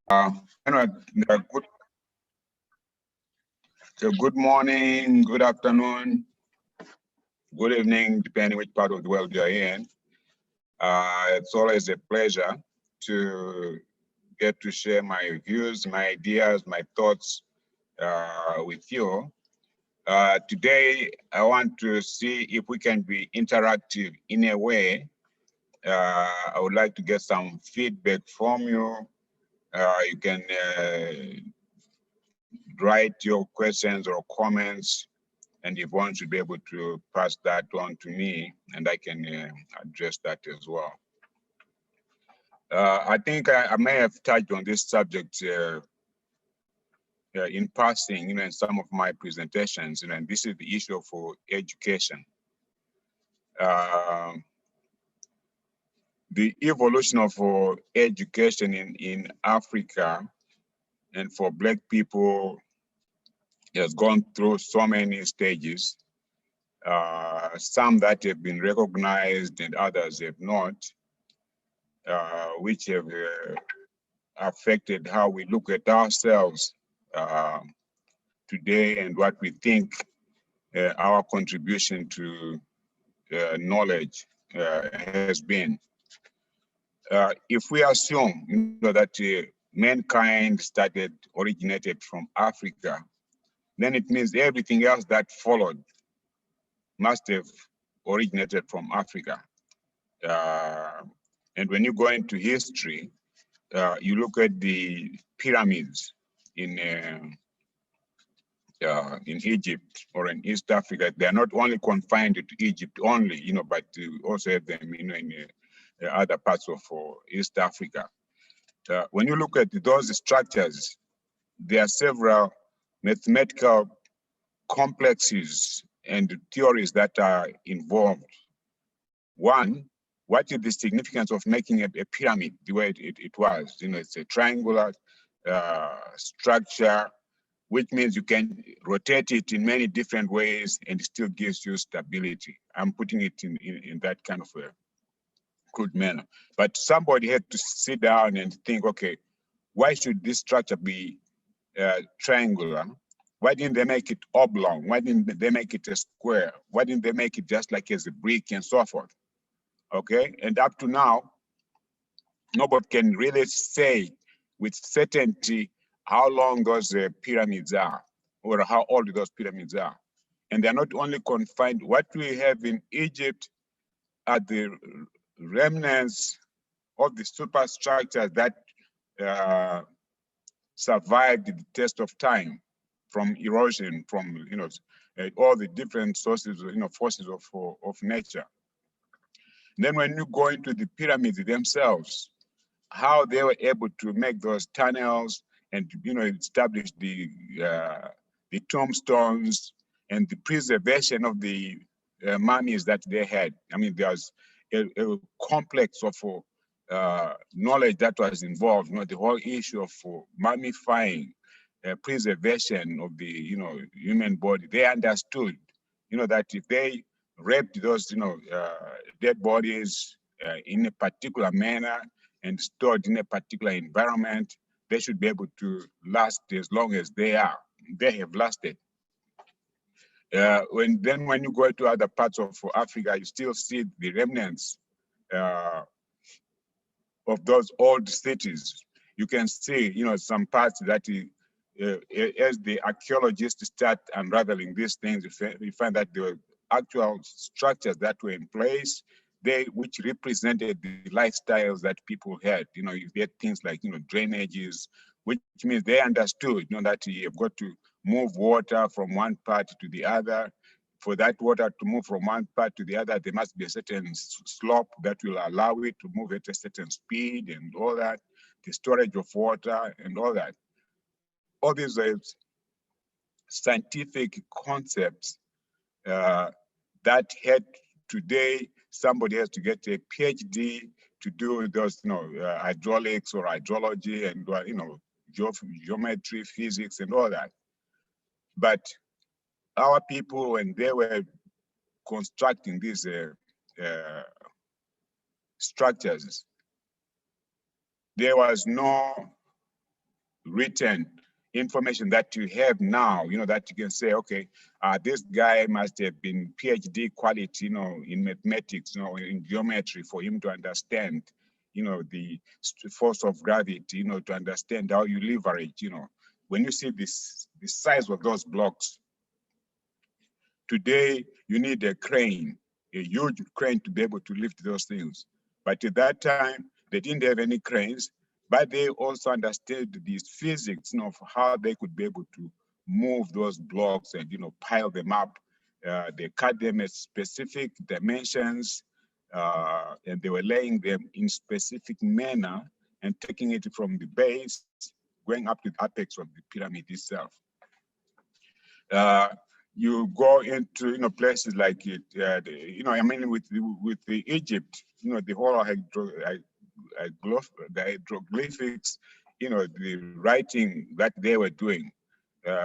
Uh, anyway, good, good morning, good afternoon, good evening, depending which part of the world you're in. It's always a pleasure to get to share my views, my ideas, my thoughts with you. Today, I want to see if we can be interactive in a way. I would like to get some feedback from you. You can write your questions or comments, and Yvonne should be able to pass that on to me, and I can address that as well. I think I may have touched on this subject in passing, in some of my presentations, and this is the issue for education. The evolution of education in Africa and for Black people has gone through so many stages. Some that have been recognized and others have not, which have affected how we look at ourselves today and what we think our contribution to knowledge has been. If we assume that mankind originated from Africa, then it means everything else that followed must have originated from Africa. And when you go into history, you look at the pyramids in Egypt or in East Africa. They are not only confined to Egypt only, but you also have them, in other parts of East Africa. When you look at those structures, there are several mathematical complexes and theories that are involved. One, what is the significance of making a pyramid the way it was? It's a triangular structure, which means you can rotate it in many different ways and it still gives you stability. I'm putting it in that kind of a good manner. But somebody had to sit down and think, okay, why should this structure be triangular? Why didn't they make it oblong? Why didn't they make it a square? Why didn't they make it just like as a brick and so forth? Okay, and up to now, nobody can really say with certainty how long those pyramids are or how old those pyramids are. And they're not only confined, what we have in Egypt are the remnants of the superstructures that survived the test of time, from erosion, from all the different sources, forces of nature. Then when you go into the pyramids themselves, how they were able to make those tunnels and establish the tombstones and the preservation of the mummies that they had. I mean, there's a complex of knowledge that was involved. The whole issue of mummifying, preservation of the human body. They understood, that if they raped those dead bodies in a particular manner and stored in a particular environment, they should be able to last as long as they have lasted. When you go to other parts of Africa, you still see the remnants of those old cities. You can see, some parts that as the archaeologists start unraveling these things, you find that there were actual structures that were in place, which represented the lifestyles that people had. You get things like, drainages, which means they understood, that you've got to move water from one part to the other. For that water to move from one part to the other, there must be a certain slope that will allow it to move at a certain speed and all that, the storage of water and all that. All these are scientific concepts that had today, somebody has to get a PhD to do those, hydraulics or hydrology and, geometry, physics and all that. But our people, when they were constructing these structures, there was no written information that you have now, that you can say, okay, this guy must have been PhD quality, in mathematics, in geometry, for him to understand, the force of gravity, to understand how you leverage, when you see this, the size of those blocks. Today, you need a crane, a huge crane to be able to lift those things. But at that time, they didn't have any cranes, but they also understood these physics, of how they could be able to move those blocks and, pile them up. They cut them at specific dimensions, and they were laying them in specific manner and taking it from the base, going up to the apex of the pyramid itself. You go into places like it, with the Egypt, the whole the hieroglyphics, the writing that they were doing,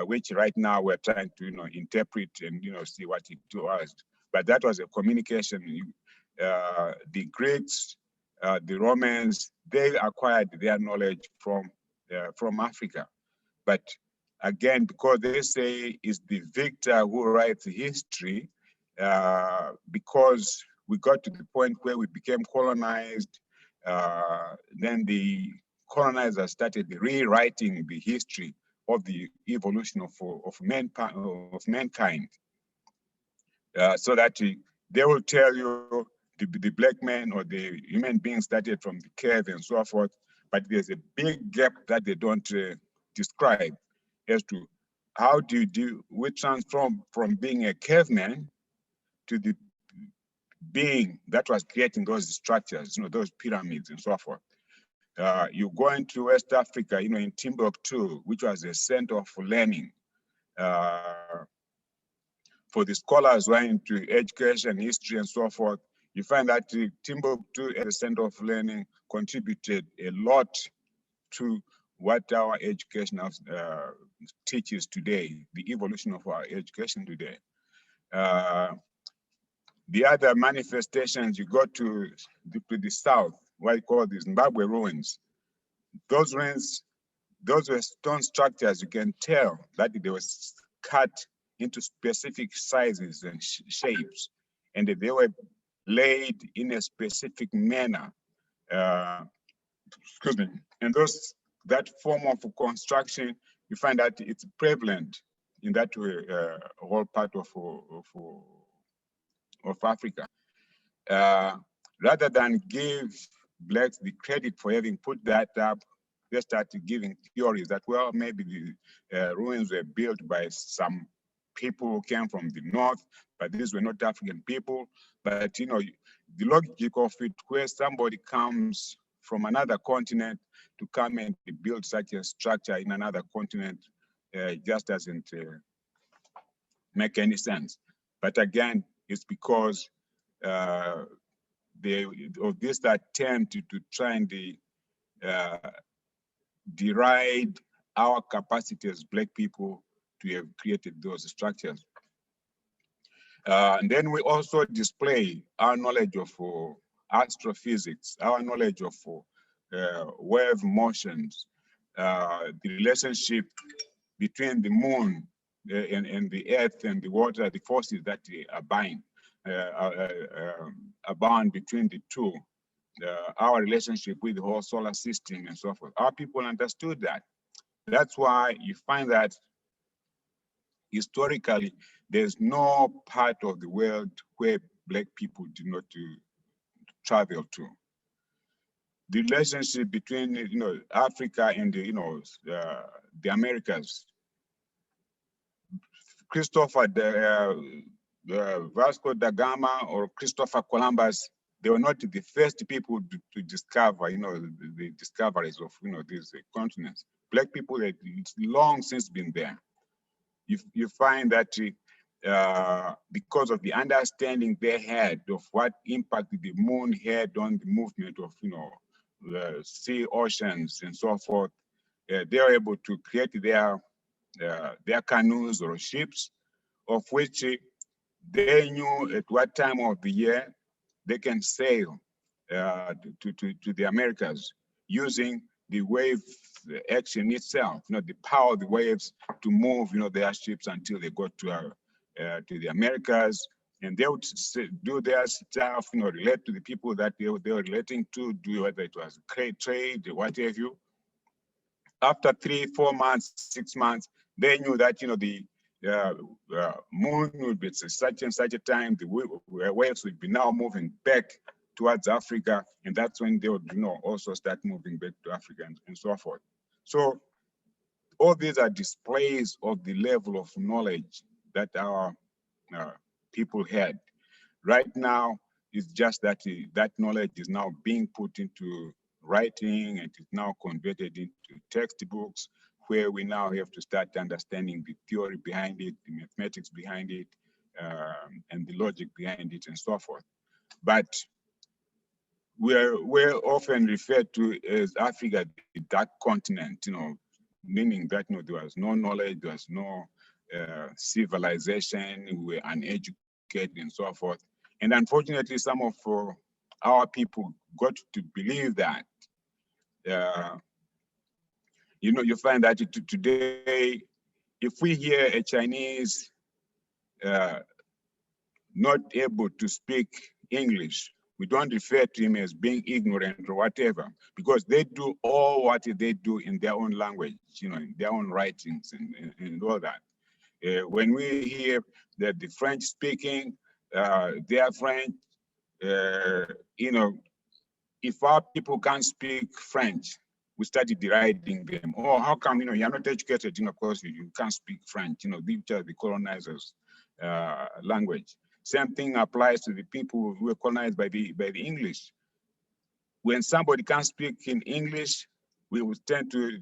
which right now we're trying to interpret and see what it was. But that was a communication. The Greeks, the Romans, they acquired their knowledge from Africa, but again, because they say it's the victor who writes history, because we got to the point where we became colonized, then the colonizers started rewriting the history of the evolution of mankind, so that they will tell you the black man or the human beings started from the cave and so forth, but there's a big gap that they don't describe as to how we transform from being a caveman to the being that was creating those structures, those pyramids and so forth. You go into West Africa, in Timbuktu, which was a center of learning. For the scholars who are into education, history, and so forth, you find that Timbuktu, as a center of learning, contributed a lot to what our education teaches today, the evolution of our education today. The other manifestations, you go to the south, what you call the Zimbabwe Ruins. Those ruins, those were stone structures. You can tell that they were cut into specific sizes and shapes, and they were laid in a specific manner. Excuse me. And that form of construction, you find that it's prevalent in that whole part of Africa. Rather than give blacks the credit for having put that up, they started giving theories that, well, maybe the ruins were built by some people who came from the north, but these were not African people. But the logic of it, where somebody comes from another continent to come and build such a structure in another continent, just doesn't make any sense. But again, it's because of this attempt to try and deride our capacity as Black people to have created those structures. And then we also display our knowledge of astrophysics, our knowledge of wave motions, the relationship between the moon and the earth and the water, the forces that abound between the two, our relationship with the whole solar system and so forth. Our people understood that. That's why you find that historically, there's no part of the world where Black people do not travel to. The relationship between Africa and the Americas. Vasco da Gama or Christopher Columbus, they were not the first people to discover the discoveries of these continents. Black people had long since been there. You find that because of the understanding they had of what impact the moon had on the movement of the sea, oceans, and so forth, they were able to create their canoes or ships, of which they knew at what time of the year they can sail to the Americas using the wave action itself, the power of the waves to move, their ships until they got to the Americas, and they would do their stuff, relate to the people that they were relating to, do whether it was trade, what have you. After 3, 4 months, 6 months, they knew that, the moon would be such and such a time, the waves would be now moving back towards Africa, and that's when they would, also start moving back to Africa and so forth. So all these are displays of the level of knowledge that our people had. Right now, it's just that that knowledge is now being put into writing, and is now converted into textbooks, where we now have to start understanding the theory behind it, the mathematics behind it, and the logic behind it, and so forth. But we're often referred to as Africa, the dark continent, meaning that there was no knowledge, there was no civilization, we were uneducated, and so forth. And unfortunately, some of our people got to believe that. You find that today, if we hear a Chinese not able to speak English, we don't refer to him as being ignorant or whatever, because they do all what they do in their own language, in their own writings and all that. When we hear that the French speaking, they are French, if our people can't speak French, we started deriding them. Oh, how come, you're not educated, because you can't speak French, which are the colonizers' language. Same thing applies to the people who were colonized by the English. When somebody can't speak in English, we would tend to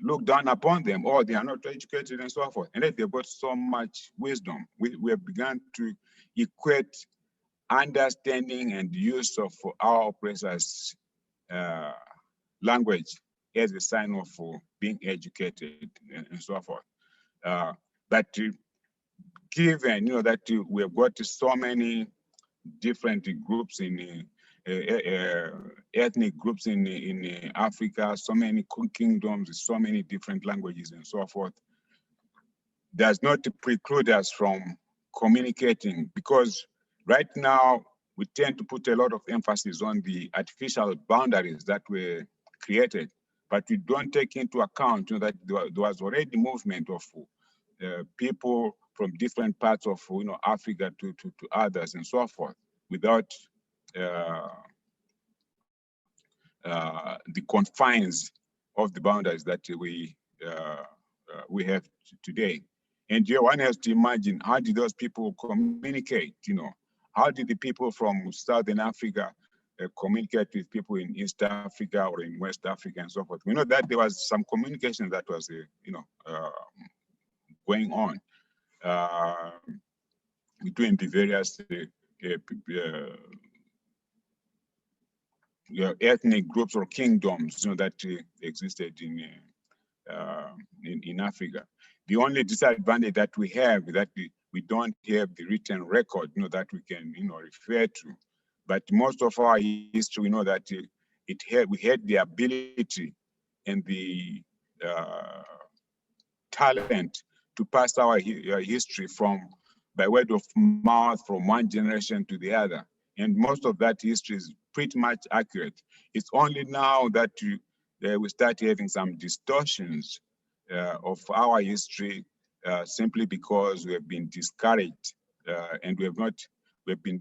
look down upon them, or they are not educated and so forth. And yet they've got so much wisdom. We have begun to equate understanding and use of our oppressors' language as a sign of being educated and so forth. But given that we have got so many different groups in ethnic groups in Africa, so many kingdoms, so many different languages and so forth, does not preclude us from communicating, because right now we tend to put a lot of emphasis on the artificial boundaries that were created, but we don't take into account that there was already movement of people from different parts of Africa to others and so forth, without the confines of the boundaries that we have today. And one has to imagine, how did those people communicate? How did the people from Southern Africa communicate with people in East Africa or in West Africa and so forth? We know that there was some communication that was going on between the various ethnic groups or kingdoms that existed in Africa. The only disadvantage that we have is that we don't have the written record that we can refer to. But most of our history, we know that we had the ability and the talent to pass our history by word of mouth from one generation to the other. And most of that history is pretty much accurate. It's only now that we start having some distortions of our history simply because we have been discouraged and we've been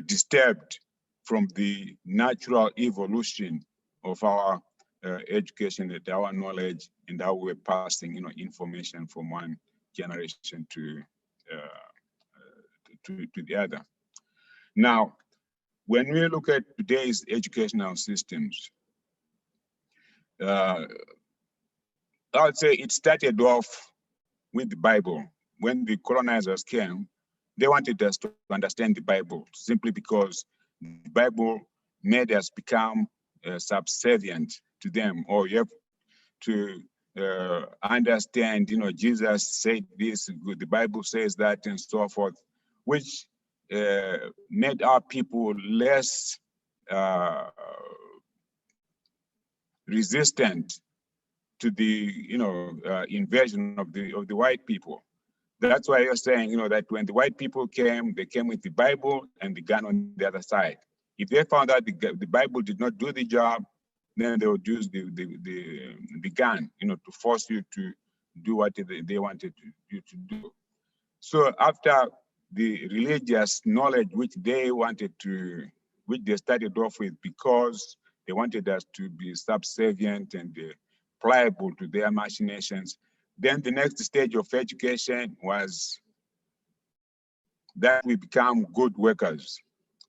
disturbed from the natural evolution of our education and our knowledge, and how we're passing information from one generation to the other. Now, when we look at today's educational systems, I would say it started off with the Bible. When the colonizers came, they wanted us to understand the Bible simply because the Bible made us become subservient to them, or you have to understand, Jesus said this, the Bible says that, and so forth, which made our people less resistant to the invasion of the white people. That's why you're saying that when the white people came, they came with the Bible and the gun on the other side. If they found out the Bible did not do the job, then they would use the gun, to force you to do what they wanted you to do. So after the religious knowledge which they started off with because they wanted us to be subservient and pliable to their machinations, then the next stage of education was that we become good workers.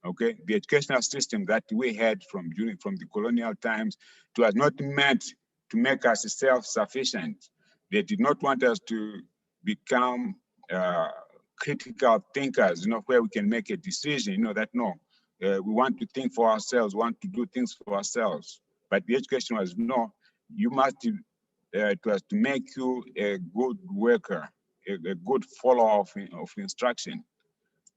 Okay, the educational system that we had from the colonial times, it was not meant to make us self-sufficient. They did not want us to become critical thinkers, where we can make a decision, that no, we want to think for ourselves, want to do things for ourselves. But the education was no, you must, it was to make you a good worker, a good follower of instruction.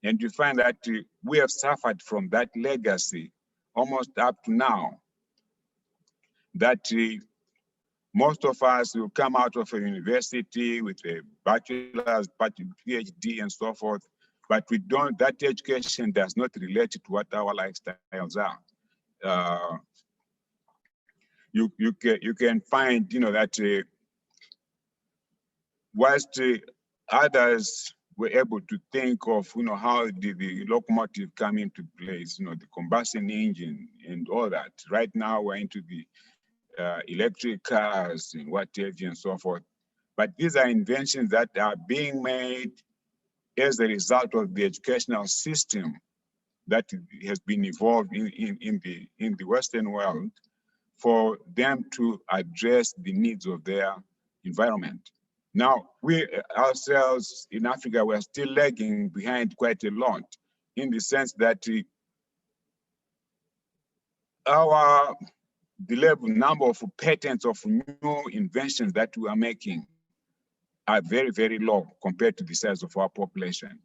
And you find that we have suffered from that legacy almost up to now, that most of us will come out of a university with a bachelor's, PhD, and so forth, but that education does not relate to what our lifestyles are. You can find, that whilst others were able to think of, how did the locomotive come into place, the combustion engine and all that. Right now we're into the electric cars and what have you and so forth. But these are inventions that are being made as a result of the educational system that has been evolved in the Western world for them to address the needs of their environment. Now, we ourselves in Africa, we're still lagging behind quite a lot in the sense that the level number of patents of new inventions that we are making are very, very low compared to the size of our population.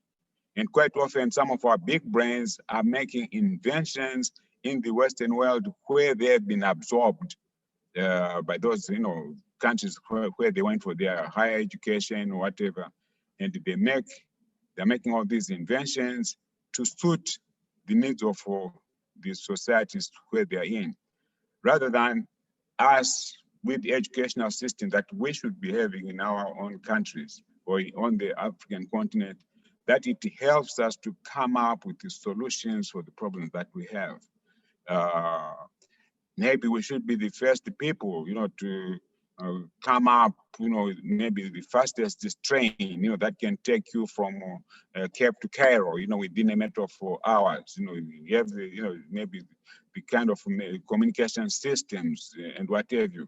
And quite often, some of our big brains are making inventions in the Western world where they have been absorbed by those, countries where they went for their higher education or whatever, and they're making all these inventions to suit the needs of the societies where they're in, rather than us with the educational system that we should be having in our own countries or on the African continent, that it helps us to come up with the solutions for the problems that we have. Maybe we should be the first people, to come up, maybe the fastest train, that can take you from Cape to Cairo, within a matter of 4 hours. You have maybe the kind of communication systems and what have you.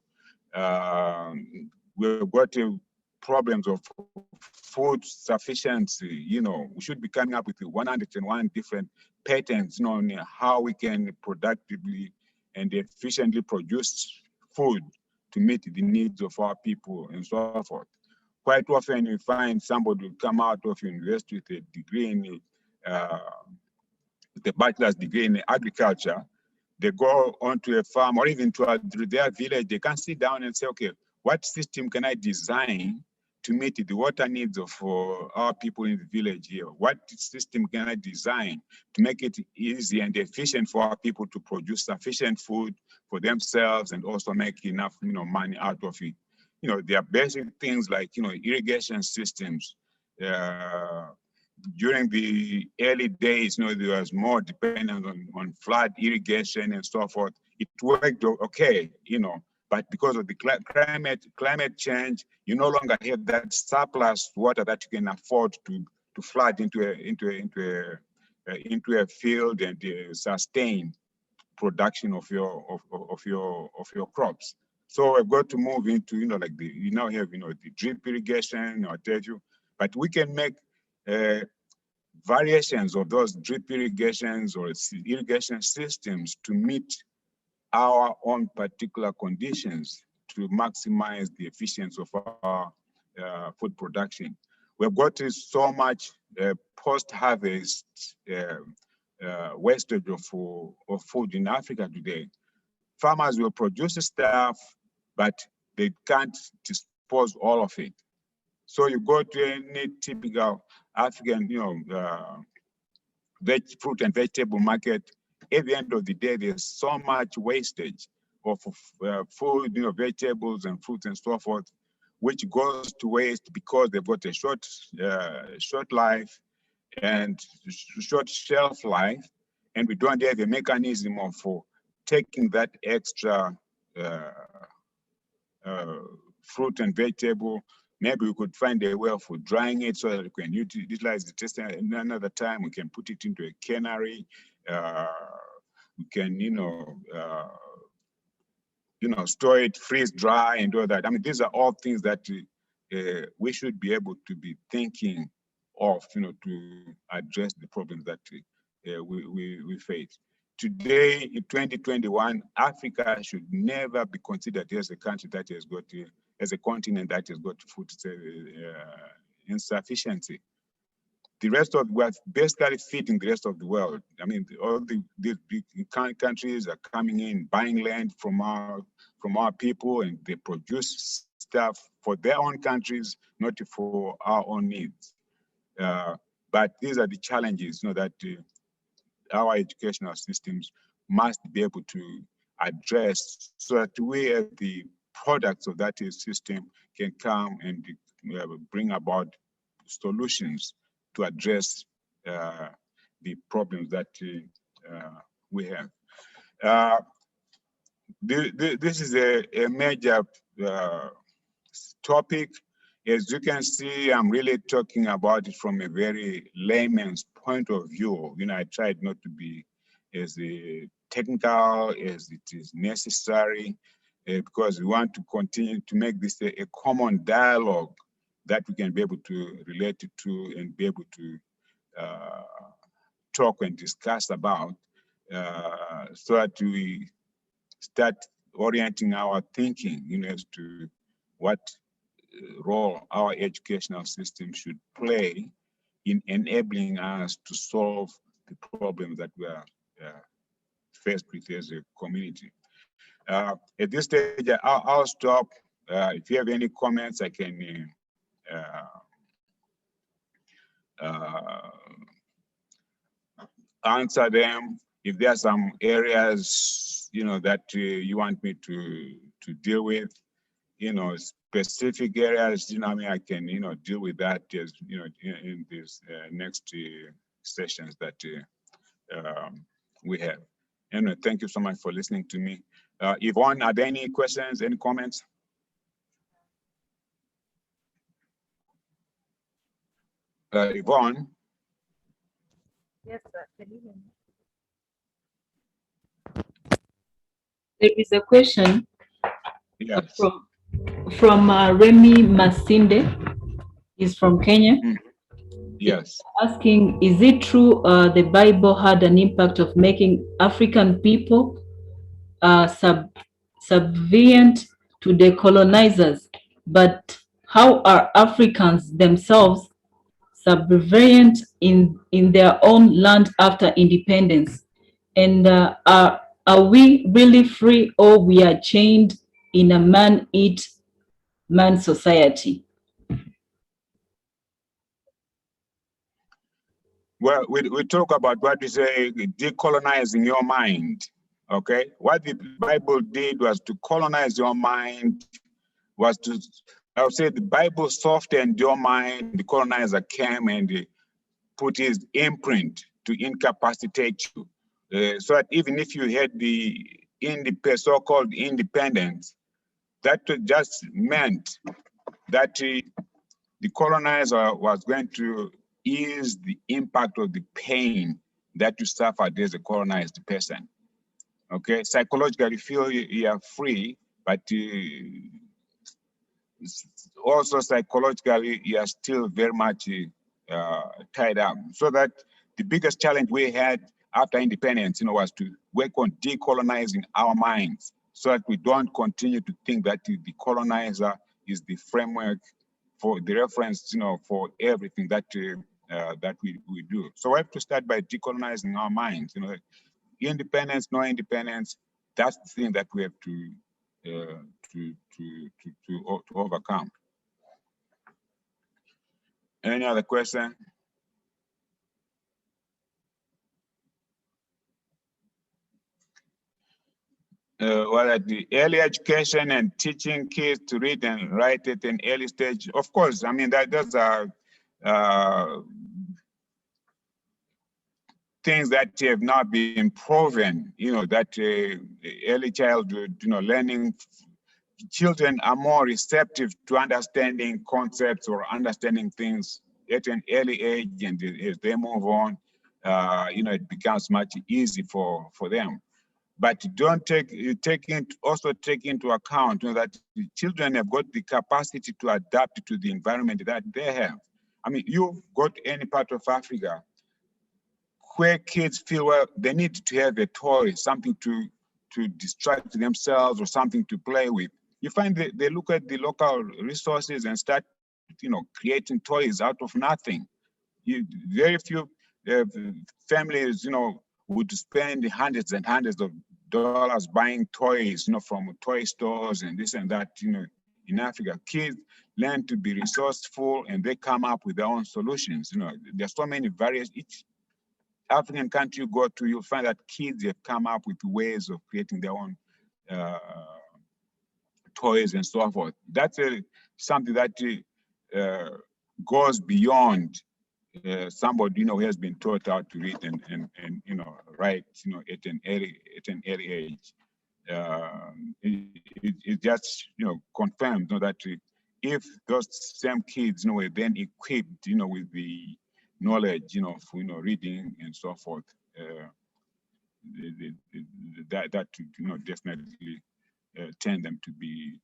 We've got problems of food sufficiency. We should be coming up with 101 different patents, on how we can productively and efficiently produce food to meet the needs of our people and so forth. Quite often you find somebody will come out of university with a degree with a bachelor's degree in agriculture. They go onto a farm or even to their village, they can sit down and say, okay, what system can I design to meet the water needs of our people in the village here? What system can I design to make it easy and efficient for our people to produce sufficient food for themselves and also make enough, money out of it? There are basic things like, irrigation systems. During the early days, there was more dependence on flood irrigation and so forth. It worked okay, but because of the climate change, you no longer have that surplus water that you can afford to flood into a field and sustain production of your crops. So we've got to move into you now have the drip irrigation or what have you, but we can make variations of those drip irrigations or irrigation systems to meet our own particular conditions to maximize the efficiency of our food production. We've got so much post-harvest wastage of food in Africa today. farmers will produce stuff, but they can't dispose all of it. So you go to any typical African, fruit and vegetable market. At the end of the day, there's so much wastage of food, vegetables and fruits and so forth, which goes to waste because they've got a short life and short shelf life, and we don't have a mechanism for taking that extra fruit and vegetable. Maybe we could find a way of drying it so that we can utilize the test another time. We can put it into a cannery. We can, store it, freeze dry, and all that. I mean, these are all things that we should be able to be thinking of, to address the problems that we face. Today, in 2021, Africa should never be considered as a country that has got, as a continent that has got food insufficiency. The rest of, we're basically feeding the rest of the world. I mean, all the big countries are coming in, buying land from our people, and they produce stuff for their own countries, not for our own needs. But these are the challenges, that our educational systems must be able to address, so that we, as the products of that system, can come and bring about solutions to address the problems that we have. This is a major topic. As you can see, I'm really talking about it from a very layman's point of view. I tried not to be as technical as it is necessary, because we want to continue to make this a common dialogue that we can be able to relate to and be able to talk and discuss about, so that we start orienting our thinking, as to what role our educational system should play in enabling us to solve the problems that we are faced with as a community. At this stage, I'll stop. If you have any comments, I can answer them. If there are some areas, that you want me to deal with, specific areas, I can, deal with that as, in these next sessions that we have. Anyway, thank you so much for listening to me. Yvonne, are there any questions, any comments? Yvonne? Yes, sir. Can you hear me? There is a question from Remy Masinde. He's from Kenya. Yes. He's asking, is it true the Bible had an impact of making African people subservient to the colonizers, but how are Africans themselves subservient in their own land after independence? And are we really free, or we are chained in a man-eat-man society? Well, we talk about what we say, decolonizing your mind, okay? What the Bible did was to colonize your mind, I would say the Bible softened your mind. The colonizer came and put his imprint to incapacitate you. So that even if you had the so-called independence, that just meant that the colonizer was going to ease the impact of the pain that you suffered as a colonized person. Okay, psychologically feel you are free, but also psychologically you are still very much tied up. So that the biggest challenge we had after independence, was to work on decolonizing our minds, so that we don't continue to think that the colonizer is the framework for the reference, for everything that that we do. So we have to start by decolonizing our minds. Independence, no independence, that's the thing that we have to overcome. Any other question? Well, at the early education and teaching kids to read and write at an early stage, of course, I mean, those are things that have not been proven, that early childhood, learning, children are more receptive to understanding concepts or understanding things at an early age, and as they move on, it becomes much easy for them. But don't take into account that the children have got the capacity to adapt to the environment that they have. I mean, you've got any part of Africa where kids feel, well, they need to have a toy, something to distract themselves or something to play with. You find that they look at the local resources and start, creating toys out of nothing. Very few families, would spend hundreds and hundreds of dollars buying toys, from toy stores and this and that, in Africa. Kids learn to be resourceful and they come up with their own solutions. There's so many various, each African country you go to, you'll find that kids have come up with ways of creating their own toys and so forth. That's something that goes beyond somebody who has been taught how to read and write at an early age. It just confirms that if those same kids were then equipped with the knowledge for reading and so forth, that definitely tend them to be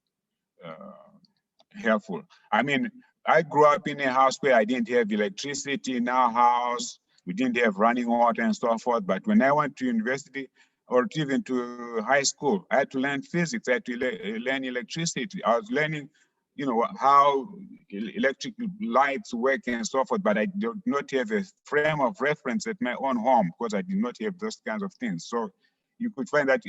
helpful. I mean, I grew up in a house where I didn't have electricity in our house. We didn't have running water and so forth. But when I went to university or even to high school, I had to learn physics. I had to learn electricity. I was learning, how electric lights work and so forth. But I did not have a frame of reference at my own home because I did not have those kinds of things. So you could find that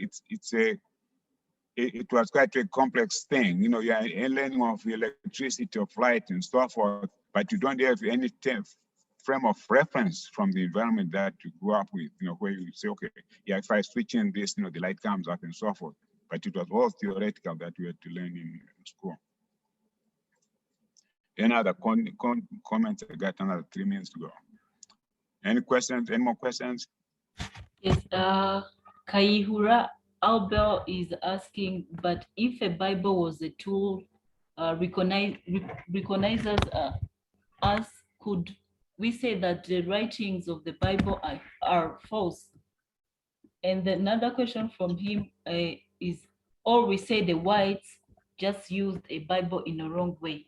it was quite a complex thing. You're learning of electricity, of light and so forth, but you don't have any frame of reference from the environment that you grew up with, where you say, okay, yeah, if I switch in this, the light comes up and so forth. But it was all theoretical that we had to learn in school. Any other comments? I got another 3 minutes to go. Any questions? Any more questions? Yes, Kaihura Albel is asking, but if a Bible was a tool, recognizes us, could we say that the writings of the Bible are false? And another question from him is, or we say the whites just used a Bible in a wrong way?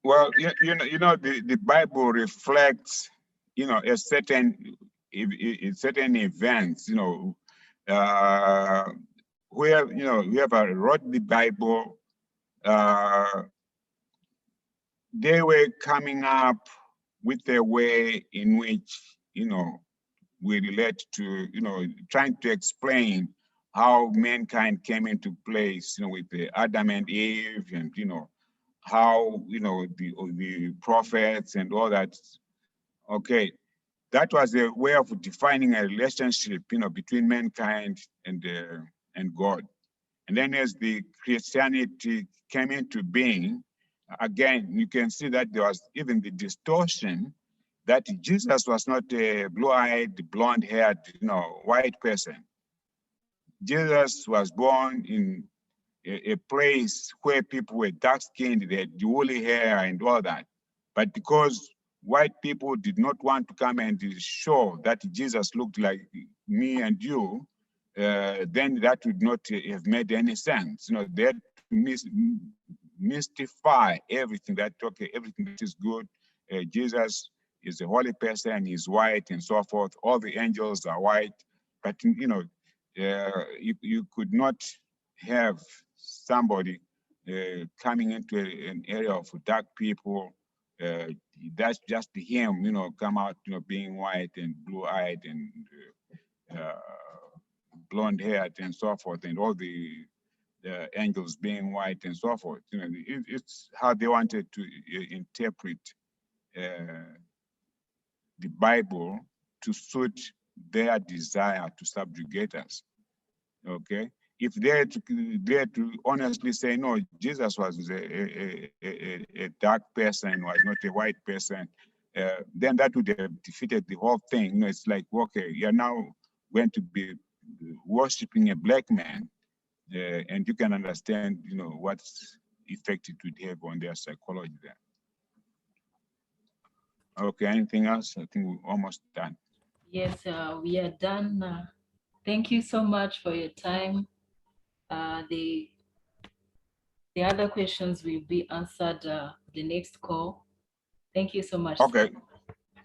Well, the Bible reflects, a certain events, where, whoever wrote the Bible, they were coming up with a way in which, we relate to, trying to explain how mankind came into place, with the Adam and Eve, and, how, the prophets and all that. Okay, that was a way of defining a relationship, between mankind and God. And then as the Christianity came into being, again, you can see that there was even the distortion that Jesus was not a blue-eyed, blonde-haired, white person. Jesus was born in a place where people were dark-skinned, they had woolly hair and all that. But because white people did not want to come and show that Jesus looked like me and you, then that would not have made any sense. They had to mystify everything that, okay, everything that is good. Jesus is a holy person, he's white and so forth. All the angels are white. But, you could not have somebody coming into an area of dark people that's just him, come out, being white and blue-eyed and blonde-haired and so forth, and all the angels being white and so forth. It's how they wanted to interpret the Bible to suit their desire to subjugate us. Okay, if they're to honestly say no, Jesus was a dark person, was not a white person, then that would have defeated the whole thing. It's like, okay, you're now going to be worshiping a black man, and you can understand, what effect it would have on their psychology there. Okay, anything else? I think we're almost done. Yes, we are done. Thank you so much for your time. The other questions will be answered the next call. Thank you so much. Okay.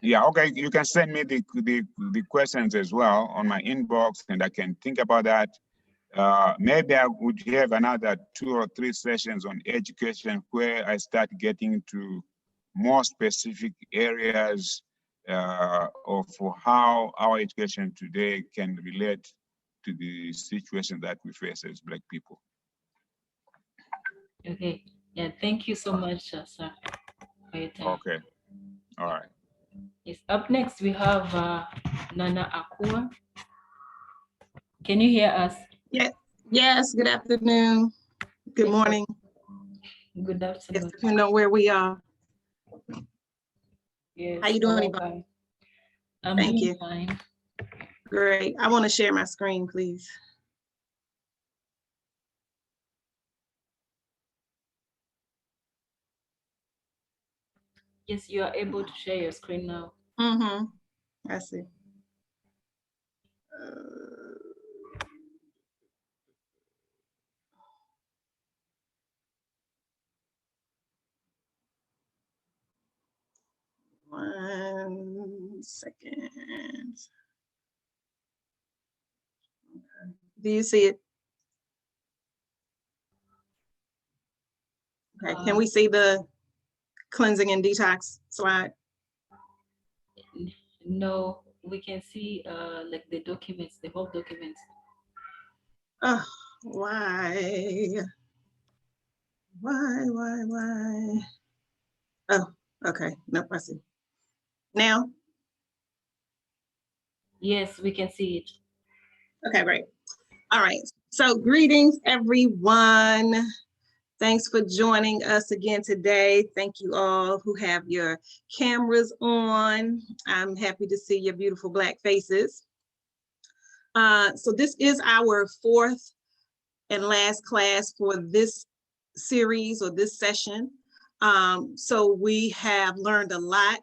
Yeah, okay. You can send me the questions as well on my inbox, and I can think about that. Maybe I would have another 2 or 3 sessions on education where I start getting to more specific areas of how our education today can relate to the situation that we face as Black people. Okay. Yeah, thank you so much, sir, for your time. Okay. All right. Yes. Up next, we have Nana Akua. Can you hear us? Yeah. Yes. Good afternoon. Good morning. Good afternoon. Yes, depending on where we are. Yes. How you doing, Yvonne? I'm Thank doing you. fine. Great. I want to share my screen, please. Yes, you are able to share your screen now. Mm-hmm. I see. One second. Okay. Do you see it? Okay. Can we see the cleansing and detox slide? No, we can see like the documents, the whole documents. Oh, why? Why? Oh, okay. Nope, I see. Now? Yes, we can see it. Okay, great. All right. So greetings, everyone. Thanks for joining us again today. Thank you all who have your cameras on. I'm happy to see your beautiful Black faces. So this is our 4th and last class for this series or this session. So we have learned a lot.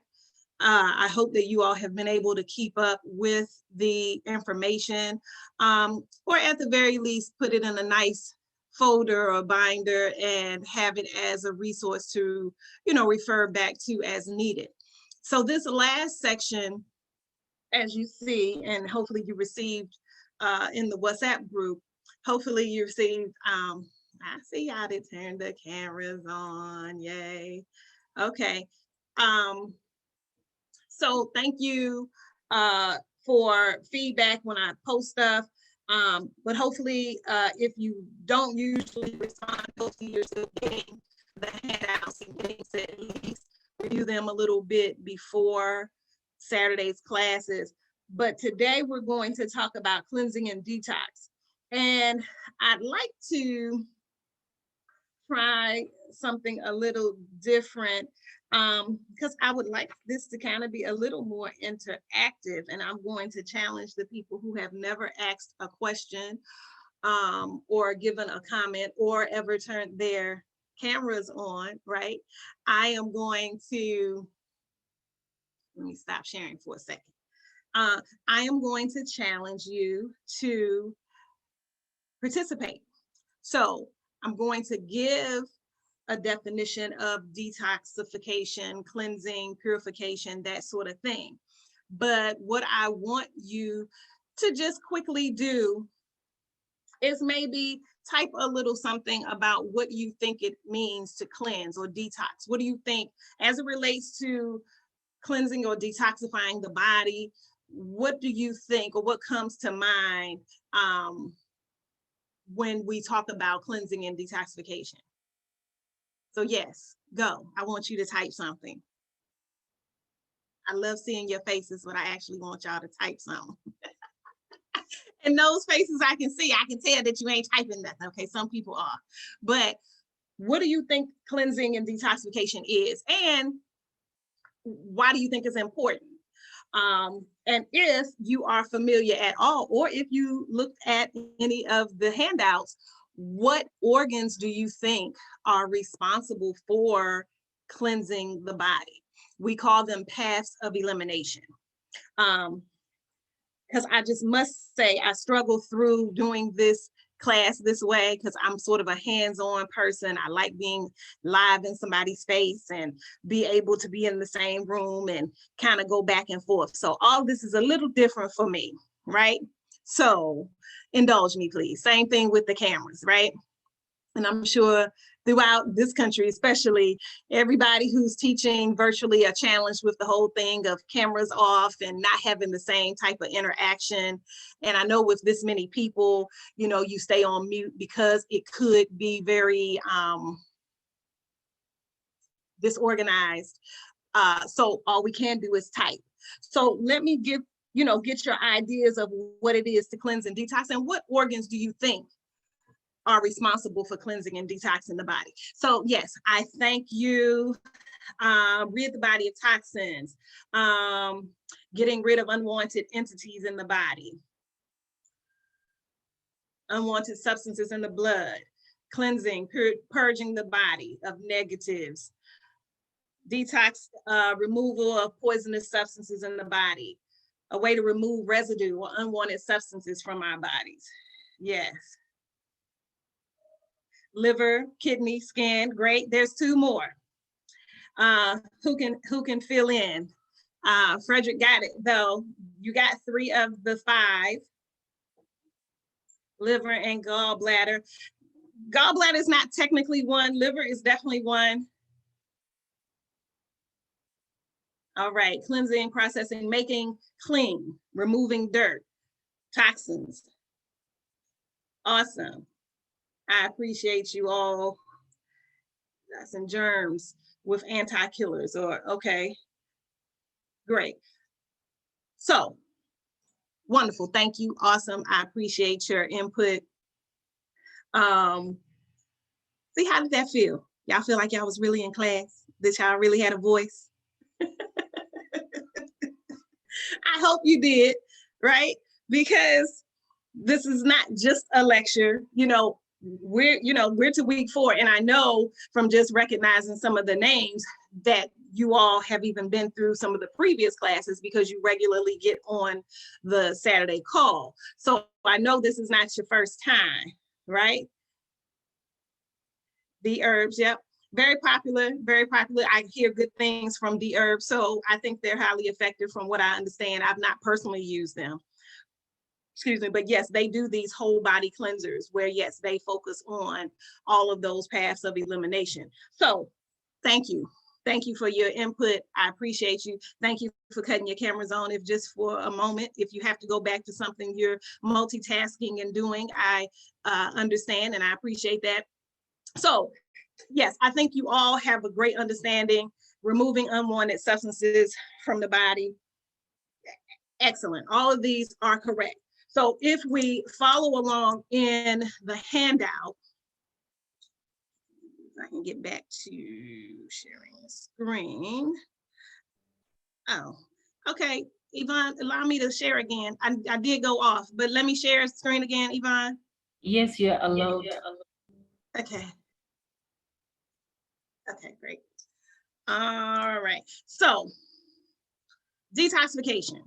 I hope that you all have been able to keep up with the information, or at the very least, put it in a nice folder or binder and have it as a resource to, refer back to as needed. So this last section, as you see, and hopefully you received in the WhatsApp group, hopefully you received, I see y'all did turn the cameras on, yay. Okay. So thank you for feedback when I post stuff. But hopefully, if you don't usually respond, hopefully you're still getting the handouts and getting to at least review them a little bit before Saturday's classes. But today we're going to talk about cleansing and detox. And I'd like to try something a little different, because I would like this to kind of be a little more interactive, and I'm going to challenge the people who have never asked a question or given a comment or ever turned their cameras on, right? I am going to, let me stop sharing for a second. I am going to challenge you to participate. So I'm going to give a definition of detoxification, cleansing, purification, that sort of thing. But what I want you to just quickly do is maybe type a little something about what you think it means to cleanse or detox. What do you think as it relates to cleansing or detoxifying the body? What do you think, or what comes to mind when we talk about cleansing and detoxification? So yes, go. I want you to type something. I love seeing your faces, but I actually want y'all to type something. And those faces I can see, I can tell that you ain't typing nothing. Okay, some people are. But what do you think cleansing and detoxification is? And why do you think it's important? And if you are familiar at all, or if you looked at any of the handouts, what organs do you think are responsible for cleansing the body? We call them paths of elimination. Because I just must say, I struggle through doing this class this way because I'm sort of a hands-on person. I like being live in somebody's face and be able to be in the same room and kind of go back and forth. So all this is a little different for me, right? So indulge me, please. Same thing with the cameras, right? And I'm sure throughout this country, especially, everybody who's teaching virtually are challenged with the whole thing of cameras off and not having the same type of interaction. And I know with this many people, you know, you stay on mute because it could be very disorganized. So all we can do is type. So let me get your ideas of what it is to cleanse and detox, and what organs do you think are responsible for cleansing and detoxing the body. So yes, I thank you. Rid the body of toxins, getting rid of unwanted entities in the body, unwanted substances in the blood, cleansing, purging the body of negatives, detox, removal of poisonous substances in the body, a way to remove residue or unwanted substances from our bodies. Yes. Liver, kidney, skin, great. There's 2 more. Who can fill in? Frederick got it though. You got 3 of the 5. Liver and gallbladder. Gallbladder is not technically one. Liver is definitely one. All right, cleansing, processing, making clean, removing dirt, toxins. Awesome. I appreciate you all. That's in germs with anti-killers, or okay, great. So wonderful, thank you, awesome. I appreciate your input. See, how did that feel? Y'all feel like y'all was really in class? That y'all really had a voice? I hope you did, right? Because this is not just a lecture, we're to week 4, and I know from just recognizing some of the names that you all have even been through some of the previous classes because you regularly get on the Saturday call. So I know this is not your first time, right? The herbs, yep. Very popular, very popular. I hear good things from the herbs, so I think they're highly effective from what I understand. I've not personally used them. Excuse me, but yes, they do these whole body cleansers where, yes, they focus on all of those paths of elimination. So thank you. Thank you for your input. I appreciate you. Thank you for cutting your cameras on, if just for a moment. If you have to go back to something you're multitasking and doing, I understand and I appreciate that. So yes, I think you all have a great understanding. Removing unwanted substances from the body. Excellent. All of these are correct. So if we follow along in the handout, if I can get back to sharing the screen. Oh, okay. Yvonne, allow me to share again. I did go off, but let me share the screen again, Yvonne. Yes, you're allowed. Okay. Okay, great. All right. So, detoxification.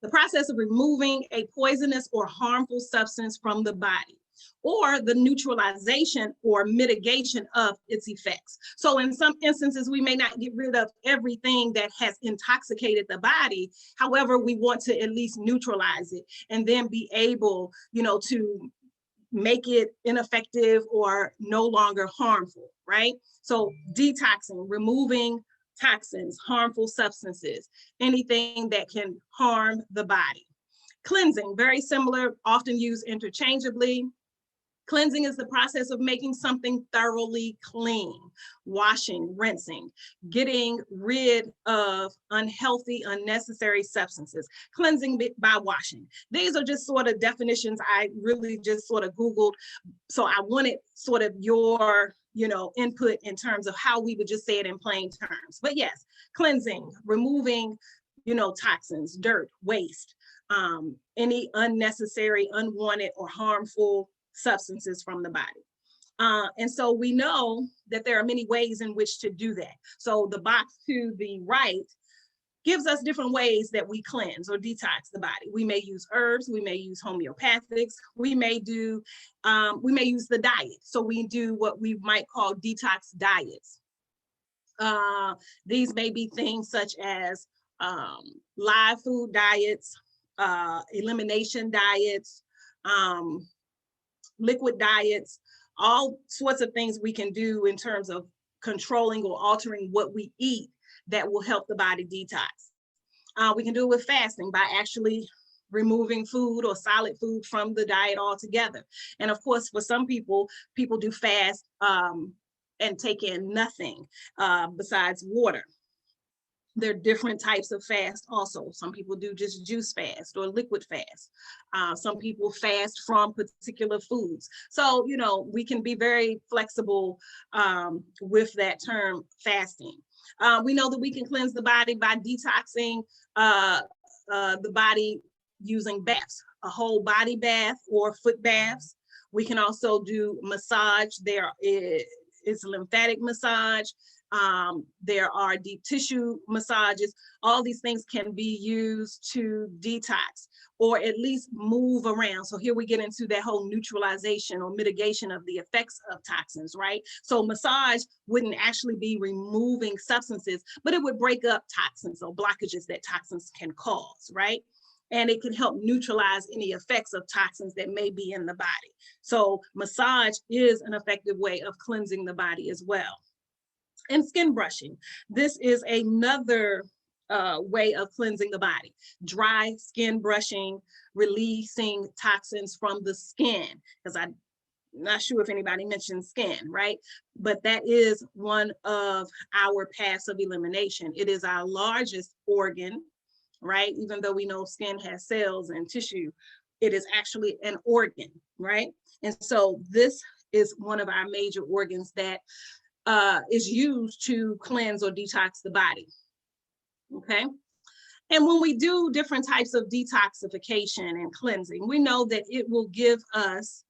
The process of removing a poisonous or harmful substance from the body. or the neutralization or mitigation of its effects. So in some instances, we may not get rid of everything that has intoxicated the body. However, we want to at least neutralize it and then be able, to make it ineffective or no longer harmful, right? So detoxing, removing toxins, harmful substances, anything that can harm the body. Cleansing, very similar, often used interchangeably. Cleansing is the process of making something thoroughly clean, washing, rinsing, getting rid of unhealthy, unnecessary substances. Cleansing by washing. These are just sort of definitions I really just sort of Googled. So I wanted sort of your, input in terms of how we would just say it in plain terms. But yes, cleansing, removing, toxins, dirt, waste, any unnecessary, unwanted, or harmful substances from the body. And so we know that there are many ways in which to do that. So the box to the right gives us different ways that we cleanse or detox the body. We may use herbs, we may use homeopathics, we may use the diet. So we do what we might call detox diets. These may be things such as live food diets, elimination diets, liquid diets, all sorts of things we can do in terms of controlling or altering what we eat that will help the body detox. We can do it with fasting by actually removing food or solid food from the diet altogether. And of course, for some people do fast and take in nothing besides water. There are different types of fast also. Some people do just juice fast or liquid fast. Some people fast from particular foods. So, we can be very flexible with that term fasting. We know that we can cleanse the body by detoxing the body using baths, a whole body bath or foot baths. We can also do massage. There is lymphatic massage. There are deep tissue massages. All these things can be used to detox or at least move around. So here we get into that whole neutralization or mitigation of the effects of toxins, right? So massage wouldn't actually be removing substances, but it would break up toxins or blockages that toxins can cause, right? And it can help neutralize any effects of toxins that may be in the body. So massage is an effective way of cleansing the body as well. And skin brushing. This is another way of cleansing the body. Dry skin brushing, releasing toxins from the skin, because I'm not sure if anybody mentioned skin, right? But that is one of our paths of elimination. It is our largest organ, right? Even though we know skin has cells and tissue, it is actually an organ, right? And so this is one of our major organs that is used to cleanse or detox the body, okay? And when we do different types of detoxification and cleansing, we know that it will give us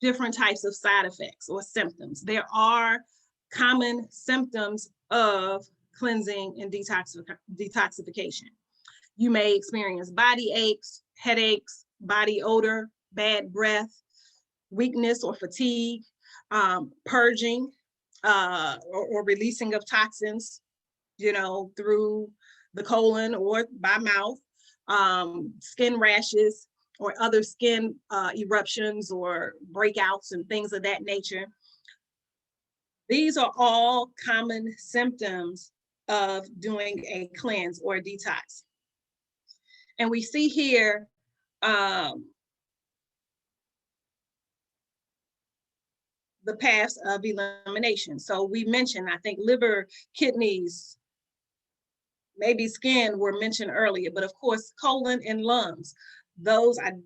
different types of side effects or symptoms. There are common symptoms of cleansing and detoxification. You may experience body aches, headaches, body odor, bad breath, weakness or fatigue, purging or releasing of toxins, through the colon or by mouth, skin rashes or other skin eruptions or breakouts and things of that nature. These are all common symptoms of doing a cleanse or a detox. And we see here the paths of elimination. So we mentioned, I think, liver, kidneys, maybe skin were mentioned earlier, but of course, colon and lungs. Those I'm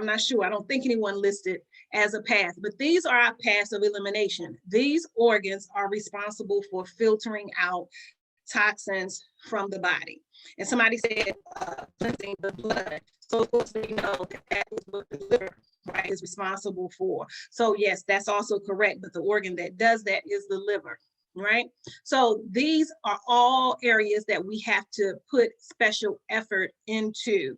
not sure, I don't think anyone listed as a path, but these are our paths of elimination. These organs are responsible for filtering out toxins from the body. And somebody said cleansing the blood. So of course we know that is what the liver, right, is responsible for. So yes, that's also correct, but the organ that does that is the liver, right? So these are all areas that we have to put special effort into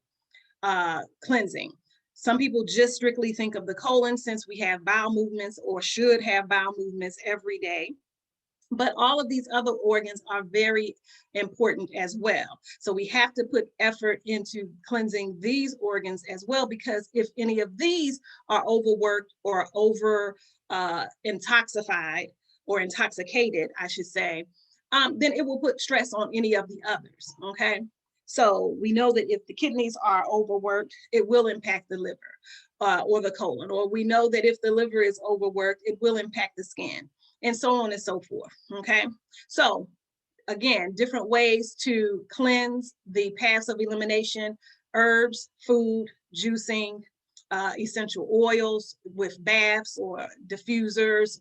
cleansing. Some people just strictly think of the colon, since we have bowel movements or should have bowel movements every day. But all of these other organs are very important as well. So we have to put effort into cleansing these organs as well, because if any of these are overworked or over intoxified or intoxicated, I should say, then it will put stress on any of the others, okay? So we know that if the kidneys are overworked, it will impact the liver or the colon, or we know that if the liver is overworked, it will impact the skin, and so on and so forth, okay? So again, different ways to cleanse the paths of elimination: herbs, food, juicing, essential oils with baths or diffusers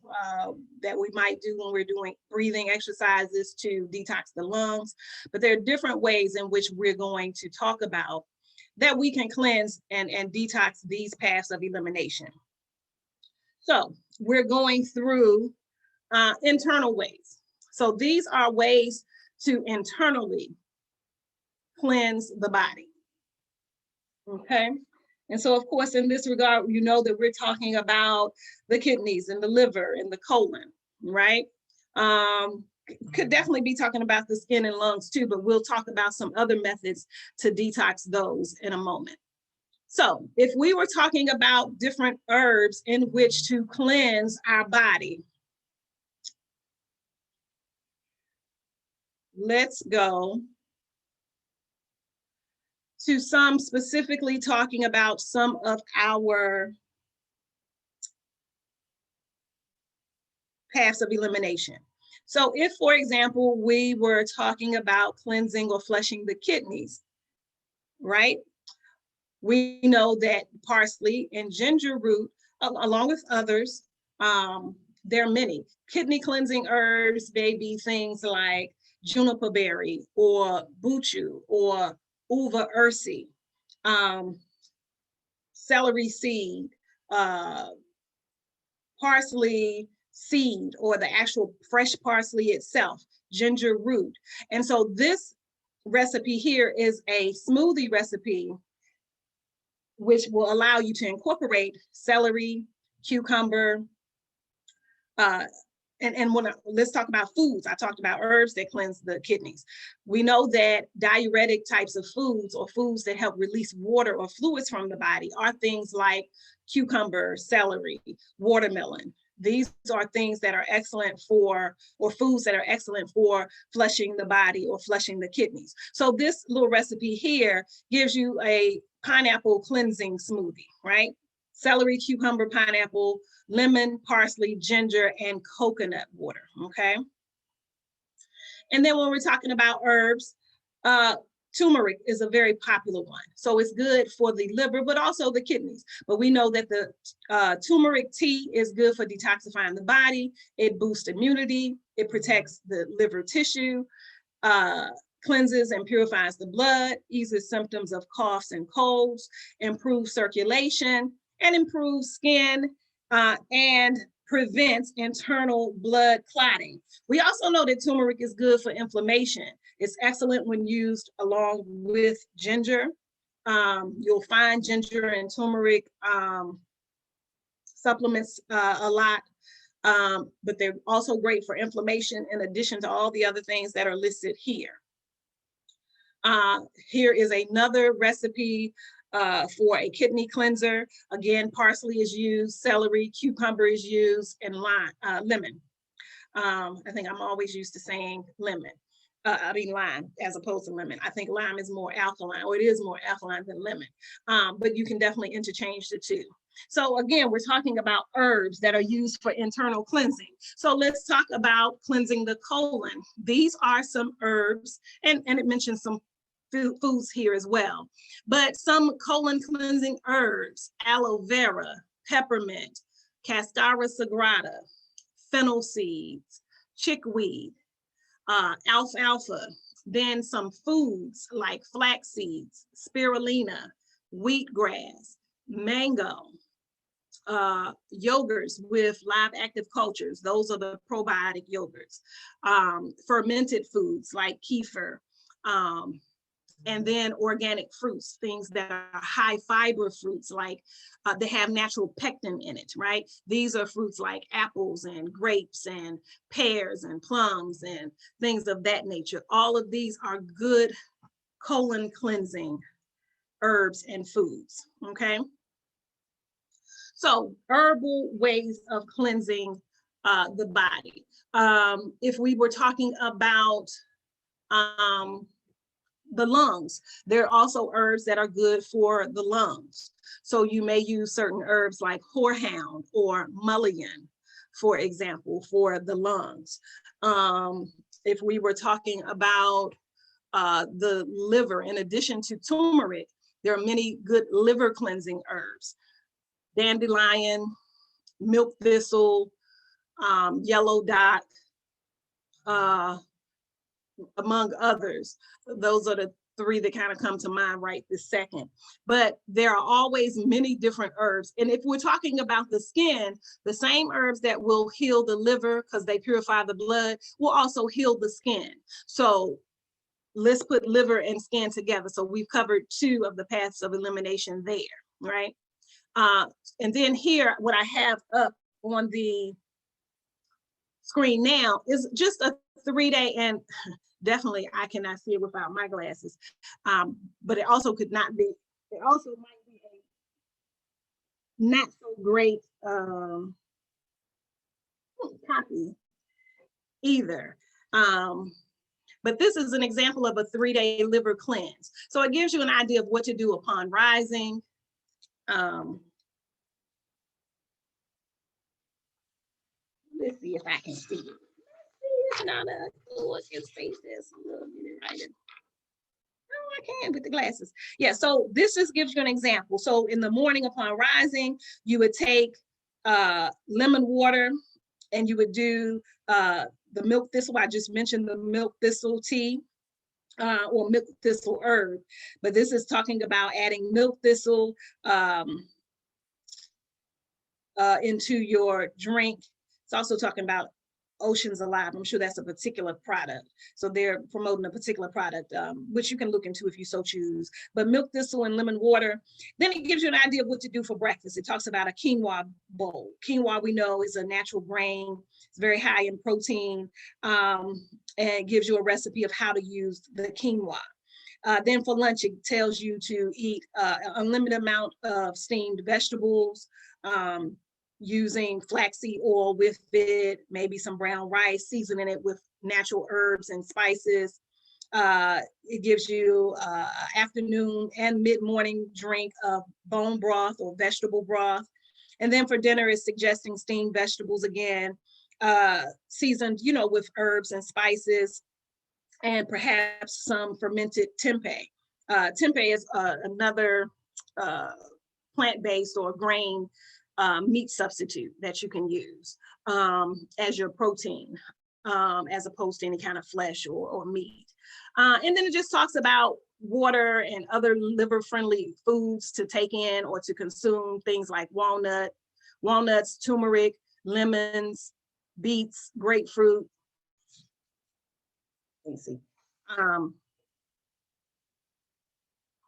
that we might do when we're doing breathing exercises to detox the lungs. But there are different ways in which we're going to talk about that we can cleanse and detox these paths of elimination. So we're going through internal ways. So these are ways to internally cleanse the body, okay? And so, of course, in this regard, you know that we're talking about the kidneys and the liver and the colon, right? Could definitely be talking about the skin and lungs too, but we'll talk about some other methods to detox those in a moment. So if we were talking about different herbs in which to cleanse our body, let's go to some specifically talking about some of our paths of elimination. So if, for example, we were talking about cleansing or flushing the kidneys, right? We know that parsley and ginger root, along with others, there are many. Kidney cleansing herbs may be things like juniper berry or buchu or uva ursi, celery seed, parsley seed, or the actual fresh parsley itself, ginger root. And so this recipe here is a smoothie recipe, which will allow you to incorporate celery, cucumber, let's talk about foods. I talked about herbs that cleanse the kidneys. We know that diuretic types of foods, or foods that help release water or fluids from the body, are things like cucumber, celery, watermelon. These are things that are excellent for, or foods that are excellent for flushing the body or flushing the kidneys. So this little recipe here gives you a pineapple cleansing smoothie, right? Celery, cucumber, pineapple, lemon, parsley, ginger, and coconut water, okay? And then when we're talking about herbs, turmeric is a very popular one. So it's good for the liver, but also the kidneys. But we know that the turmeric tea is good for detoxifying the body. It boosts immunity. It protects the liver tissue, cleanses and purifies the blood, eases symptoms of coughs and colds, improves circulation, and improves skin, and prevents internal blood clotting. We also know that turmeric is good for inflammation. It's excellent when used along with ginger. You'll find ginger and turmeric supplements a lot, but they're also great for inflammation, in addition to all the other things that are listed here. Here is another recipe for a kidney cleanser. Again, parsley is used, celery, cucumber is used, and lemon. I think I'm always used to saying lemon. Lime as opposed to lemon. I think lime is more alkaline, or it is more alkaline than lemon, but you can definitely interchange the two. So again, we're talking about herbs that are used for internal cleansing. So let's talk about cleansing the colon. These are some herbs, and it mentions some foods here as well, but some colon cleansing herbs: aloe vera, peppermint, cascara sagrada, fennel seeds, chickweed, alfalfa. Then some foods like flax seeds, spirulina, wheatgrass, mango, yogurts with live active cultures. Those are the probiotic yogurts. Fermented foods like kefir, And then organic fruits, things that are high fiber fruits, like they have natural pectin in it, right? These are fruits like apples and grapes and pears and plums and things of that nature. All of these are good colon cleansing herbs and foods, okay? So herbal ways of cleansing the body. If we were talking about the lungs, there are also herbs that are good for the lungs. So you may use certain herbs like horehound or mullein, for example, for the lungs. If we were talking about the liver, in addition to turmeric, there are many good liver cleansing herbs. Dandelion, milk thistle, yellow dock, among others. Those are the three that kind of come to mind right this second. But there are always many different herbs. And if we're talking about the skin, the same herbs that will heal the liver because they purify the blood will also heal the skin. So let's put liver and skin together. So we've covered two of the paths of elimination there, right? And then here, what I have up on the screen now is just a 3-day, and definitely I cannot see it without my glasses. But it also could not be, it also might be a not so great copy either. But this is an example of a 3-day liver cleanse. So it gives you an idea of what to do upon rising. Let's see if I can see it. It's not a, oh, I can space this a little bit right in. Oh, I can with the glasses. Yeah, so this just gives you an example. So in the morning upon rising, you would take lemon water and you would do the milk thistle. I just mentioned the milk thistle tea or milk thistle herb, but this is talking about adding milk thistle into your drink. It's also talking about Oceans Alive. I'm sure that's a particular product. So they're promoting a particular product, which you can look into if you so choose. But milk thistle and lemon water. Then it gives you an idea of what to do for breakfast. It talks about a quinoa bowl. Quinoa, we know, is a natural grain. It's very high in protein, and it gives you a recipe of how to use the quinoa. Then for lunch, it tells you to eat an unlimited amount of steamed vegetables, using flaxseed oil with it, maybe some brown rice, seasoning it with natural herbs and spices. It gives you afternoon and mid-morning drink of bone broth or vegetable broth. And then for dinner, it's suggesting steamed vegetables again, seasoned, you know, with herbs and spices, and perhaps some fermented tempeh. Tempeh is another plant-based or grain meat substitute that you can use as your protein, as opposed to any kind of flesh or meat. And then it just talks about water and other liver-friendly foods to take in or to consume, things like walnuts, turmeric, lemons, beets, grapefruit. Let me see.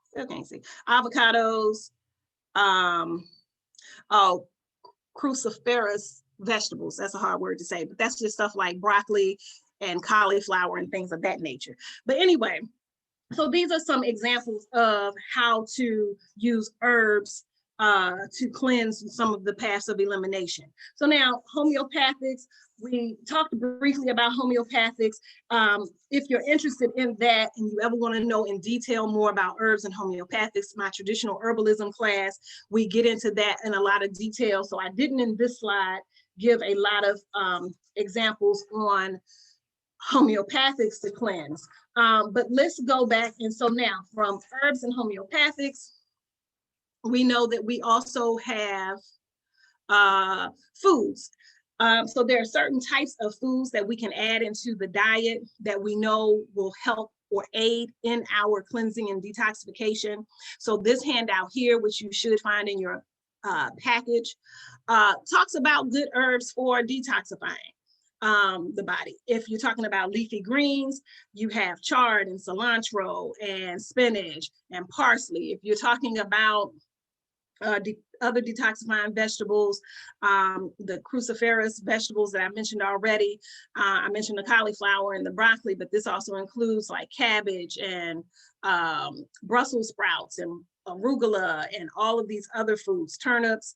Still can't see. Avocados, cruciferous vegetables. That's a hard word to say, but that's just stuff like broccoli and cauliflower and things of that nature. But anyway, so these are some examples of how to use herbs to cleanse some of the paths of elimination. So now homeopathics, we talked briefly about homeopathics. If you're interested in that and you ever want to know in detail more about herbs and homeopathics, my traditional herbalism class, we get into that in a lot of detail. So I didn't in this slide give a lot of examples on homeopathics to cleanse. But let's go back. And so now from herbs and homeopathics, we know that we also have foods. So there are certain types of foods that we can add into the diet that we know will help or aid in our cleansing and detoxification. So this handout here, which you should find in your package, talks about good herbs for detoxifying. the body. If you're talking about leafy greens, you have chard and cilantro and spinach and parsley. If you're talking about other detoxifying vegetables, the cruciferous vegetables that I mentioned already. I mentioned the cauliflower and the broccoli, but this also includes like cabbage and Brussels sprouts and arugula and all of these other foods, turnips,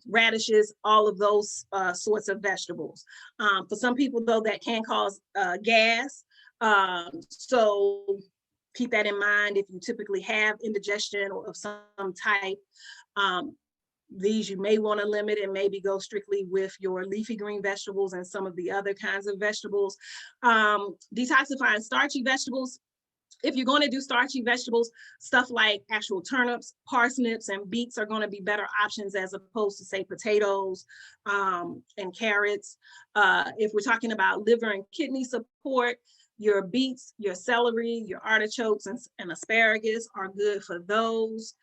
radishes, all of those sorts of vegetables. For some people though, that can cause gas. So keep that in mind if you typically have indigestion of some type. These you may want to limit and maybe go strictly with your leafy green vegetables and some of the other kinds of vegetables. Detoxifying starchy vegetables. If you're going to do starchy vegetables, stuff like actual turnips, parsnips, and beets are going to be better options as opposed to say potatoes and carrots. If we're talking about liver and kidney support, your beets, your celery, your artichokes, and asparagus are good for those.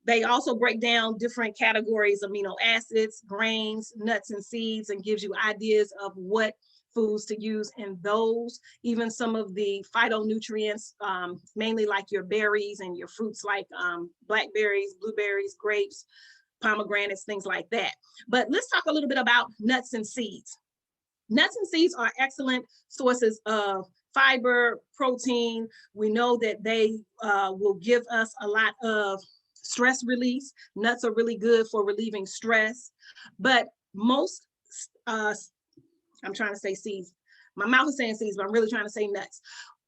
They also break down different categories of amino acids, grains, nuts, and seeds, and gives you ideas of what foods to use in those. Even some of the phytonutrients, mainly like your berries and your fruits like blackberries, blueberries, grapes, pomegranates, things like that. But let's talk a little bit about nuts and seeds. Nuts and seeds are excellent sources of fiber, protein. We know that they will give us a lot of stress release. Nuts are really good for relieving stress, but most, I'm trying to say seeds. My mouth is saying seeds, but I'm really trying to say nuts.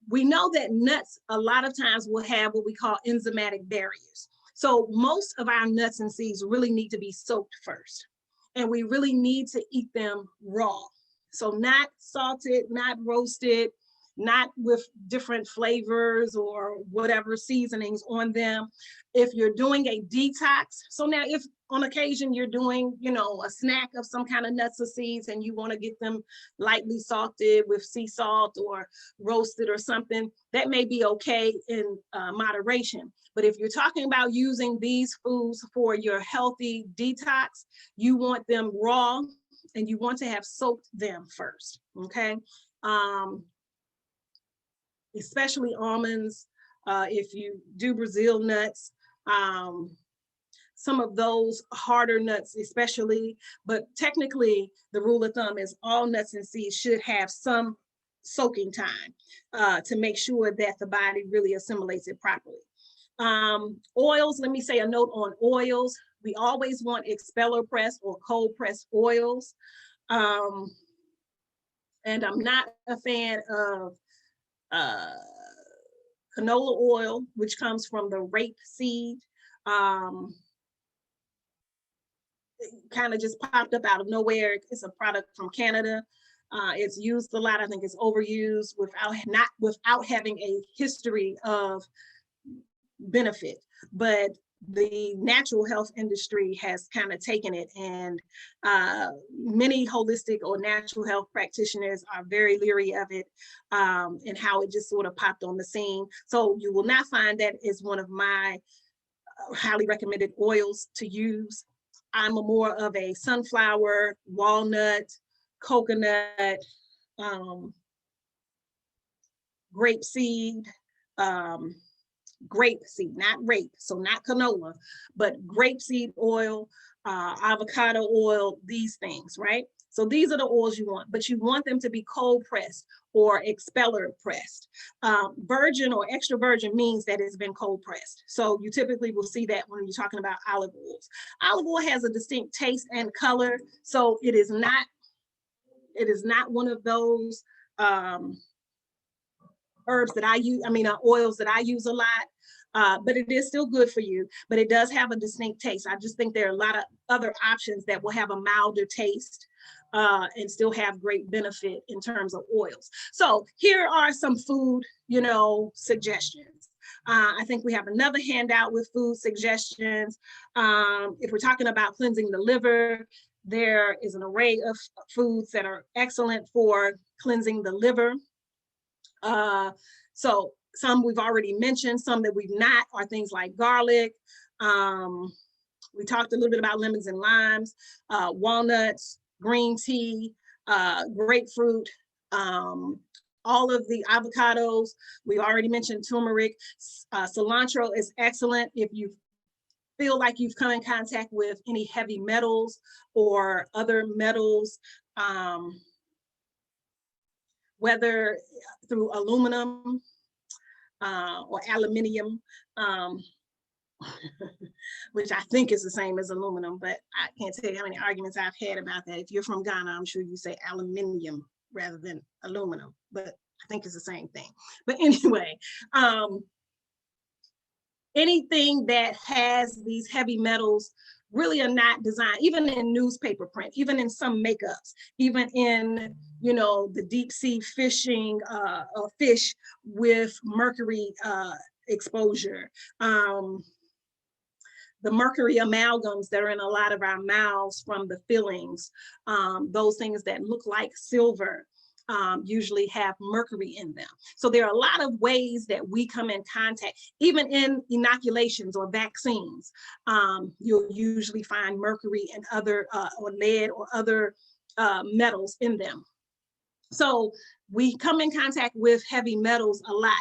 We know that nuts a lot of times will have what we call enzymatic barriers. So most of our nuts and seeds really need to be soaked first, and we really need to eat them raw. So not salted, not roasted, not with different flavors or whatever seasonings on them. If you're doing a detox, so now if on occasion you're doing, you know, a snack of some kind of nuts or seeds and you want to get them lightly salted with sea salt or roasted or something, that may be okay in moderation. But if you're talking about using these foods for your healthy detox, you want them raw and you want to have soaked them first, okay? Especially almonds, if you do Brazil nuts, some of those harder nuts especially, but technically the rule of thumb is all nuts and seeds should have some soaking time to make sure that the body really assimilates it properly. Oils, let me say a note on oils. We always want expeller pressed or cold pressed oils. And I'm not a fan of canola oil, which comes from the rape seed. It kind of just popped up out of nowhere. It's a product from Canada. It's used a lot. I think it's overused without having a history of benefit. But the natural health industry has kind of taken it, and many holistic or natural health practitioners are very leery of it and how it just sort of popped on the scene. So you will not find that as one of my highly recommended oils to use. I'm more of a sunflower, walnut, coconut, grapeseed, grapeseed, not rape, so not canola, but grapeseed oil, avocado oil, these things, right? So these are the oils you want, but you want them to be cold pressed or expeller pressed. Virgin or extra virgin means that it's been cold pressed. So you typically will see that when you're talking about olive oils. Olive oil has a distinct taste and color, so it is not one of those herbs that I use, oils that I use a lot, but it is still good for you, but it does have a distinct taste. I just think there are a lot of other options that will have a milder taste and still have great benefit in terms of oils. So here are some food, suggestions. I think we have another handout with food suggestions. If we're talking about cleansing the liver, there is an array of foods that are excellent for cleansing the liver. So some we've already mentioned, some that we've not are things like garlic, We talked a little bit about lemons and limes, walnuts, green tea, grapefruit, all of the avocados. We already mentioned turmeric. Cilantro is excellent if you feel like you've come in contact with any heavy metals or other metals, whether through aluminum or aluminium, which I think is the same as aluminum, but I can't tell you how many arguments I've had about that. If you're from Ghana, I'm sure you say aluminium rather than aluminum, but I think it's the same thing. But anyway, anything that has these heavy metals really are not designed, even in newspaper print, even in some makeups, even in, you know, the deep sea fishing, fish with mercury exposure. The mercury amalgams that are in a lot of our mouths from the fillings, those things that look like silver, usually have mercury in them. So there are a lot of ways that we come in contact, even in inoculations or vaccines. You'll usually find mercury and other, or lead or other metals in them. So we come in contact with heavy metals a lot.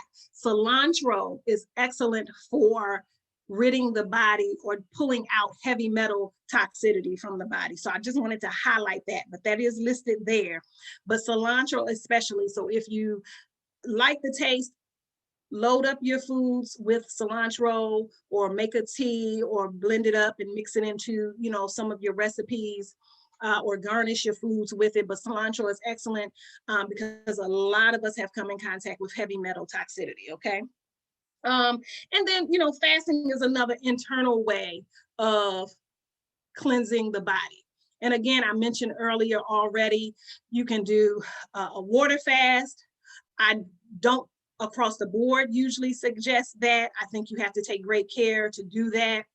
Cilantro is excellent for ridding the body or pulling out heavy metal toxicity from the body. So I just wanted to highlight that, but that is listed there. But cilantro especially, so if you like the taste, load up your foods with cilantro or make a tea or blend it up and mix it into, you know, some of your recipes. Or garnish your foods with it. But cilantro is excellent because a lot of us have come in contact with heavy metal toxicity, okay? And then, you know, fasting is another internal way of cleansing the body. And again, I mentioned earlier already, you can do a water fast. I don't across the board usually suggest that. I think you have to take great care to do that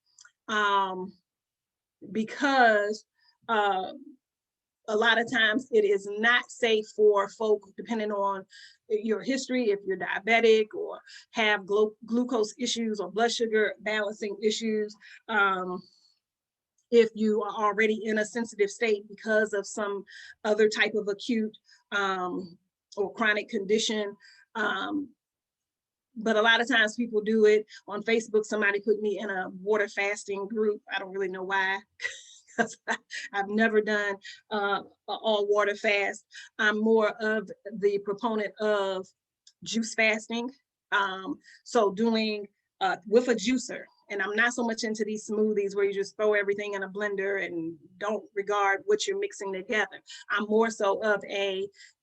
because a lot of times it is not safe for folk, depending on your history, if you're diabetic or have glucose issues or blood sugar balancing issues, if you are already in a sensitive state because of some other type of acute or chronic condition. But a lot of times people do it on Facebook. Somebody put me in a water fasting group. I don't really know why. I've never done all water fast. I'm more of the proponent of juice fasting. So doing with a juicer, and I'm not so much into these smoothies where you just throw everything in a blender and don't regard what you're mixing together. I'm more so of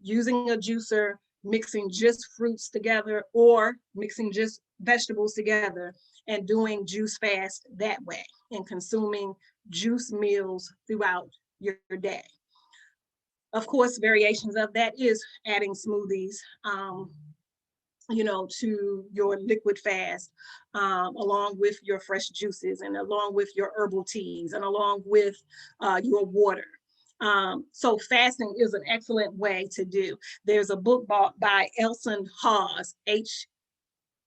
using a juicer, mixing just fruits together or mixing just vegetables together and doing juice fast that way and consuming juice meals throughout your day. Of course, variations of that is adding smoothies, you know, to your liquid fast, along with your fresh juices and along with your herbal teas and along with your water. So fasting is an excellent way to do. There's a book by Elson Haas,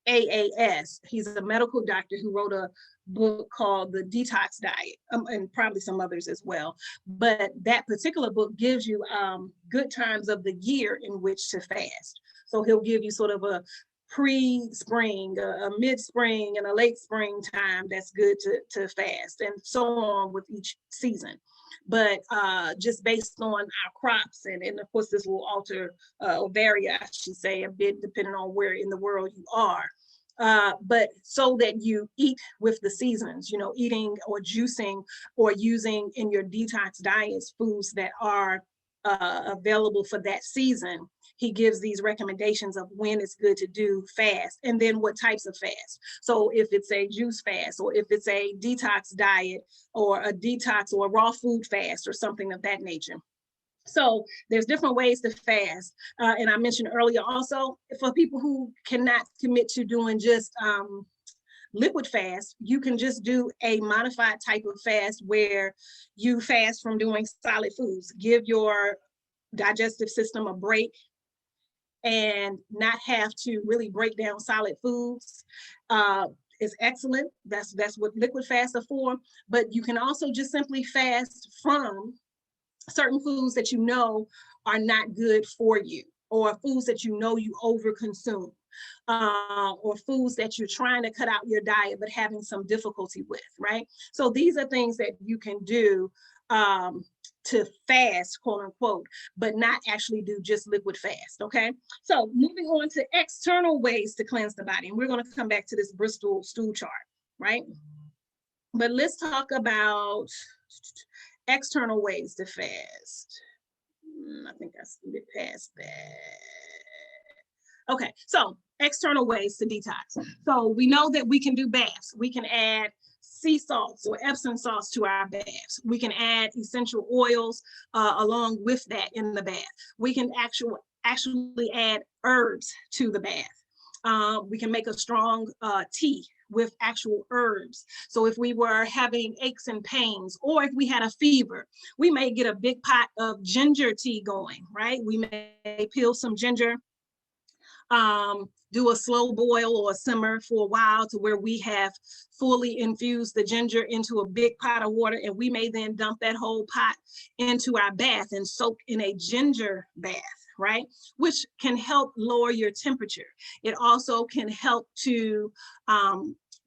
Haas. He's a medical doctor who wrote a book called The Detox Diet, and probably some others as well. But that particular book gives you good times of the year in which to fast. So he'll give you sort of a pre-spring, a mid-spring, and a late spring time that's good to fast, and so on with each season. But just based on our crops, and of course this will alter or vary, I should say, a bit depending on where in the world you are. But so that you eat with the seasons, you know, eating or juicing or using in your detox diets foods that are available for that season. He gives these recommendations of when it's good to do fast and then what types of fast. So if it's a juice fast or if it's a detox diet or a detox or a raw food fast or something of that nature. So there's different ways to fast. And I mentioned earlier also, for people who cannot commit to doing just liquid fast, you can just do a modified type of fast where you fast from doing solid foods. Give your digestive system a break and not have to really break down solid foods. is excellent. That's what liquid fasts are for. But you can also just simply fast from certain foods that you know are not good for you, or foods that you know you overconsume, or foods that you're trying to cut out your diet but having some difficulty with, right? So these are things that you can do to fast, quote unquote, but not actually do just liquid fast, okay? So moving on to external ways to cleanse the body. And we're going to come back to this Bristol stool chart, right? But let's talk about external ways to fast. I think I skipped past that. Okay, so external ways to detox. So we know that we can do baths. We can add sea salts or Epsom salts to our baths. We can add essential oils along with that in the bath. We can actually add herbs to the bath. We can make a strong tea with actual herbs. So if we were having aches and pains, or if we had a fever, we may get a big pot of ginger tea going, right? We may peel some ginger, do a slow boil or a simmer for a while to where we have fully infused the ginger into a big pot of water, and we may then dump that whole pot into our bath and soak in a ginger bath, right? Which can help lower your temperature. It also can help to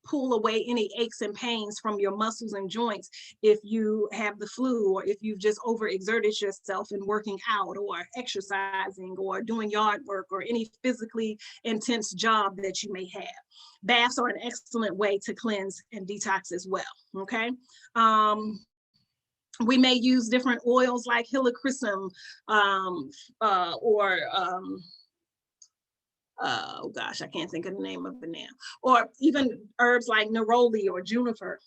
pull away any aches and pains from your muscles and joints if you have the flu, or if you've just overexerted yourself in working out or exercising or doing yard work or any physically intense job that you may have. Baths are an excellent way to cleanse and detox as well, okay? We may use different oils like helichrysum oh gosh, I can't think of the name of it now, or even herbs like neroli or juniper,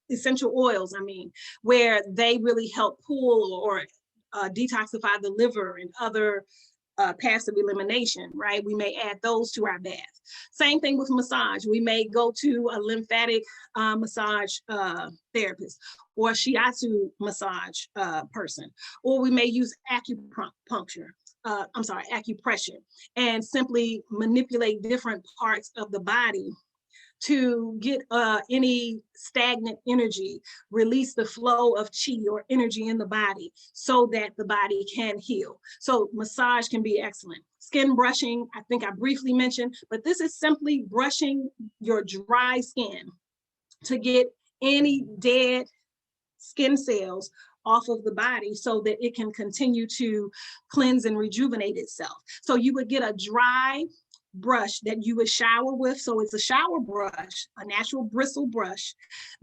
essential oils, where they really help pull or detoxify the liver and other paths of elimination, right? We may add those to our bath. Same thing with massage. We may go to a lymphatic massage therapist or a shiatsu massage person, or we may use acupressure, and simply manipulate different parts of the body to get any stagnant energy, release the flow of chi or energy in the body so that the body can heal. So massage can be excellent. Skin brushing, I think I briefly mentioned, but this is simply brushing your dry skin to get any dead skin cells off of the body so that it can continue to cleanse and rejuvenate itself. So you would get a dry brush that you would shower with. So it's a shower brush, a natural bristle brush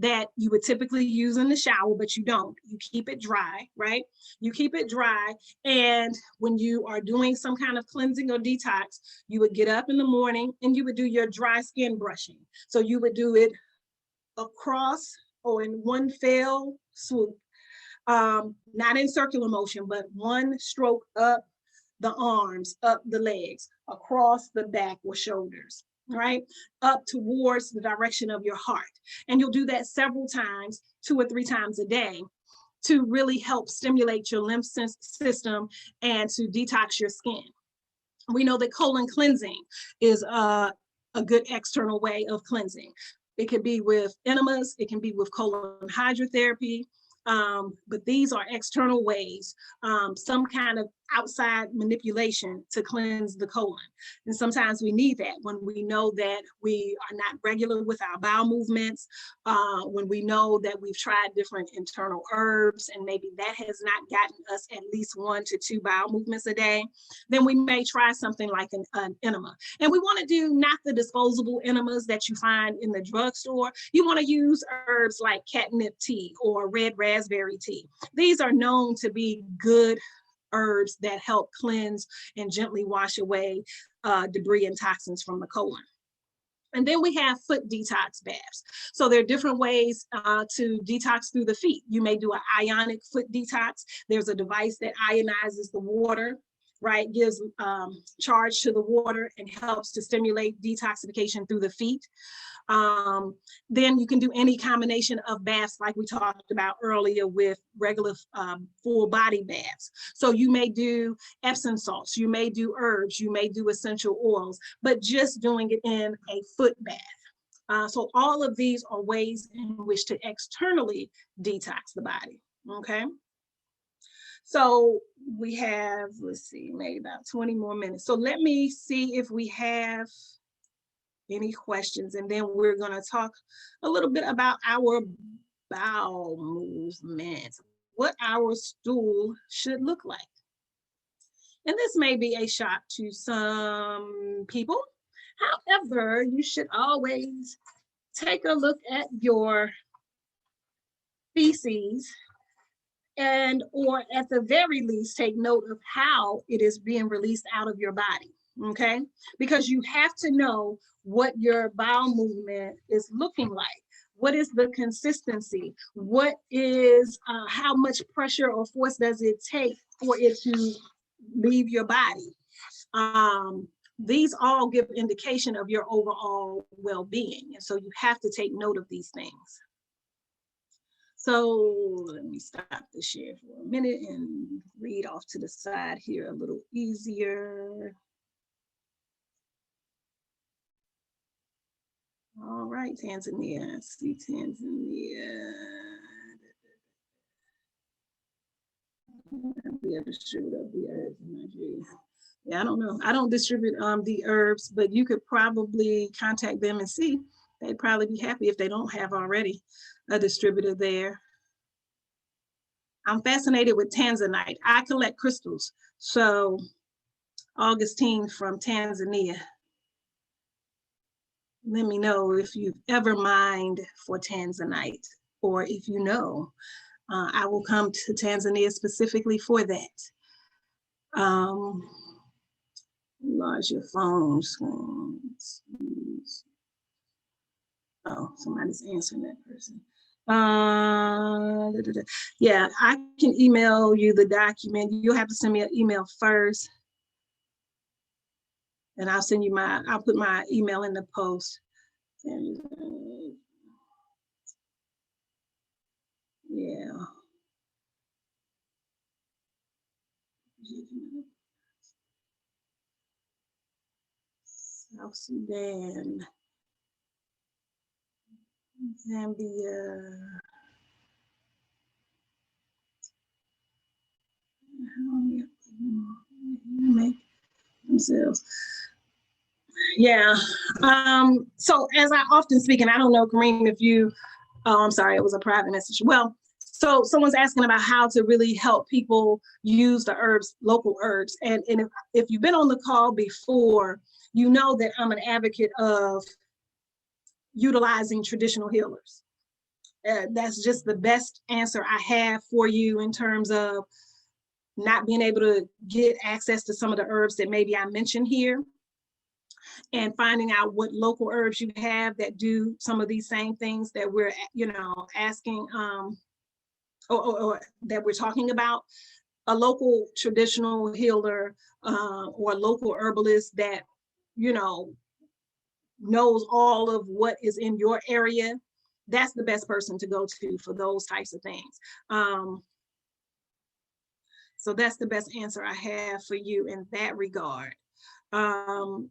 that you would typically use in the shower, but you don't. You keep it dry, right? You keep it dry. And when you are doing some kind of cleansing or detox, you would get up in the morning and you would do your dry skin brushing. So you would do it across or in one fell swoop, not in circular motion, but one stroke up the arms, up the legs, across the back or shoulders, right? Up towards the direction of your heart. And you'll do that several times, 2 or 3 times a day, to really help stimulate your lymph system and to detox your skin. We know that colon cleansing is a good external way of cleansing. It could be with enemas, it can be with colon hydrotherapy, but these are external ways, some kind of outside manipulation to cleanse the colon. And sometimes we need that when we know that we are not regular with our bowel movements, when we know that we've tried different internal herbs and maybe that has not gotten us at least 1 to 2 bowel movements a day, then we may try something like an enema. And we want to do not the disposable enemas that you find in the drugstore. You want to use herbs like catnip tea or red raspberry tea. These are known to be good herbs that help cleanse and gently wash away debris and toxins from the colon. And then we have foot detox baths. So there are different ways to detox through the feet. You may do an ionic foot detox. There's a device that ionizes the water, right? Gives charge to the water and helps to stimulate detoxification through the feet. Then you can do any combination of baths like we talked about earlier with regular full body baths. So you may do Epsom salts, you may do herbs, you may do essential oils, but just doing it in a foot bath. So all of these are ways in which to externally detox the body, okay? So we have, let's see, maybe about 20 more minutes. So let me see if we have any questions, and then we're gonna talk a little bit about our bowel movement, what our stool should look like. And this may be a shock to some people. However, you should always take a look at your feces, and or at the very least take note of how it is being released out of your body, okay? Because you have to know what your bowel movement is looking like. What is the consistency? What is, how much pressure or force does it take for it to leave your body? These all give indication of your overall well-being. And so you have to take note of these things. So let me stop the share for a minute and read off to the side here a little easier. All right, Tanzania, I see Tanzania. Yeah, I don't know. I don't distribute the herbs, but you could probably contact them and see. They'd probably be happy if they don't have already a distributor there. I'm fascinated with tanzanite. I collect crystals. So Augustine from Tanzania, let me know if you've ever mined for tanzanite, or if you know. I will come to Tanzania specifically for that. Enlarge your phone screens. Oh, somebody's answering that person. Yeah, I can email you the document. You'll have to send me an email first, and I'll send you I'll put my email in the post. And, yeah. South Sudan, Zambia. Make themselves. Yeah. So as I often speak, and I don't know, Kareem, if you, oh, I'm sorry, it was a private message. Well, so someone's asking about how to really help people use the herbs, local herbs. And if you've been on the call before, you know that I'm an advocate of utilizing traditional healers. That's just the best answer I have for you in terms of not being able to get access to some of the herbs that maybe I mentioned here, and finding out what local herbs you have that do some of these same things that we're, asking, or that we're talking about. A local traditional healer or a local herbalist that, knows all of what is in your area, that's the best person to go to for those types of things. So that's the best answer I have for you in that regard. And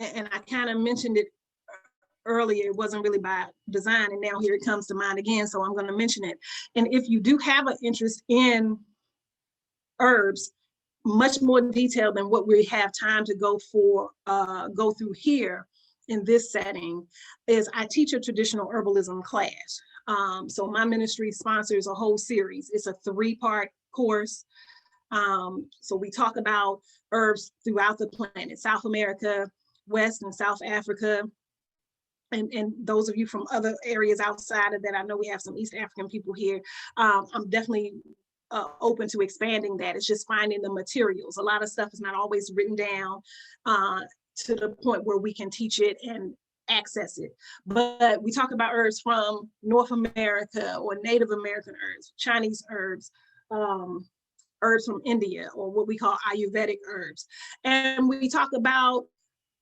I kind of mentioned it earlier, it wasn't really by design, and now here it comes to mind again, so I'm going to mention it. And if you do have an interest in herbs, much more detail than what we have time to go through here in this setting, is I teach a traditional herbalism class. So my ministry sponsors a whole series. It's a 3-part course. So we talk about herbs throughout the planet, South America, West and South Africa, and those of you from other areas outside of that. I know we have some East African people here. I'm definitely open to expanding that. It's just finding the materials. A lot of stuff is not always written down to the point where we can teach it and access it. But we talk about herbs from North America or Native American herbs, Chinese herbs, herbs from India, or what we call Ayurvedic herbs. And we talk about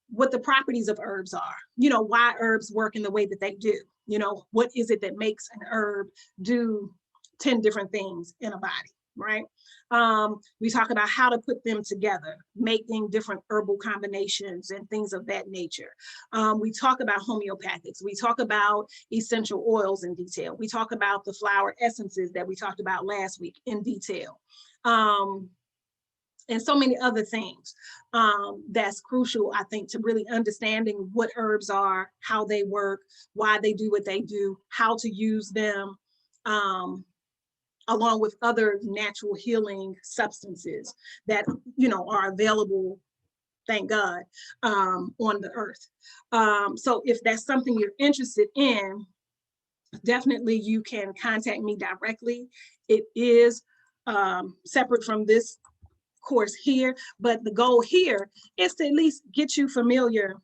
what the properties of herbs are, why herbs work in the way that they do. What is it that makes an herb do 10 different things in a body? right? We talk about how to put them together, making different herbal combinations and things of that nature. We talk about homeopathics. We talk about essential oils in detail. We talk about the flower essences that we talked about last week in detail. And so many other things that's crucial, I think, to really understanding what herbs are, how they work, why they do what they do, how to use them, along with other natural healing substances that, you know, are available, thank God, on the earth. So if that's something you're interested in, definitely you can contact me directly. It is separate from this course here, but the goal here is to at least get you familiar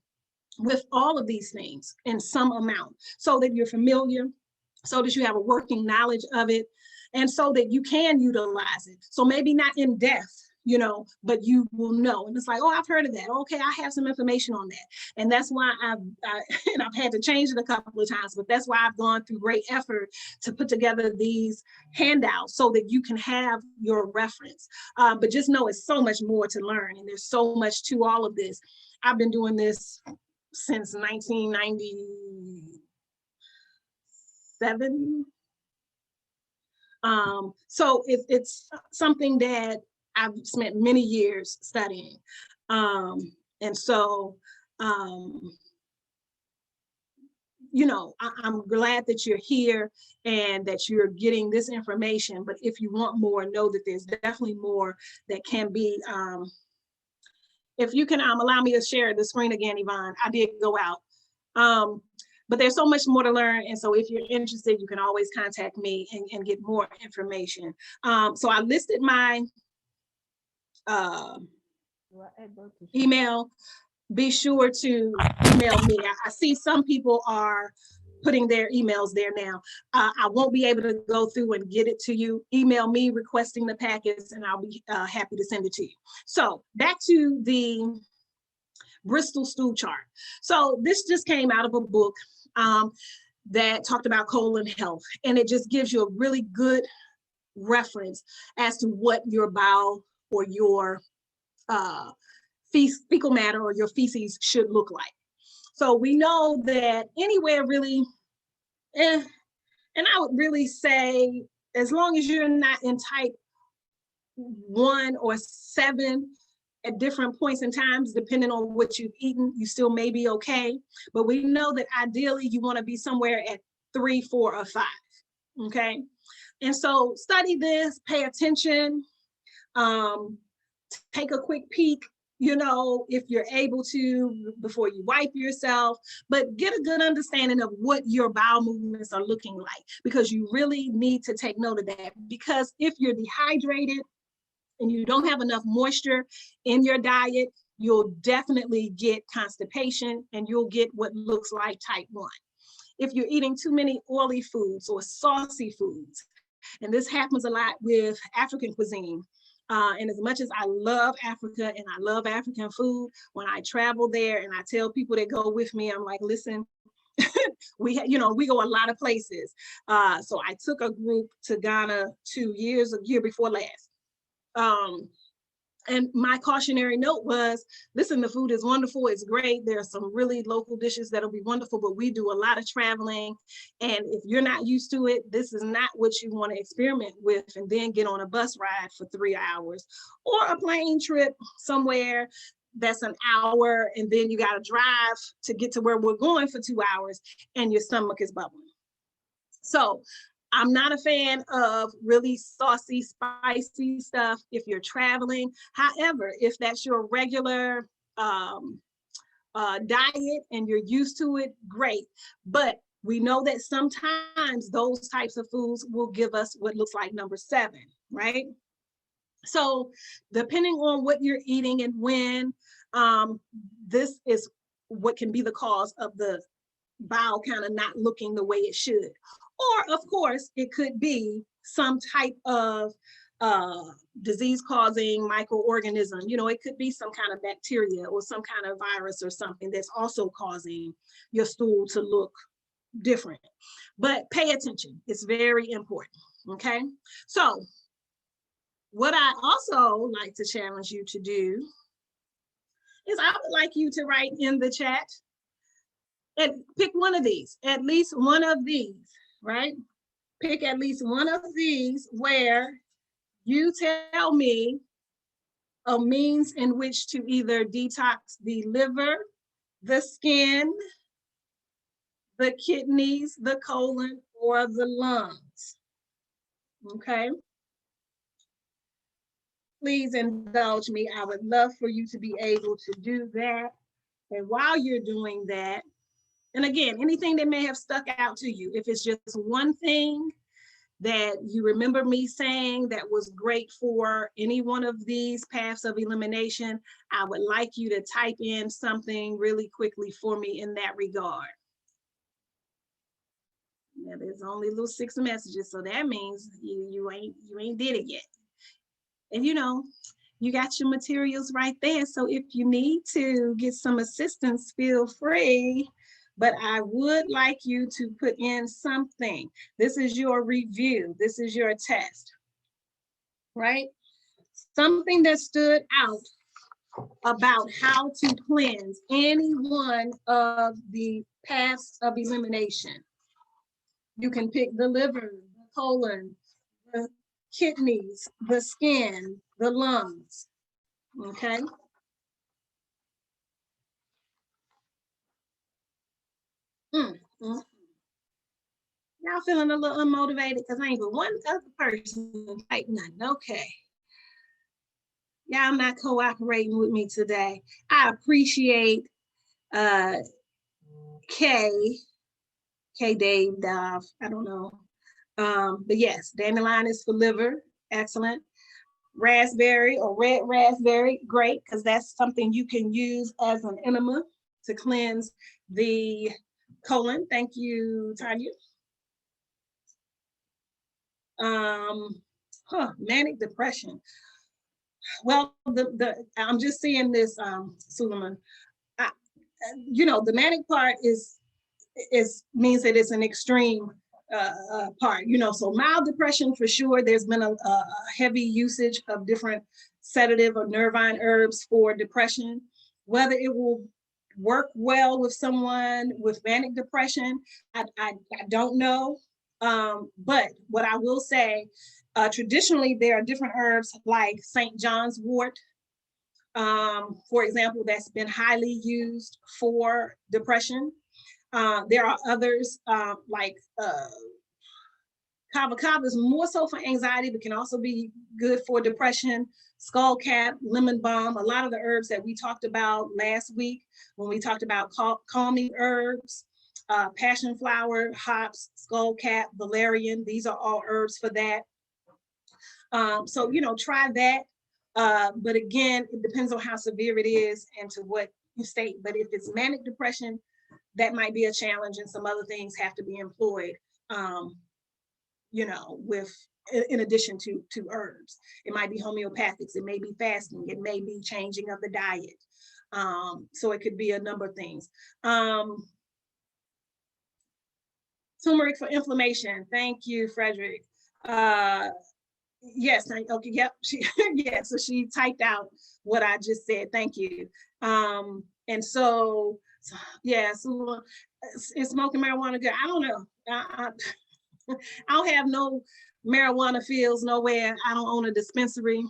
with all of these things in some amount, so that you're familiar, so that you have a working knowledge of it, and so that you can utilize it. So maybe not in depth, you know, but you will know. And it's like, oh, I've heard of that. Okay, I have some information on that. And that's why I've had to change it a couple of times, but that's why I've gone through great effort to put together these handouts so that you can have your reference. But just know it's so much more to learn, and there's so much to all of this. I've been doing this since 1997. So it's something that I've spent many years studying. And so, you know, I'm glad that you're here and that you're getting this information. But if you want more, know that there's definitely more that can be. If you can allow me to share the screen again, Yvonne, I did go out. But there's so much more to learn. And so if you're interested, you can always contact me and get more information. So I listed my email. Be sure to email me. I see some people are putting their emails there now. I won't be able to go through and get it to you. Email me requesting the packets and I'll be happy to send it to you. So back to the Bristol stool chart. So this just came out of a book that talked about colon health, and it just gives you a really good reference as to what your bowel or your fecal matter or your feces should look like. So we know that anywhere really, and I would really say, as long as you're not in type 1 or 7 at different points in times, depending on what you've eaten, you still may be okay. But we know that ideally you want to be somewhere at 3, 4, or 5. Okay. And so study this, pay attention, take a quick peek, you know, if you're able to, before you wipe yourself, but get a good understanding of what your bowel movements are looking like, because you really need to take note of that. Because if you're dehydrated and you don't have enough moisture in your diet, you'll definitely get constipation and you'll get what looks like type 1. If you're eating too many oily foods or saucy foods, and this happens a lot with African cuisine, and as much as I love Africa and I love African food, when I travel there and I tell people that go with me, I'm like, listen, we go a lot of places. So I took a group to Ghana a year before last. And my cautionary note was, listen, the food is wonderful. It's great. There are some really local dishes that'll be wonderful, but we do a lot of traveling. And if you're not used to it, this is not what you want to experiment with and then get on a bus ride for 3 hours or a plane trip somewhere that's an hour. And then you got to drive to get to where we're going for 2 hours and your stomach is bubbling. So I'm not a fan of really saucy, spicy stuff if you're traveling. However, if that's your regular diet and you're used to it, great. But we know that sometimes those types of foods will give us what looks like number 7, right? So depending on what you're eating and when, this is what can be the cause of the bowel kind of not looking the way it should. Or, of course, it could be some type of disease-causing microorganism. You know, it could be some kind of bacteria or some kind of virus or something that's also causing your stool to look different. But pay attention. It's very important, okay? So What I also like to challenge you to do is I would like you to write in the chat and pick one of these, at least one of these, right? Pick at least one of these where you tell me a means in which to either detox the liver, the skin, the kidneys, the colon, or the lungs. Okay? Please indulge me. I would love for you to be able to do that. And while you're doing that, and again, anything that may have stuck out to you, if it's just one thing that you remember me saying that was great for any one of these paths of elimination, I would like you to type in something really quickly for me in that regard. Now, there's only little 6 messages, so that means you ain't did it yet. And you know, you got your materials right there. So if you need to get some assistance, feel free. But I would like you to put in something. This is your review. This is your test, right? Something that stood out about how to cleanse any one of the paths of elimination. You can pick the liver, the colon, the kidneys, the skin, the lungs, okay? Y'all feeling a little unmotivated because I ain't but one other person type nothing. Okay. Y'all not cooperating with me today. I appreciate K Dave Dove. I don't know. But yes, dandelion is for liver. Excellent. Raspberry or red raspberry, great, because that's something you can use as an enema to cleanse the colon. Thank you, Tanya. Manic depression. Well, I'm just seeing this, Suleiman. You know, the manic part is means that it's an extreme part. You know, so mild depression for sure. There's been a heavy usage of different sedative or nervine herbs for depression. Whether it will work well with someone with manic depression, I don't know. But what I will say, traditionally, there are different herbs like St. John's wort, for example, that's been highly used for depression. There are others like kava. Kava is more so for anxiety, but can also be good for depression. Skullcap, lemon balm, a lot of the herbs that we talked about last week when we talked about calming herbs, passion flower, hops, skullcap, valerian. These are all herbs for that. So, you know, try that. But again, it depends on how severe it is and to what you state. But if it's manic depression, that might be a challenge, and some other things have to be employed, you know, in addition to herbs. It might be homeopathics, it may be fasting, it may be changing of the diet. So it could be a number of things. Turmeric for inflammation. Thank you, Frederick. Yes, okay, yep. Yeah, so she typed out what I just said. Thank you. And so yeah, so is smoking marijuana good? I don't know. I don't have no marijuana fields nowhere. I don't own a dispensary,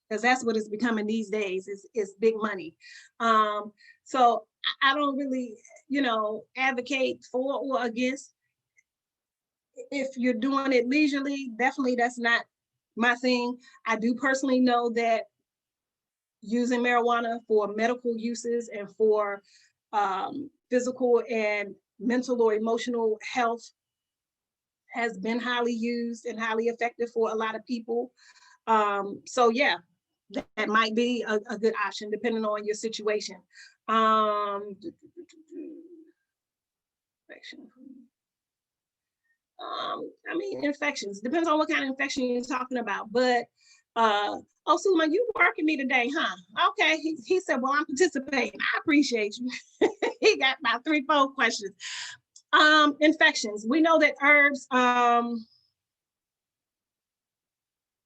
because that's what it's becoming these days, is big money. So I don't really, you know, advocate for or against. If you're doing it leisurely, definitely that's not my thing. I do personally know that using marijuana for medical uses and for physical and mental or emotional health has been highly used and highly effective for a lot of people. So yeah, that might be a good option depending on your situation. I mean, infections, depends on what kind of infection you're talking about. But oh, Suleiman, you working me today, huh? Okay, he said, well, I'm participating. I appreciate you. He got about 3-4 questions. Infections, we know that herbs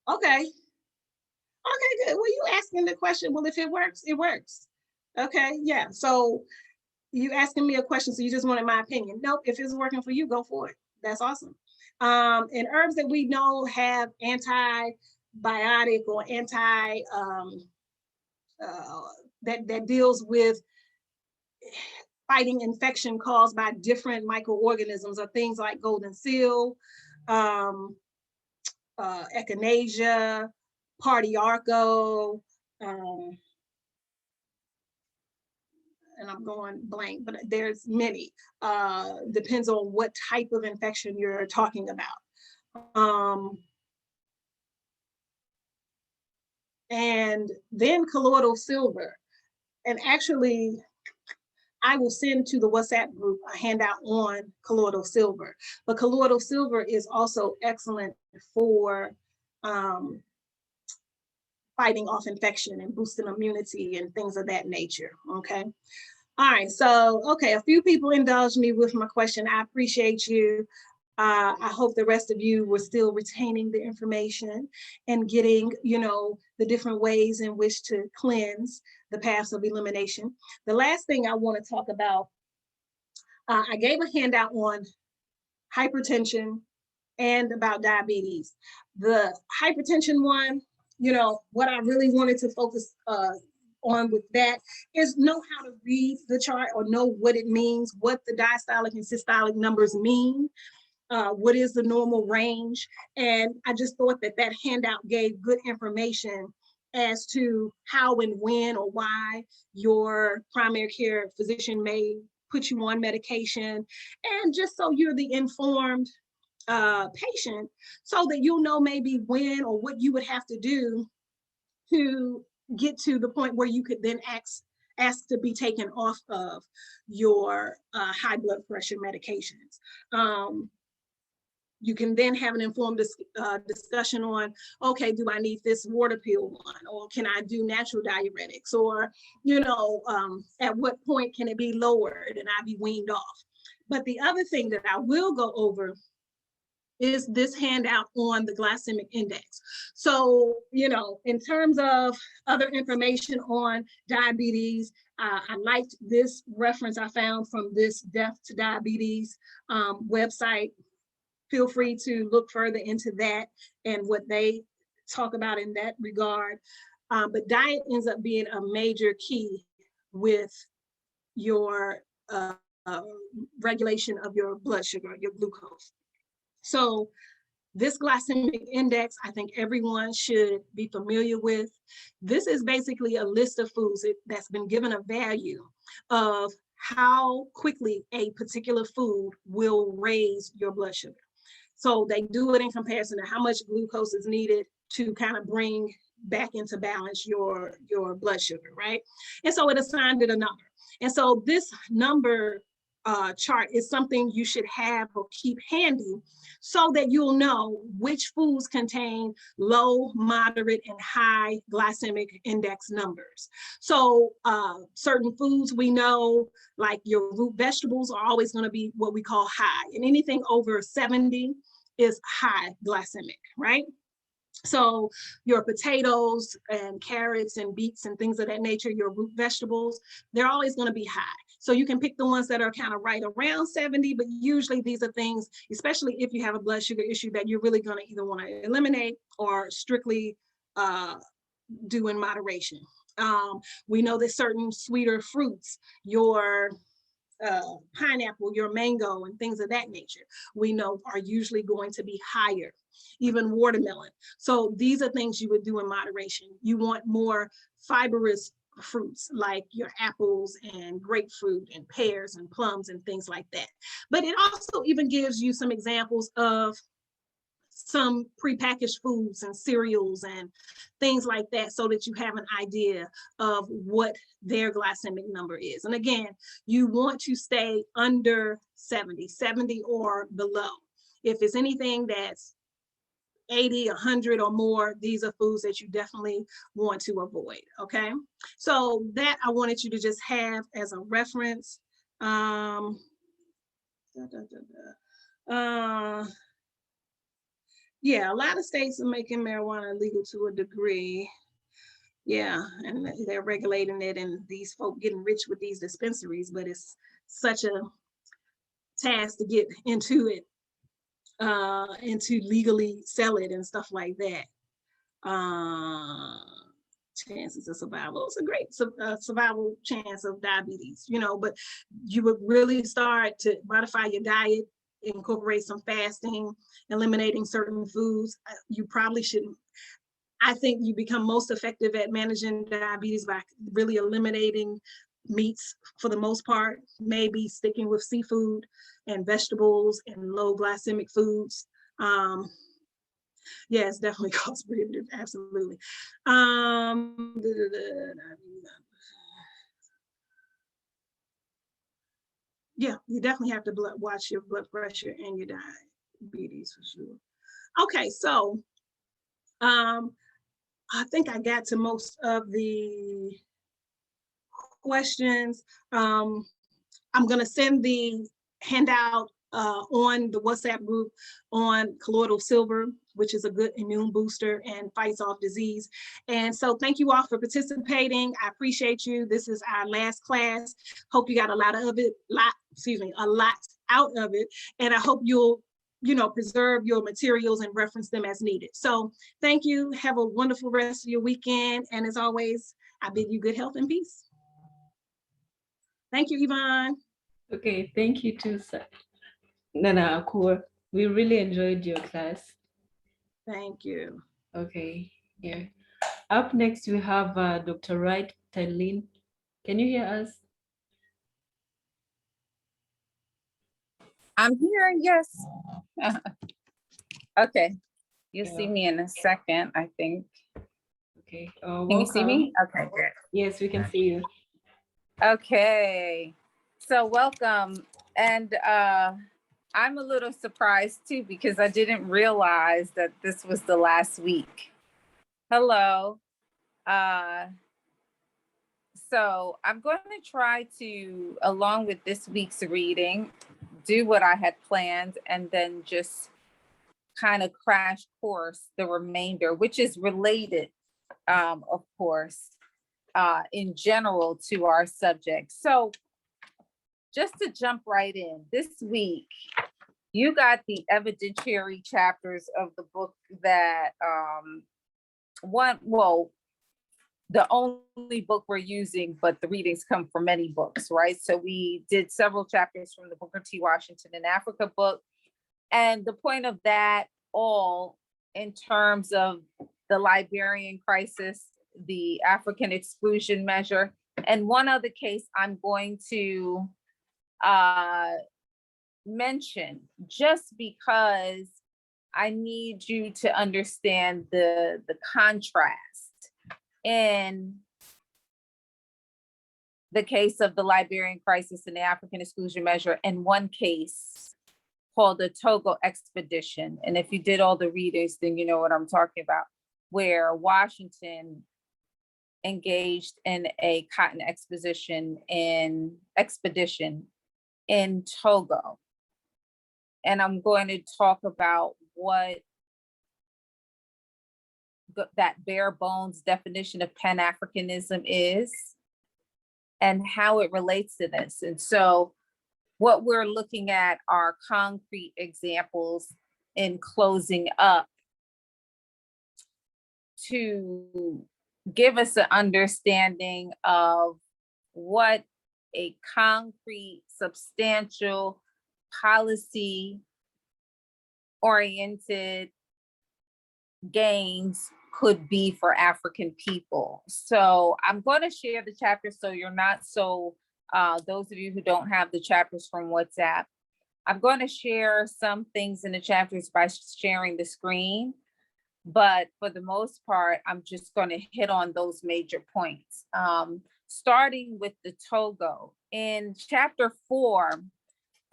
Okay. Okay, good. Well, you asking the question, well, if it works, it works. Okay, yeah. So you asking me a question, so you just wanted my opinion. Nope, if it's working for you, go for it. That's awesome. And herbs that we know have antibiotic or anti that deals with fighting infection caused by different microorganisms are things like golden seal, echinacea, pardiarco, and I'm going blank, but there's many. Depends on what type of infection you're talking about. And then colloidal silver. And actually, I will send to the WhatsApp group a handout on colloidal silver. But colloidal silver is also excellent for fighting off infection and boosting immunity and things of that nature, okay? All right, so, okay, a few people indulged me with my question. I appreciate you. I hope the rest of you were still retaining the information and getting, you know, the different ways in which to cleanse the paths of elimination. The last thing I want to talk about, I gave a handout on hypertension and about diabetes. The hypertension one, you know, what I really wanted to focus on with that is know how to read the chart or know what it means, what the diastolic and systolic numbers mean. What is the normal range? And I just thought that that handout gave good information as to how and when or why your primary care physician may put you on medication, and just so you're the informed patient, so that you'll know maybe when or what you would have to do to get to the point where you could then ask to be taken off of your high blood pressure medications. You can then have an informed discussion on, okay, do I need this water pill one, or can I do natural diuretics, or, you know, at what point can it be lowered and I be weaned off? But the other thing that I will go over is this handout on the glycemic index. So, you know, in terms of other information on diabetes, I liked this reference I found from this Death to Diabetes website. Feel free to look further into that and what they talk about in that regard. But diet ends up being a major key with your regulation of your blood sugar, your glucose. So this glycemic index, I think everyone should be familiar with. This is basically a list of foods that's been given a value of how quickly a particular food will raise your blood sugar. So they do it in comparison to how much glucose is needed to kind of bring back into balance your blood sugar, right? And so it assigned it a number. And so this number chart is something you should have or keep handy so that you'll know which foods contain low, moderate, and high glycemic index numbers. So certain foods we know, like your root vegetables, are always going to be what we call high, and anything over 70 is high glycemic, right? So your potatoes and carrots and beets and things of that nature, your root vegetables, they're always going to be high. So you can pick the ones that are kind of right around 70, but usually these are things, especially if you have a blood sugar issue, that you're really going to either want to eliminate or strictly do in moderation. We know that certain sweeter fruits, your pineapple, your mango, and things of that nature, we know are usually going to be higher, even watermelon. So these are things you would do in moderation. You want more fibrous fruits like your apples and grapefruit and pears and plums and things like that. But it also even gives you some examples of some prepackaged foods and cereals and things like that, so that you have an idea of what their glycemic number is. And again, you want to stay under 70 or below. If it's anything that's 80, 100 or more, these are foods that you definitely want to avoid, okay? So that I wanted you to just have as a reference. Yeah, a lot of states are making marijuana legal to a degree. Yeah, and they're regulating it, and these folk getting rich with these dispensaries, but it's such a task to get into it, and to legally sell it and stuff like that. Chances of survival. It's a great survival chance of diabetes, but you would really start to modify your diet, incorporate some fasting, eliminating certain foods. You probably shouldn't. I think you become most effective at managing diabetes by really eliminating meats for the most part, maybe sticking with seafood and vegetables and low glycemic foods. Yeah, it's definitely cost prohibitive. Absolutely. Yeah, you definitely have to watch your blood pressure and your diabetes for sure. Okay, so I think I got to most of the questions. I'm going to send the handout on the WhatsApp group on colloidal silver, which is a good immune booster and fights off disease. And so thank you all for participating. I appreciate you. This is our last class. Hope you got a lot out of it. And I hope you'll preserve your materials and reference them as needed. So thank you. Have a wonderful rest of your weekend. And as always, I bid you good health and peace. Thank you, Yvonne. Okay, thank you too, sir. Nana Akur. We really enjoyed your class. Thank you. Okay, yeah. Up next, we have Dr. Wright Tallinn. Can you hear us? I'm here, yes. Okay, you'll see Yeah. me in a second, I think. Okay. Can you see me? Okay, good. Yes, we can see you. Okay, so welcome. And I'm a little surprised too, because I didn't realize that this was the last week. Hello. So I'm going to try to, along with this week's reading, do what I had planned and then just kind of crash course the remainder, which is related, of course, in general to our subject. So just to jump right in, this week, you got the evidentiary chapters of the book that the only book we're using, but the readings come from many books, right? So we did several chapters from the Booker T. Washington in Africa book. And the point of that all in terms of the Liberian crisis, the African exclusion measure, and one other case I'm going to mention just because I need you to understand the contrast in the case of the Liberian crisis and the African exclusion measure, and one case called the Togo Expedition. And if you did all the readings, then you know what I'm talking about, where Washington engaged in a cotton expedition in Togo. And I'm going to talk about what that bare bones definition of Pan-Africanism is and how it relates to this. And so what we're looking at are concrete examples in closing up to give us an understanding of what a concrete, substantial, policy-oriented gains could be for African people. So I'm going to share the chapter so you're not so, those of you who don't have the chapters from WhatsApp, I'm going to share some things in the chapters by sharing the screen. But for the most part, I'm just going to hit on those major points. Starting with the Togo. In chapter 4,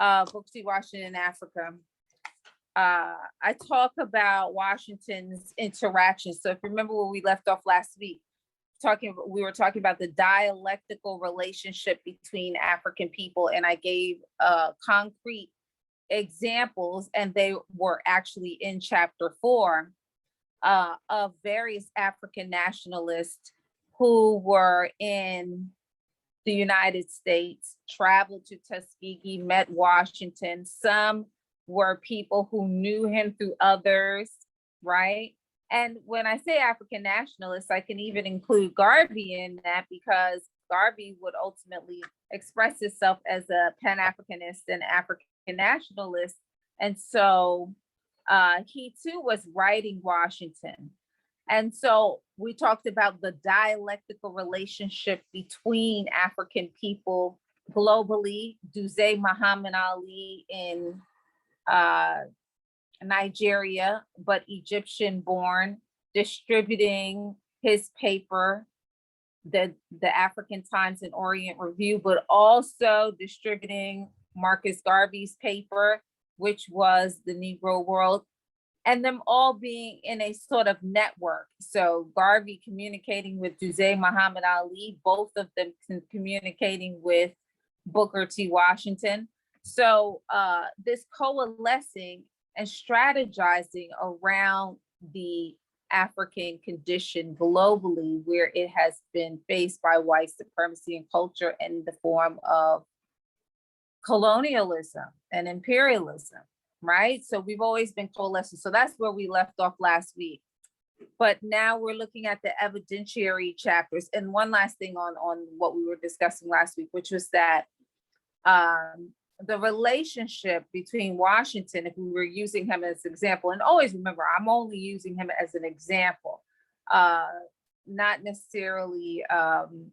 Booker T. Washington in Africa, I talk about Washington's interactions. So if you remember where we left off last week, we were talking about the dialectical relationship between African people, and I gave concrete examples, and they were actually in chapter 4, of various African nationalists who were in the United States, traveled to Tuskegee, met Washington. Some were people who knew him through others, right? And when I say African nationalists, I can even include Garvey in that, because Garvey would ultimately express himself as a Pan-Africanist and African nationalist. And so he too was writing Washington. And so we talked about the dialectical relationship between African people globally. Duse Muhammad Ali in Nigeria, but Egyptian born, distributing his paper, the African Times and Orient Review, but also distributing Marcus Garvey's paper, which was the Negro World, and them all being in a sort of network. So Garvey communicating with Duse Muhammad Ali, both of them communicating with Booker T. Washington. So this coalescing and strategizing around the African condition globally, where it has been faced by white supremacy and culture in the form of colonialism and imperialism, right? So we've always been coalescing. So that's where we left off last week. But now we're looking at the evidentiary chapters. And one last thing on what we were discussing last week, which was that the relationship between Washington, if we were using him as an example, and always remember, I'm only using him as an example, not necessarily, an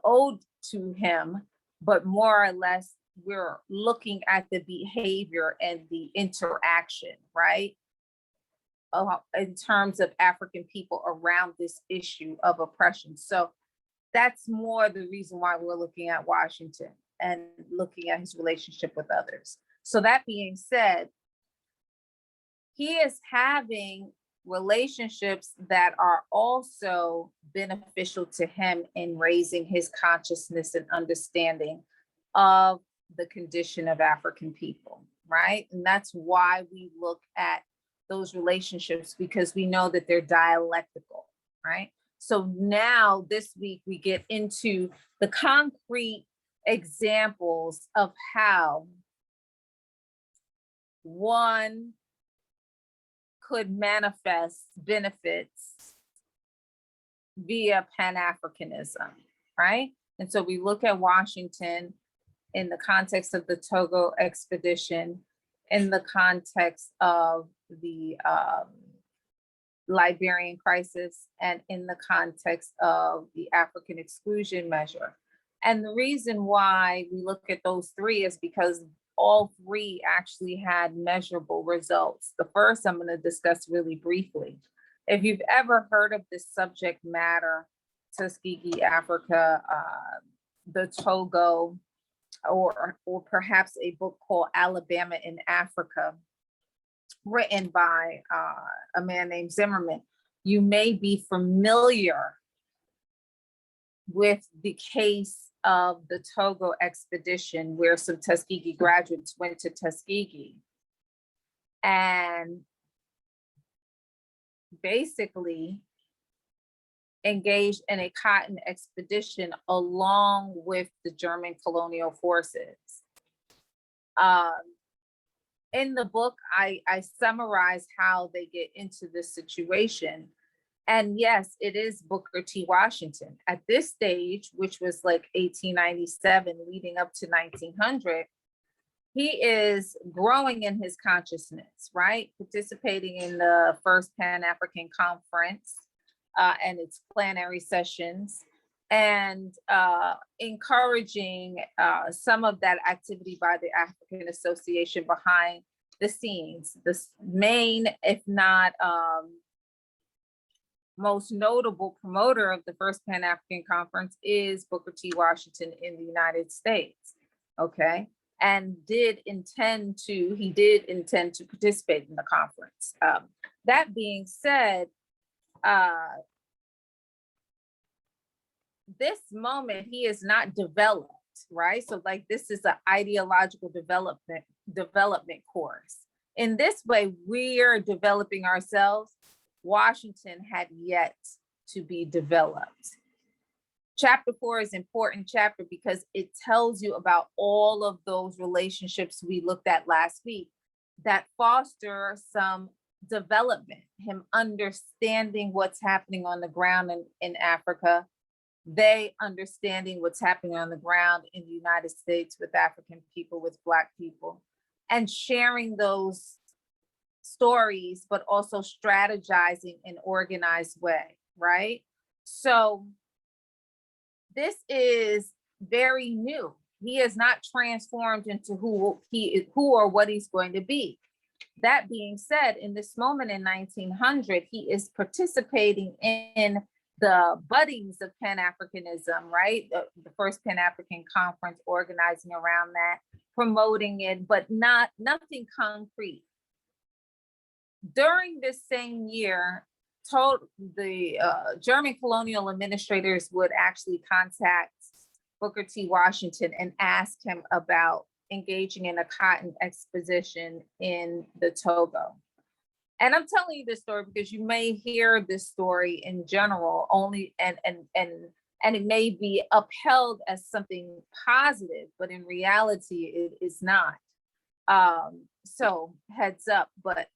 ode to him, but more or less we're looking at the behavior and the interaction, right? In terms of African people around this issue of oppression. So that's more the reason why we're looking at Washington and looking at his relationship with others. So that being said, he is having relationships that are also beneficial to him in raising his consciousness and understanding of the condition of African people, right? And that's why we look at those relationships, because we know that they're dialectical, right? So now this week we get into the concrete examples of how one could manifest benefits via Pan-Africanism, right? And so we look at Washington in the context of the Togo Expedition, in the context of the Liberian crisis, and in the context of the African exclusion measure. And the reason why we look at those three is because all three actually had measurable results. The first I'm going to discuss really briefly. If you've ever heard of this subject matter, Tuskegee, Africa, the Togo, or perhaps a book called Alabama in Africa, written by a man named Zimmerman, you may be familiar with the case of the Togo Expedition, where some Tuskegee graduates went to Tuskegee and basically engaged in a cotton expedition along with the German colonial forces. In the book, I summarize how they get into this situation. And yes, it is Booker T. Washington. At this stage, which was like 1897 leading up to 1900, he is growing in his consciousness, right? Participating in the first Pan-African Conference and its plenary sessions, and encouraging some of that activity by the African Association behind the scenes. The main, if not most notable promoter of the first Pan-African Conference is Booker T. Washington in the United States, okay? And he did intend to participate in the conference. That being said, this moment, he is not developed, right? So like this is an ideological development course. In this way, we're developing ourselves. Washington had yet to be developed. Chapter 4 is an important chapter because it tells you about all of those relationships we looked at last week that foster some development, him understanding what's happening on the ground in Africa, they understanding what's happening on the ground in the United States with African people, with Black people, and sharing those stories, but also strategizing in organized way, right? So this is very new. He is not transformed into who or what he's going to be. That being said, in this moment in 1900, he is participating in the buddings of Pan-Africanism, right? The first Pan-African conference, organizing around that, promoting it, but nothing concrete. During this same year, the German colonial administrators would actually contact Booker T. Washington and ask him about engaging in a cotton expedition in the Togo. And I'm telling you this story because you may hear this story in general only, and it may be upheld as something positive, but in reality, it is not. So heads up, but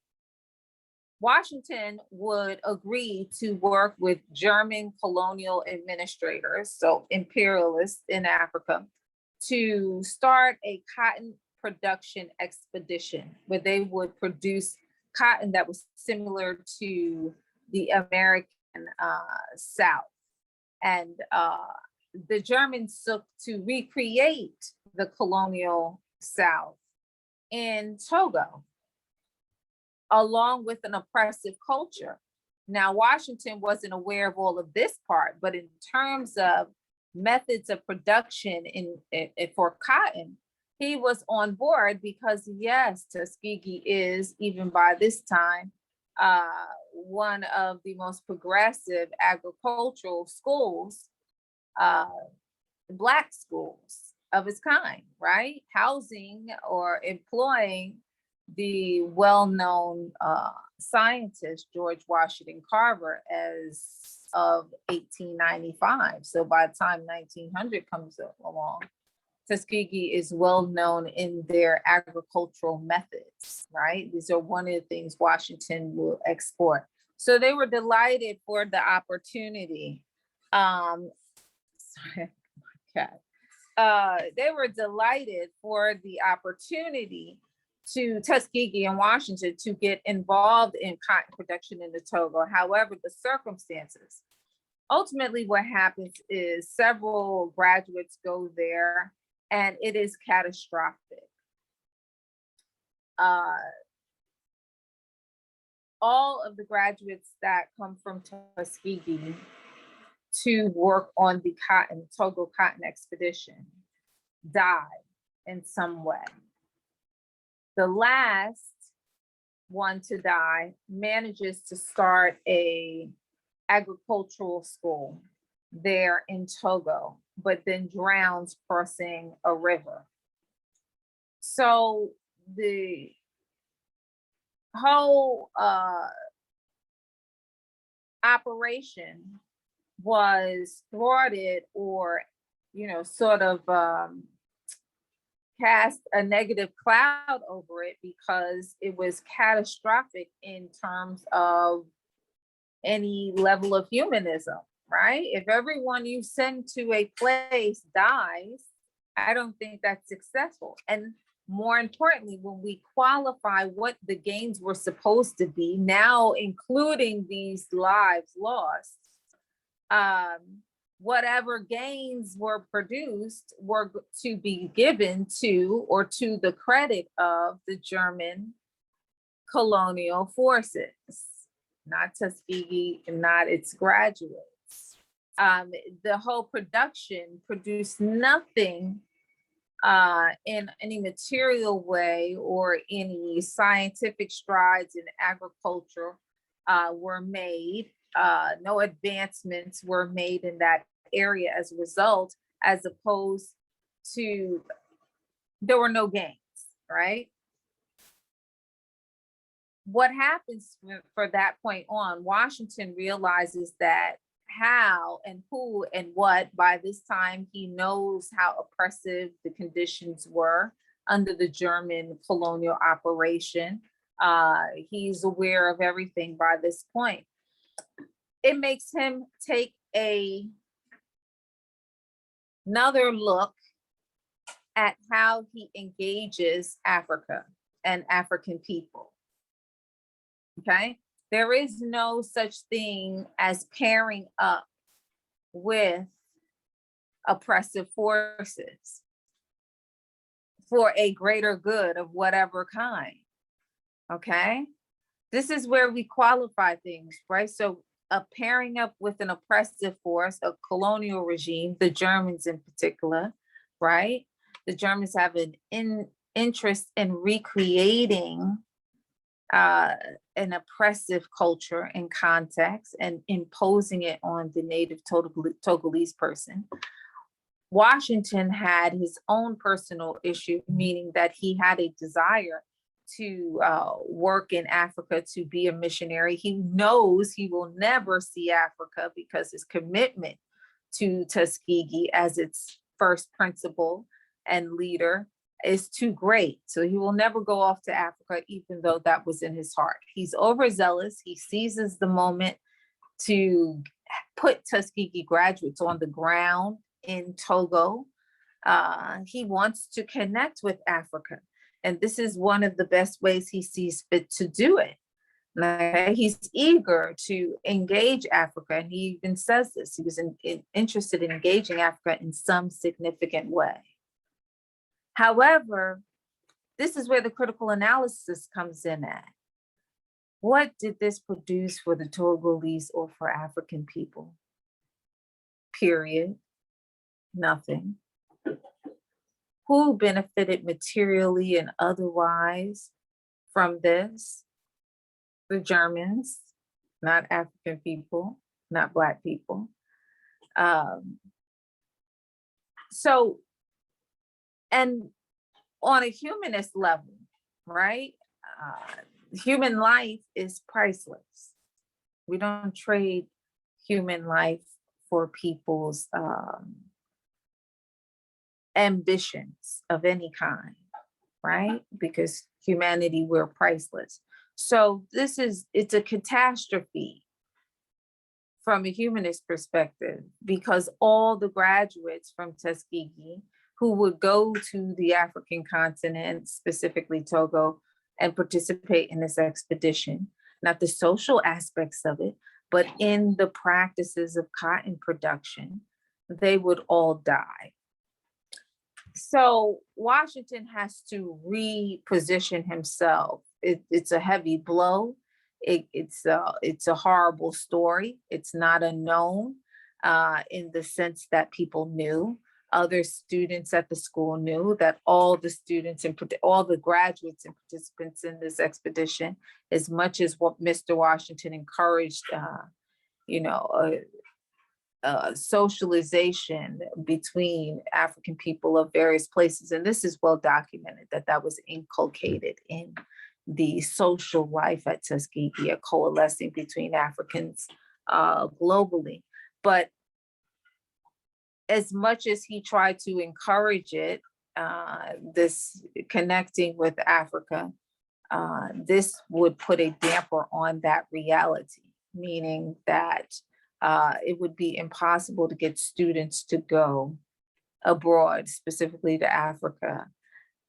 Washington would agree to work with German colonial administrators, so imperialists in Africa, to start a cotton production expedition where they would produce cotton that was similar to the American South. And the Germans took to recreate the colonial South in Togo, along with an oppressive culture. Now, Washington wasn't aware of all of this part, but in terms of methods of production for cotton, he was on board because yes, Tuskegee is, even by this time, one of the most progressive agricultural schools, Black schools of its kind, right? Housing or employing the well-known scientist, George Washington Carver, as of 1895. So by the time 1900 comes along, Tuskegee is well known in their agricultural methods, right? These are one of the things Washington will export. So they were delighted for the opportunity. Sorry, my cat. They were delighted for the opportunity to Tuskegee and Washington to get involved in cotton production in the Togo. However, the circumstances, ultimately what happens is several graduates go there and it is catastrophic. All of the graduates that come from Tuskegee to work on the Togo cotton expedition die in some way. The last one to die manages to start a agricultural school there in Togo, but then drowns crossing a river. So the whole operation was thwarted, or sort of cast a negative cloud over it because it was catastrophic in terms of any level of humanism, right? If everyone you send to a place dies, I don't think that's successful. And more importantly, when we qualify what the gains were supposed to be, now including these lives lost, whatever gains were produced were to be given to, or to the credit of, the German colonial forces, not Tuskegee, not its graduates. The whole production produced nothing in any material way, or any scientific strides in agriculture were made. No advancements were made in that area as a result, as opposed there were no gains, right? What happens for that point on, Washington realizes that how and who and what, by this time, he knows how oppressive the conditions were under the German colonial operation. He's aware of everything by this point. It makes him take another look at how he engages Africa and African people. Okay, there is no such thing as pairing up with oppressive forces for a greater good of whatever kind. Okay, this is where we qualify things, right? So a pairing up with an oppressive force, a colonial regime, the Germans in particular, right? The Germans have an interest in recreating an oppressive culture and context and imposing it on the native Togolese person. Washington had his own personal issue, meaning that he had a desire to work in Africa, to be a missionary. He knows he will never see Africa because his commitment to Tuskegee as its first principal and leader is too great. So he will never go off to Africa, even though that was in his heart. He's overzealous. He seizes the moment to put Tuskegee graduates on the ground in Togo. He wants to connect with Africa. And this is one of the best ways he sees fit to do it. Okay? He's eager to engage Africa. And he even says this, he was interested in engaging Africa in some significant way. However, this is where the critical analysis comes in at. What did this produce for the Togolese or for African people? Period. Nothing. Who benefited materially and otherwise from this? The Germans, not African people, not Black people. And on a humanist level, right? Human life is priceless. We don't trade human life for people's ambitions of any kind, right? Because humanity, we're priceless. So it's a catastrophe from a humanist perspective, because all the graduates from Tuskegee who would go to the African continent, specifically Togo, and participate in this expedition, not the social aspects of it, but in the practices of cotton production, they would all die. So Washington has to reposition himself. It's a heavy blow. It's a horrible story. It's not unknown in the sense that people knew. Other students at the school knew that all the students and all the graduates and participants in this expedition, as much as what Mr. Washington encouraged, socialization between African people of various places. And this is well documented that was inculcated in the social life at Tuskegee, a coalescing between Africans globally. But as much as he tried to encourage it, this connecting with Africa, this would put a damper on that reality, meaning that it would be impossible to get students to go abroad, specifically to Africa,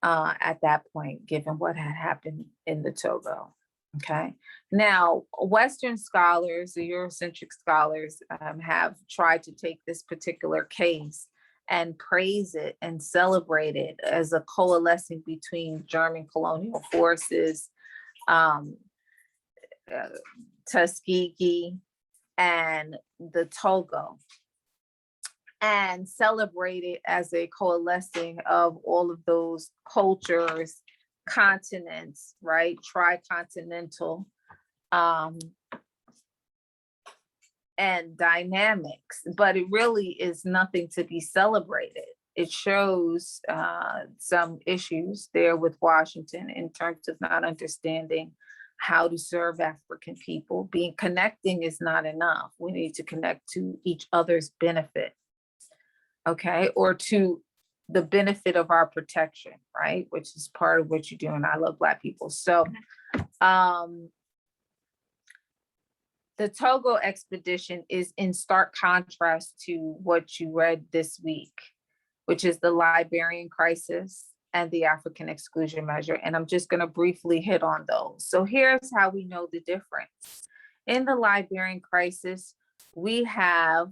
at that point, given what had happened in the Togo. Okay. Now, Western scholars, the Eurocentric scholars, have tried to take this particular case and praise it and celebrate it as a coalescing between German colonial forces, Tuskegee, and the Togo, and celebrate it as a coalescing of all of those cultures, continents, right? Tricontinental, and dynamics, but it really is nothing to be celebrated. it shows some issues there with Washington in terms of not understanding how to serve African people. Connecting is not enough. We need to connect to each other's benefit, okay, or to the benefit of our protection, right? Which is part of what you do, and I love Black people. So the Togo Expedition is in stark contrast to what you read this week, which is the Liberian crisis and the African exclusion measure. And I'm just going to briefly hit on those. So here's how we know the difference. In the Liberian crisis, we have,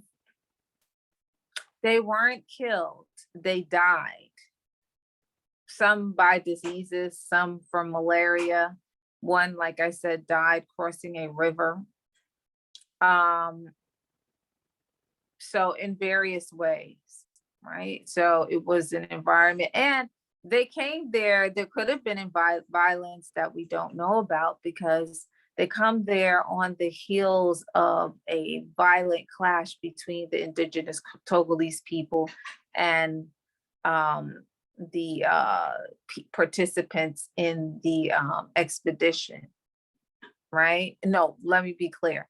they weren't killed, they died. Some by diseases, some from malaria. One, like I said, died crossing a river. So in various ways, right? So it was an environment, and they came there could have been violence that we don't know about, because they come there on the heels of a violent clash between the indigenous Togolese people and the participants in the expedition, right? No, let me be clear.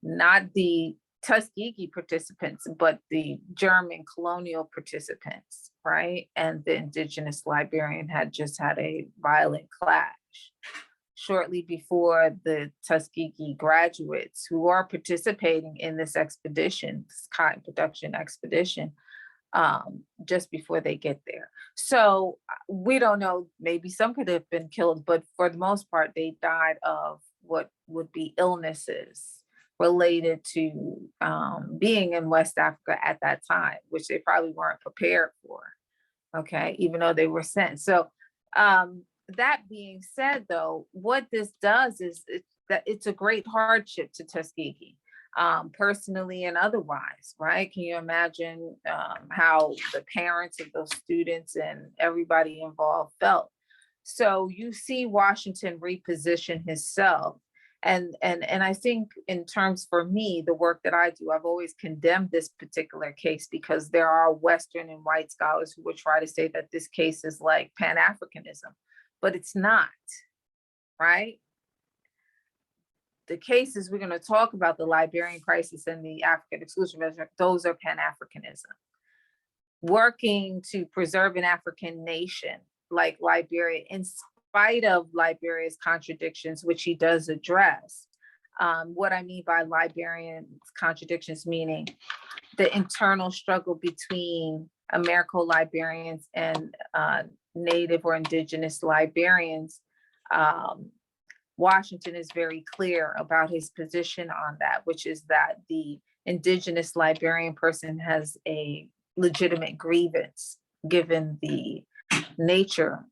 Not the Tuskegee participants, but the German colonial participants, right? And the indigenous Liberian had just had a violent clash shortly before the Tuskegee graduates who are participating in this expedition, this cotton production expedition, just before they get there. So we don't know, maybe some could have been killed, but for the most part, they died of what would be illnesses related to being in West Africa at that time, which they probably weren't prepared for, okay, even though they were sent. So that being said, though, what this does is that it's a great hardship to Tuskegee, personally and otherwise, right? Can you imagine how the parents of those students and everybody involved felt? So you see Washington reposition himself. And I think in terms, for me, the work that I do, I've always condemned this particular case, because there are Western and white scholars who would try to say that this case is like Pan-Africanism, but it's not, right? The cases we're going to talk about, the Liberian crisis and the African exclusion measure, those are Pan-Africanism. Working to preserve an African nation like Liberia, in spite of Liberia's contradictions, which he does address. What I mean by Liberian contradictions, meaning the internal struggle between Americo-Liberians and Native or indigenous Liberians. Washington is very clear about his position on that, which is that the indigenous Liberian person has a legitimate grievance given the nature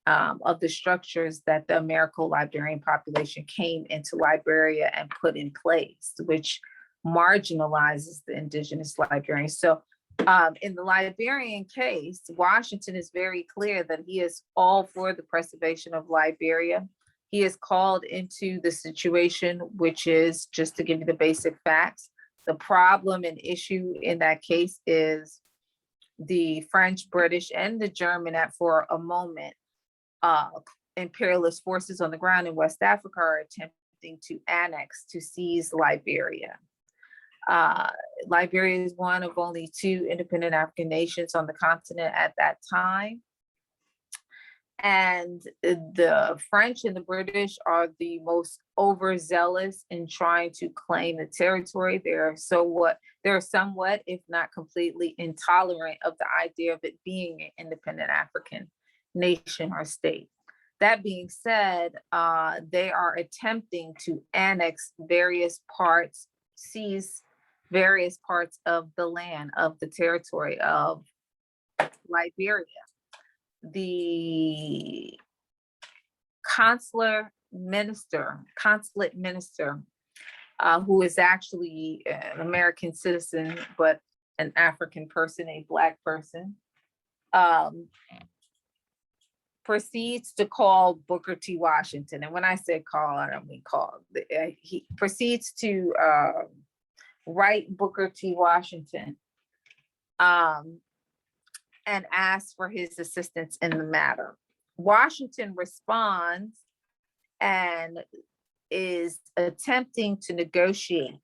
of the structures that the Americo-Liberian population came into Liberia and put in place, which marginalizes the indigenous Liberians. So in the Liberian case, Washington is very clear that he is all for the preservation of Liberia. He is called into the situation, which is, just to give you the basic facts, the problem and issue in that case is the French, British, and the German, for a moment, imperialist forces on the ground in West Africa are attempting to annex, to seize Liberia. Liberia is one of only 2 independent African nations on the continent at that time. And the French and the British are the most overzealous in trying to claim the territory. They're somewhat, if not completely, intolerant of the idea of it being an independent African nation or state. That being said, they are attempting to annex various parts, seize various parts of the land, of the territory of Liberia. The consulate minister, who is actually an American citizen, but an African person, a Black person, proceeds to call Booker T. Washington. And when I say call, I don't mean call. He proceeds to write Booker T. Washington and asks for his assistance in the matter. Washington responds and is attempting to negotiate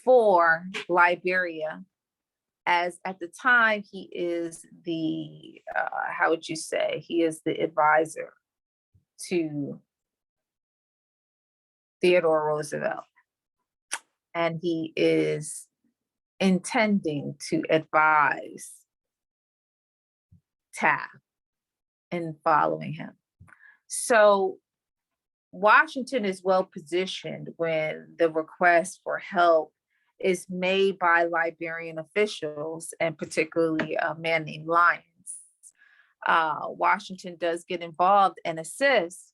for Liberia, as at the time he is the, how would you say, he is the advisor to Theodore Roosevelt. And he is intending to advise Taft in following him. So Washington is well positioned when the request for help is made by Liberian officials, and particularly a man named Lyons. Washington does get involved and assists.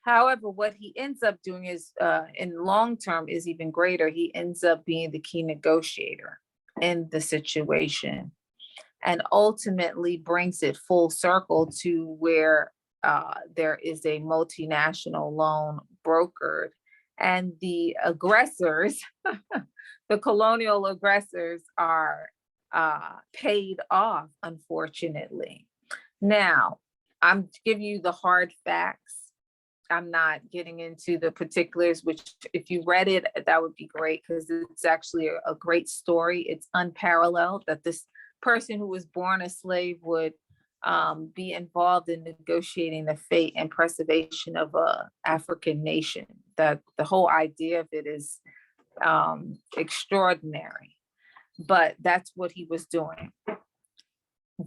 However, what he ends up doing is, in long term, is even greater. He ends up being the key negotiator in the situation, and ultimately brings it full circle to where there is a multinational loan brokered, and the aggressors, the colonial aggressors, are paid off, unfortunately. Now, I'm giving you the hard facts. I'm not getting into the particulars, which if you read it, that would be great, because it's actually a great story. It's unparalleled that this person who was born a slave would be involved in negotiating the fate and preservation of a African nation. That the whole idea of it is extraordinary, but that's what he was doing.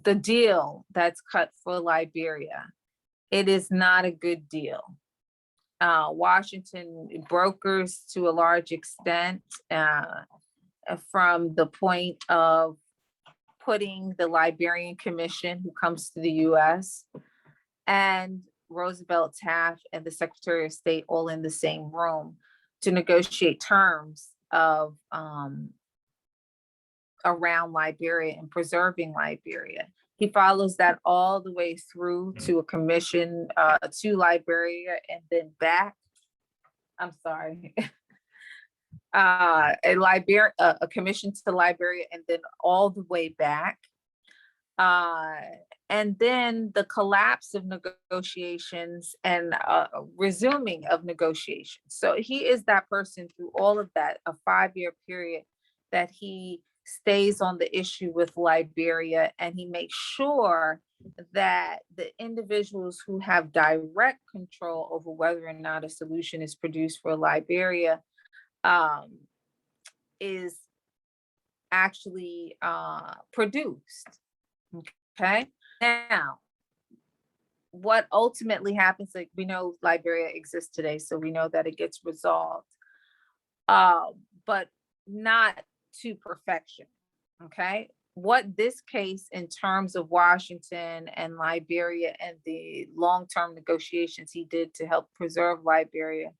The deal that's cut for Liberia, it is not a good deal. Washington brokers to a large extent from the point of putting the Liberian Commission, who comes to the US, and Roosevelt, Taft, and the Secretary of State all in the same room to negotiate terms of around Liberia and preserving Liberia. He follows that all the way through to a commission to Liberia, and then back. I'm sorry. A commission to Liberia, and then all the way back. And then the collapse of negotiations and resuming of negotiations. So he is that person through all of that, a 5-year period that he stays on the issue with Liberia, and he makes sure that the individuals who have direct control over whether or not a solution is produced for Liberia is actually produced. Okay. Now, what ultimately happens, like we know Liberia exists today, so we know that it gets resolved, but not to perfection. Okay. What this case, in terms of Washington and Liberia and the long-term negotiations he did to help preserve Liberia,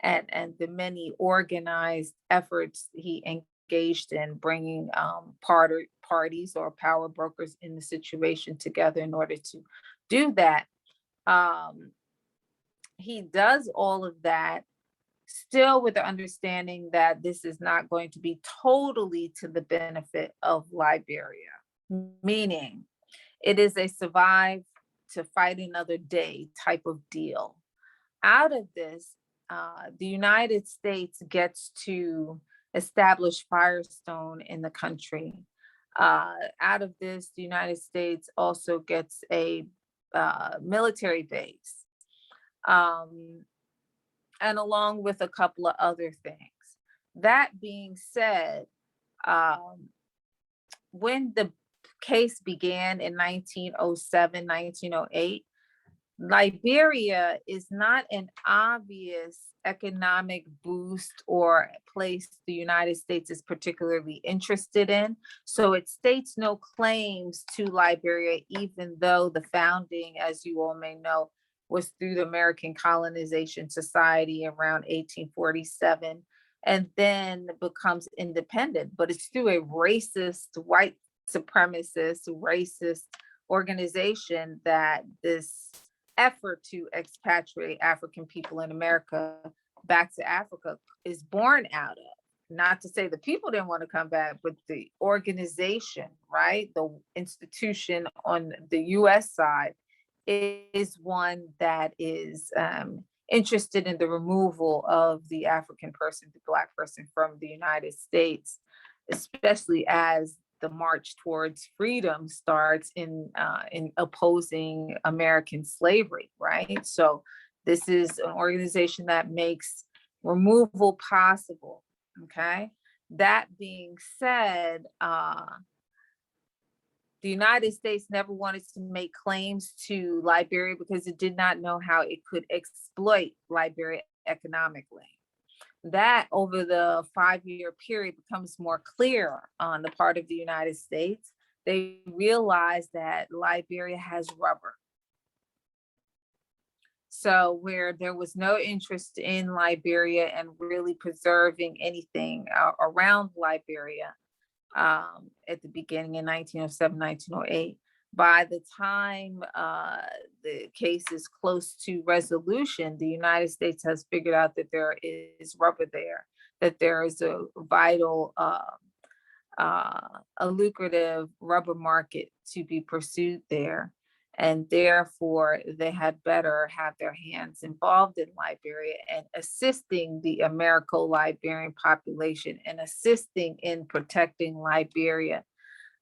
and the many organized efforts he engaged in, bringing parties or power brokers in the situation together in order to do that. He does all of that still with the understanding that this is not going to be totally to the benefit of Liberia, meaning it is a survive to fight another day type of deal. Out of this, the United States gets to establish Firestone in the country. Out of this, the United States also gets a military base, and along with a couple of other things. That being said, when the case began in 1907, 1908, Liberia is not an obvious economic boost or place the United States is particularly interested in. So it states no claims to Liberia, even though the founding, as you all may know, was through the American Colonization Society around 1847, and then becomes independent. But it's through a racist, white supremacist, racist organization that this effort to expatriate African people in America back to Africa is born out of. not to say the people didn't want to come back, but the organization, right? The institution on the US side is one that is interested in the removal of the African person, the Black person from the United States, especially as the march towards freedom starts in opposing American slavery, right? So this is an organization that makes removal possible. Okay. That being said, the United States never wanted to make claims to Liberia because it did not know how it could exploit Liberia economically. That over the 5-year period becomes more clear on the part of the United States. They realize that Liberia has rubber. So where there was no interest in Liberia and really preserving anything around Liberia at the beginning in 1907, 1908, by the time the case is close to resolution, the United States has figured out that there is rubber there, that there is a vital, a lucrative rubber market to be pursued there. And therefore, they had better have their hands involved in Liberia and assisting the Americo-Liberian population and assisting in protecting Liberia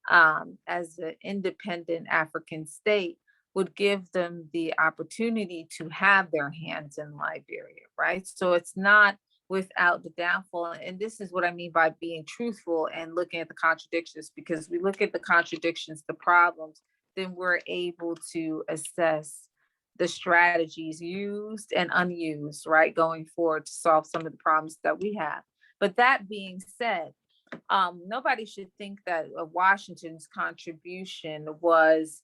as an independent African state would give them the opportunity to have their hands in Liberia, right? So it's not without the downfall. And this is what I mean by being truthful and looking at the contradictions, because we look at the contradictions, the problems, then we're able to assess the strategies used and unused, right, going forward to solve some of the problems that we have. But that being said, nobody should think that Washington's contribution was,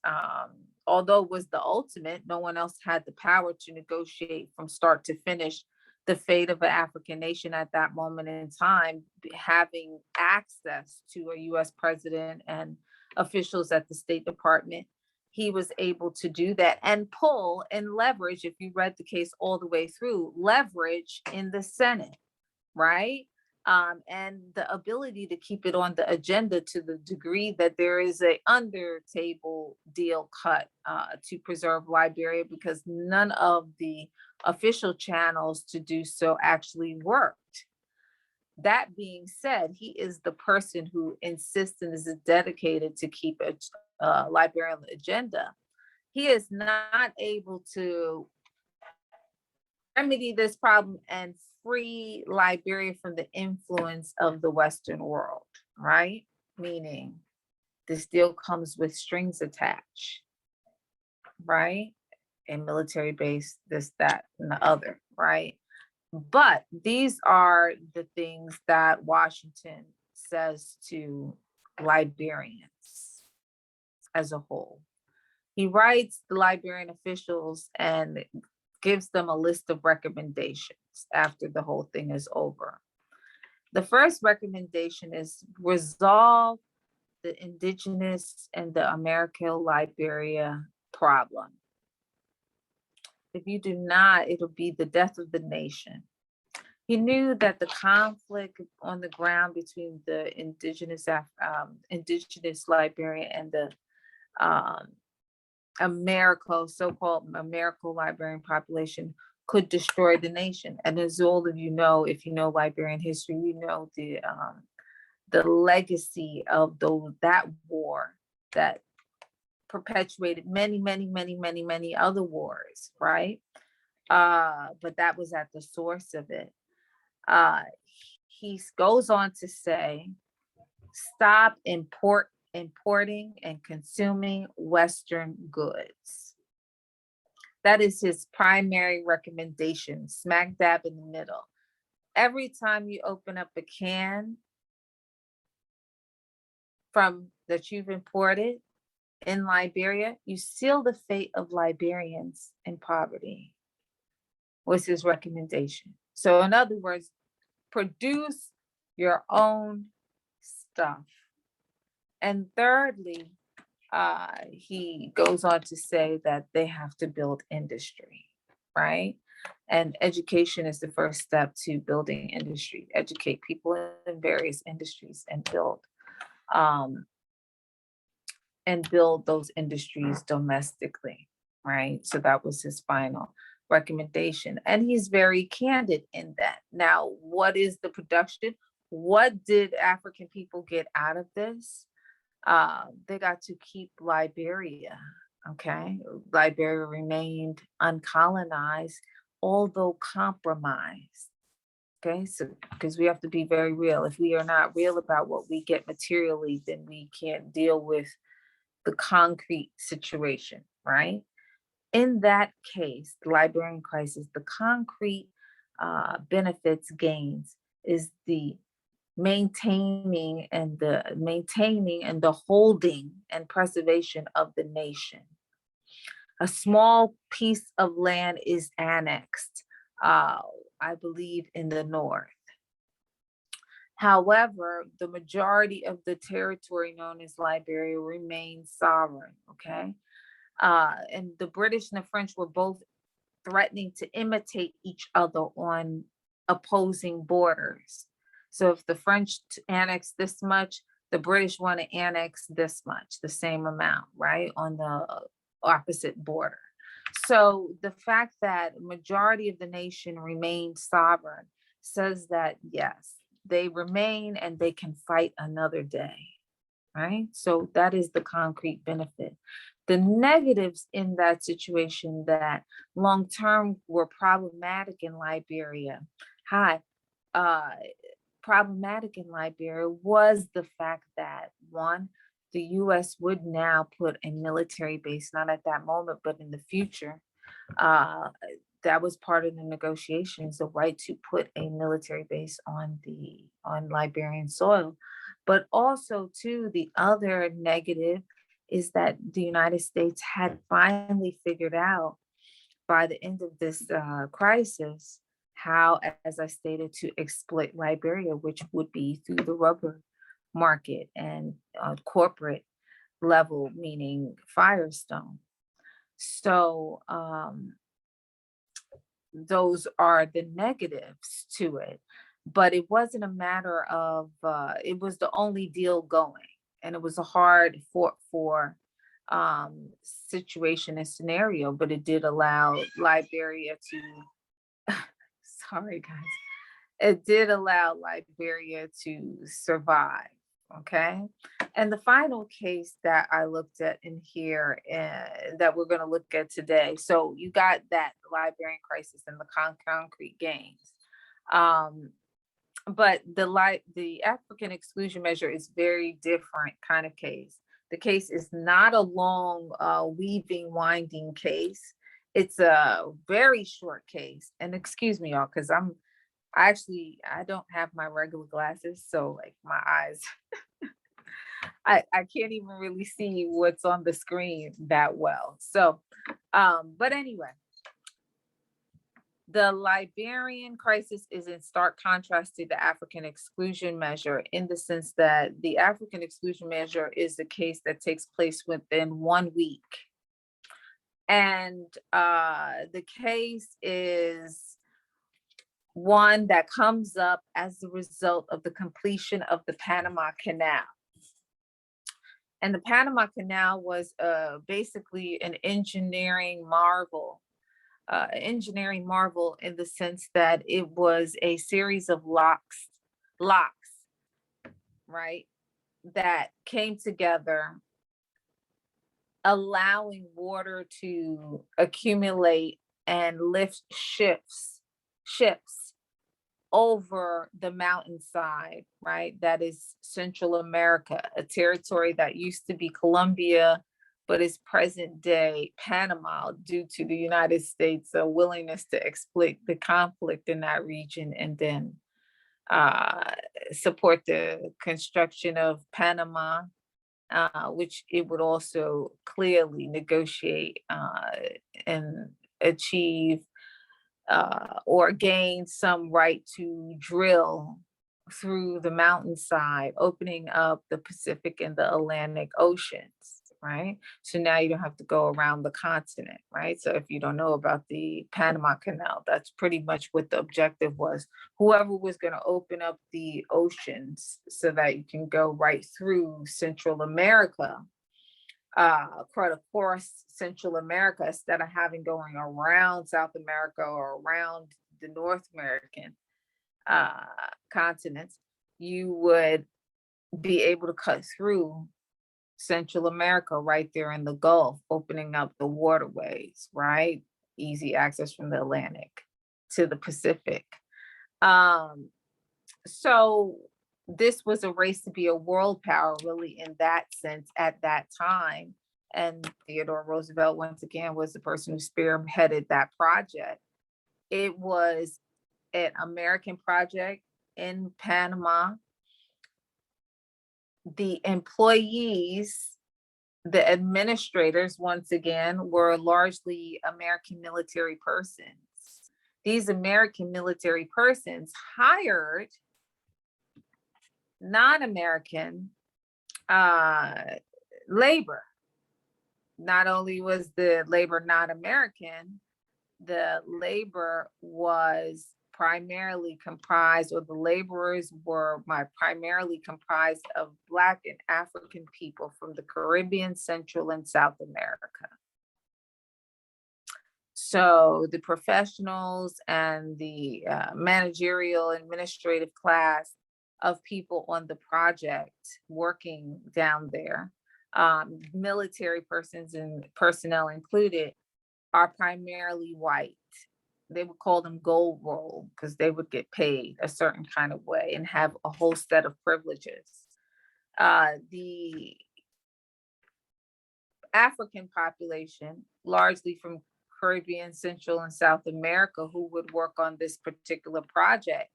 although it was the ultimate, no one else had the power to negotiate from start to finish the fate of an African nation at that moment in time, having access to a US president and officials at the State Department. He was able to do that and pull and leverage, if you read the case all the way through, leverage in the Senate, right? And the ability to keep it on the agenda to the degree that there is a under table deal cut to preserve Liberia, because none of the official channels to do so actually worked. That being said, he is the person who insists and is dedicated to keep a Liberian agenda. He is not able to remedy this problem and free Liberia from the influence of the Western world, right? Meaning this deal comes with strings attached, right? A military base, this, that, and the other, right? But these are the things that Washington says to Liberians as a whole. He writes the Liberian officials and gives them a list of recommendations after the whole thing is over. The first recommendation is resolve the indigenous and the Americo-Liberia problem. If you do not, it'll be the death of the nation. He knew that the conflict on the ground between the indigenous Liberian and the so-called Americo-Liberian population could destroy the nation. And as all of you know, if you know Liberian history, you know the legacy of that war that perpetuated many other wars, right? But that was at the source of it. He goes on to say, stop importing and consuming Western goods. That is his primary recommendation, smack dab in the middle. Every time you open up a can that you've imported in Liberia, you seal the fate of Liberians in poverty, was his recommendation. So in other words, produce your own stuff. And thirdly, he goes on to say that they have to build industry, right? And education is the first step to building industry. Educate people in various industries and build those industries domestically, right? So that was his final recommendation. And he's very candid in that. Now, what is the production? What did African people get out of this? They got to keep Liberia, okay? Liberia remained uncolonized, although compromised. Okay, so because we have to be very real. If we are not real about what we get materially, then we can't deal with the concrete situation, right? In that case, the Liberian crisis, the concrete benefits gains is the maintaining and the holding and preservation of the nation. A small piece of land is annexed, I believe, in the north. However, the majority of the territory known as Liberia remains sovereign, okay? And the British and the French were both threatening to imitate each other on opposing borders. So if the French annex this much, the British want to annex this much, the same amount, right, on the opposite border. So the fact that majority of the nation remained sovereign says that, yes, they remain and they can fight another day, right? So that is the concrete benefit. The negatives in that situation that long-term were problematic in Liberia, problematic in Liberia was the fact that, one, the US would now put a military base, not at that moment, but in the future. That was part of the negotiations, the right to put a military base on Liberian soil. But also, too, the other negative is that the United States had finally figured out by the end of this crisis how, as I stated, to exploit Liberia, which would be through the rubber market and corporate level, meaning Firestone. So those are the negatives to it. But it wasn't a matter of, it was the only deal going. And it was a hard fought for situation and scenario, but it did allow Liberia to, sorry guys, it did allow Liberia to survive, okay? And the final case that I looked at in here that we're gonna look at today, so you got that Liberian crisis and the concrete gains. But the African exclusion measure is very different kind of case. The case is not a long, winding case. It's a very short case. And excuse me, y'all, because I don't have my regular glasses, so like my eyes, I can't even really see what's on the screen that well. So, but anyway, the Liberian crisis is in stark contrast to the African exclusion measure in the sense that the African exclusion measure is a case that takes place within 1 week. And the case is one that comes up as a result of the completion of the Panama Canal. And the Panama Canal was basically an engineering marvel in the sense that it was a series of locks, right, that came together, allowing water to accumulate and lift ships over the mountainside, right? That is Central America, a territory that used to be Colombia, but is present day Panama due to the United States' willingness to exploit the conflict in that region and then support the construction of Panama, which it would also clearly negotiate and achieve or gain some right to drill through the mountainside, opening up the Pacific and the Atlantic Oceans. right? So now you don't have to go around the continent, right? So if you don't know about the Panama Canal, that's pretty much what the objective was. Whoever was going to open up the oceans so that you can go right through Central America, across Central America, instead of having going around South America or around the North American continents, you would be able to cut through Central America right there in the Gulf, opening up the waterways, right? Easy access from the Atlantic to the Pacific. So this was a race to be a world power, really, in that sense at that time. And Theodore Roosevelt, once again, was the person who spearheaded that project. It was an American project in Panama. The employees, the administrators, once again, were largely American military persons. These American military persons hired non-American labor. Not only was the labor not American, the labor was primarily comprised, or the laborers were primarily comprised of Black and African people from the Caribbean, Central and South America. So the professionals and the managerial administrative class of people on the project working down there, military persons and personnel included, are primarily white. They would call them gold roll because they would get paid a certain kind of way and have a whole set of privileges. The African population, largely from Caribbean, Central and South America, who would work on this particular project,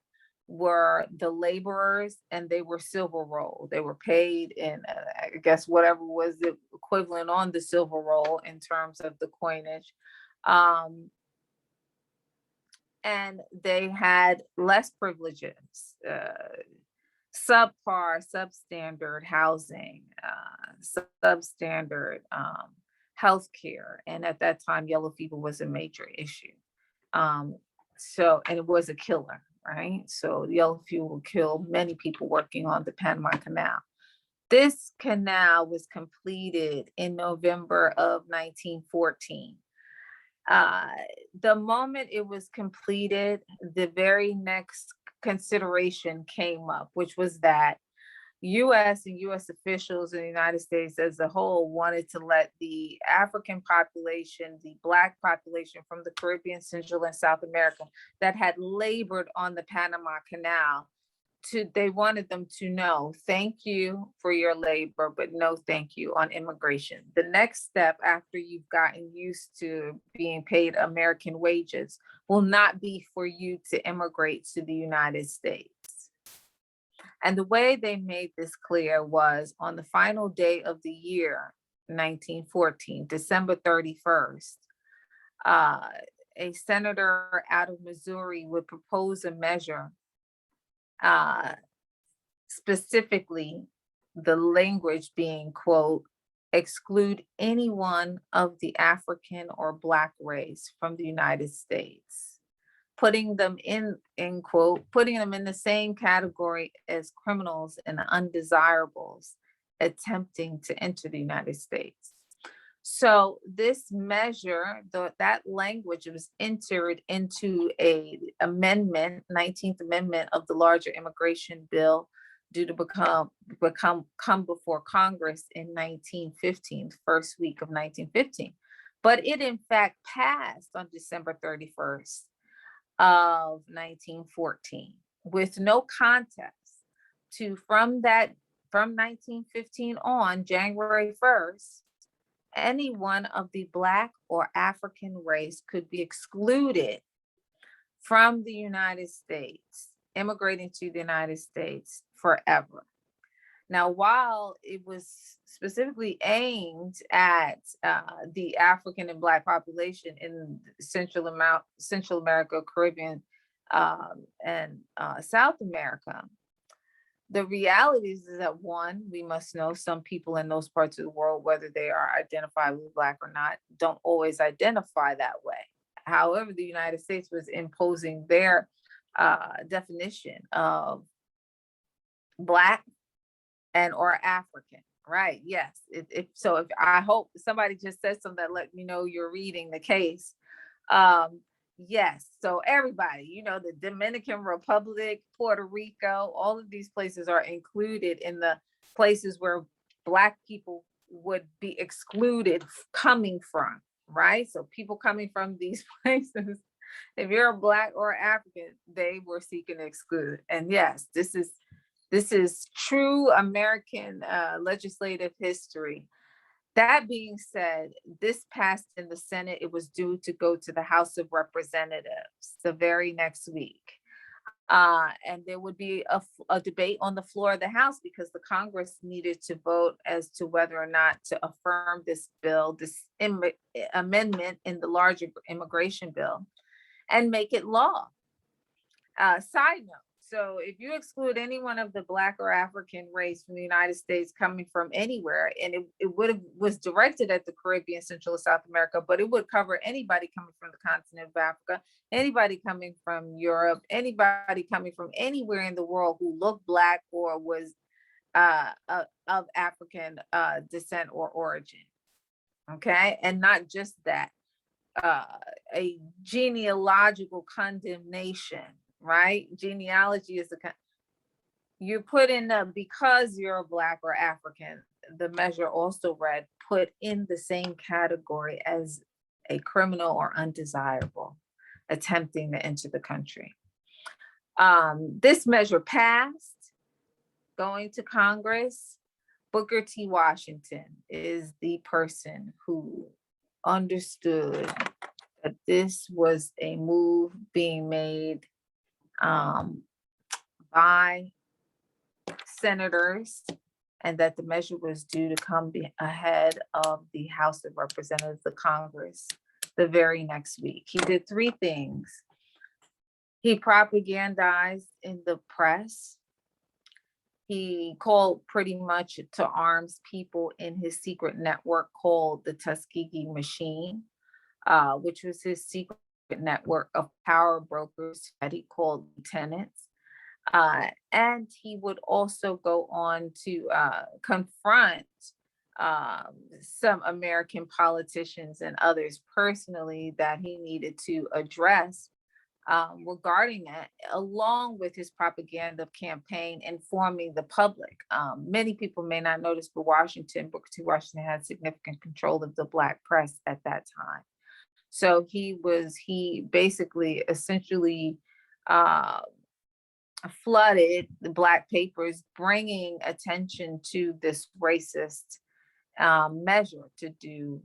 were the laborers, and they were silver roll. They were paid in, I guess, whatever was the equivalent on the silver roll in terms of the coinage. And they had less privileges, subpar, substandard housing, substandard healthcare. And at that time, yellow fever was a major issue. And it was a killer, right? So yellow fever will kill many people working on the Panama Canal. This canal was completed in November of 1914. The moment it was completed, the very next consideration came up, which was that US and US officials in the United States as a whole wanted to let the African population, the Black population from the Caribbean, Central and South America that had labored on the Panama Canal, they wanted them to know, thank you for your labor, but no thank you on immigration. The next step after you've gotten used to being paid American wages will not be for you to immigrate to the United States. And the way they made this clear was on the final day of the year, 1914, December 31st, a senator out of Missouri would propose a measure, specifically the language being, quote, exclude anyone of the African or Black race from the United States, putting them in quote, putting them in the same category as criminals and undesirables attempting to enter the United States. So this measure, that language was entered into a amendment, 19th Amendment of the larger immigration bill, due to come before Congress in 1915, first week of 1915. But it in fact passed on December 31st of 1914 with no contest from 1915 on, January 1st, anyone of the Black or African race could be excluded from the United States, immigrating to the United States forever. Now, while it was specifically aimed at the African and Black population in Central America, Caribbean, and South America, The reality is that, one, we must know some people in those parts of the world, whether they are identified with Black or not, don't always identify that way. However, the United States was imposing their definition of Black and or African, right? Yes. If I hope somebody just said something that let me know you're reading the case. Yes. So everybody, the Dominican Republic, Puerto Rico, all of these places are included in the places where Black people would be excluded coming from, right? So people coming from these places, if you're a Black or African, they were seeking to exclude. And yes, this is true American legislative history. That being said, this passed in the Senate. It was due to go to the House of Representatives the very next week. And there would be a debate on the floor of the House because the Congress needed to vote as to whether or not to affirm this bill, this amendment in the larger immigration bill, and make it law. Side note, so if you exclude anyone of the Black or African race from the United States coming from anywhere, and it was directed at the Caribbean, Central, and South America, but it would cover anybody coming from the continent of Africa, anybody coming from Europe, anybody coming from anywhere in the world who looked Black or was of African descent or origin. Okay, and not just that, a genealogical condemnation. Right? Genealogy is you put in because you're a Black or African, the measure also read, put in the same category as a criminal or undesirable attempting to enter the country. This measure passed, going to Congress. Booker T. Washington is the person who understood that this was a move being made by senators, and that the measure was due to come ahead of the House of Representatives, the Congress, the very next week. He did three things. He propagandized in the press. He called pretty much to arms people in his secret network called the Tuskegee Machine, which was his secret network of power brokers that he called lieutenants. And he would also go on to confront some American politicians and others personally that he needed to address regarding that, along with his propaganda campaign informing the public. Many people may not notice, but Booker T. Washington had significant control of the Black press at that time. So he basically essentially flooded the Black papers, bringing attention to this racist measure to do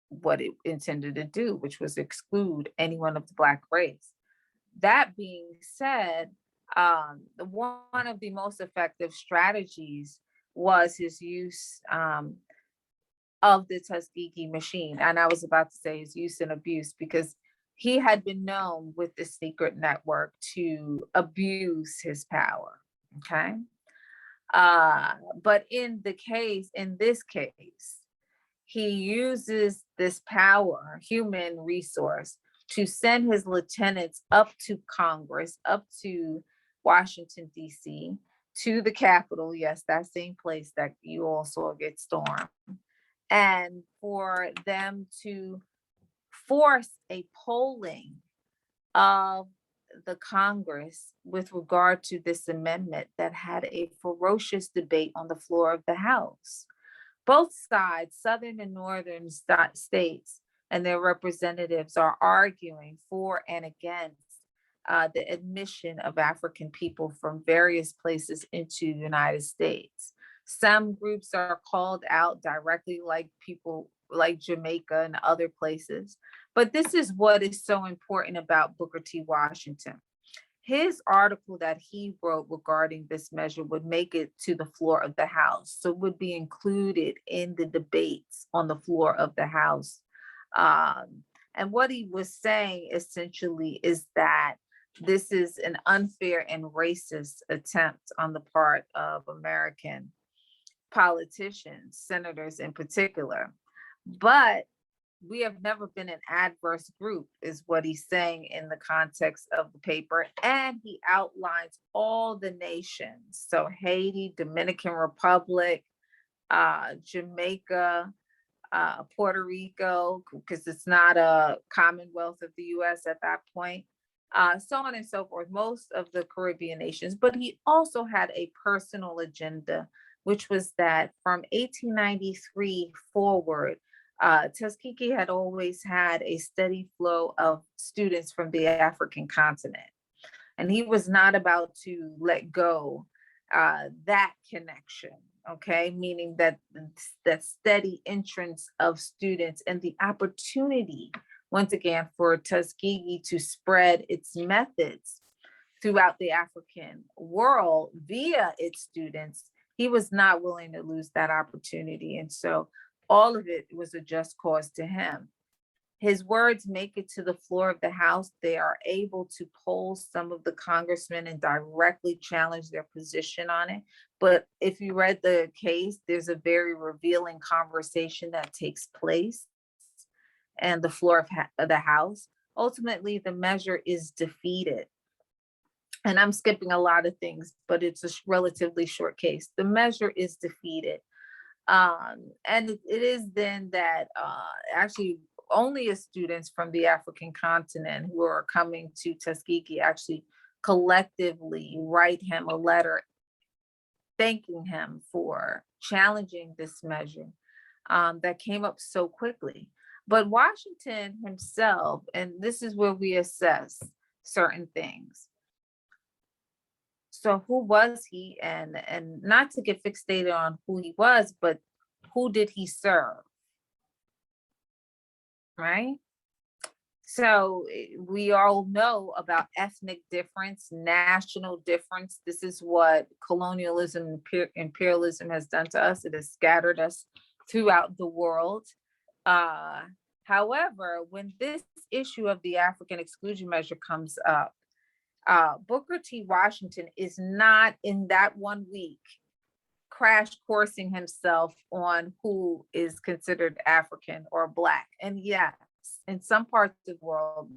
what it intended to do, which was exclude anyone of the Black race. That being said, one of the most effective strategies was his use of the Tuskegee Machine. And I was about to say his use and abuse, because he had been known with the secret network to abuse his power. Okay. But in this case, he uses this power, human resource, to send his lieutenants up to Congress, up to Washington, D.C., to the Capitol. Yes, that same place that you all saw get stormed. And for them to force a polling of the Congress with regard to this amendment that had a ferocious debate on the floor of the House. Both sides, Southern and Northern states, and their representatives are arguing for and against the admission of African people from various places into the United States. Some groups are called out directly, like people like Jamaica and other places. But this is what is so important about Booker T. Washington. His article that he wrote regarding this measure would make it to the floor of the House, so would be included in the debates on the floor of the House. And what he was saying essentially is that This is an unfair and racist attempt on the part of American politicians, senators in particular. But we have never been an adverse group, is what he's saying in the context of the paper. And he outlines all the nations. So Haiti, Dominican Republic, Jamaica, Puerto Rico, because it's not a Commonwealth of the US at that point, so on and so forth, most of the Caribbean nations. But he also had a personal agenda, which was that from 1893 forward, Tuskegee had always had a steady flow of students from the African continent. And he was not about to let go that connection, okay? Meaning that steady entrance of students and the opportunity, once again, for Tuskegee to spread its methods throughout the African world via its students. He was not willing to lose that opportunity. And so all of it was a just cause to him. His words make it to the floor of the House. They are able to poll some of the congressmen and directly challenge their position on it. But if you read the case, there's a very revealing conversation that takes place and the floor of the House. Ultimately, the measure is defeated. And I'm skipping a lot of things, but it's a relatively short case. The measure is defeated. And it is then that actually only students from the African continent who are coming to Tuskegee actually collectively write him a letter thanking him for challenging this measure that came up so quickly. But Washington himself, and this is where we assess certain things. So who was he? And not to get fixated on who he was, but who did he serve? Right? So we all know about ethnic difference, national difference. This is what colonialism and imperialism has done to us. It has scattered us throughout the world. However, when this issue of the African exclusion measure comes up, Booker T. Washington is not in that 1 week crash coursing himself on who is considered African or Black. And yes, in some parts of the world,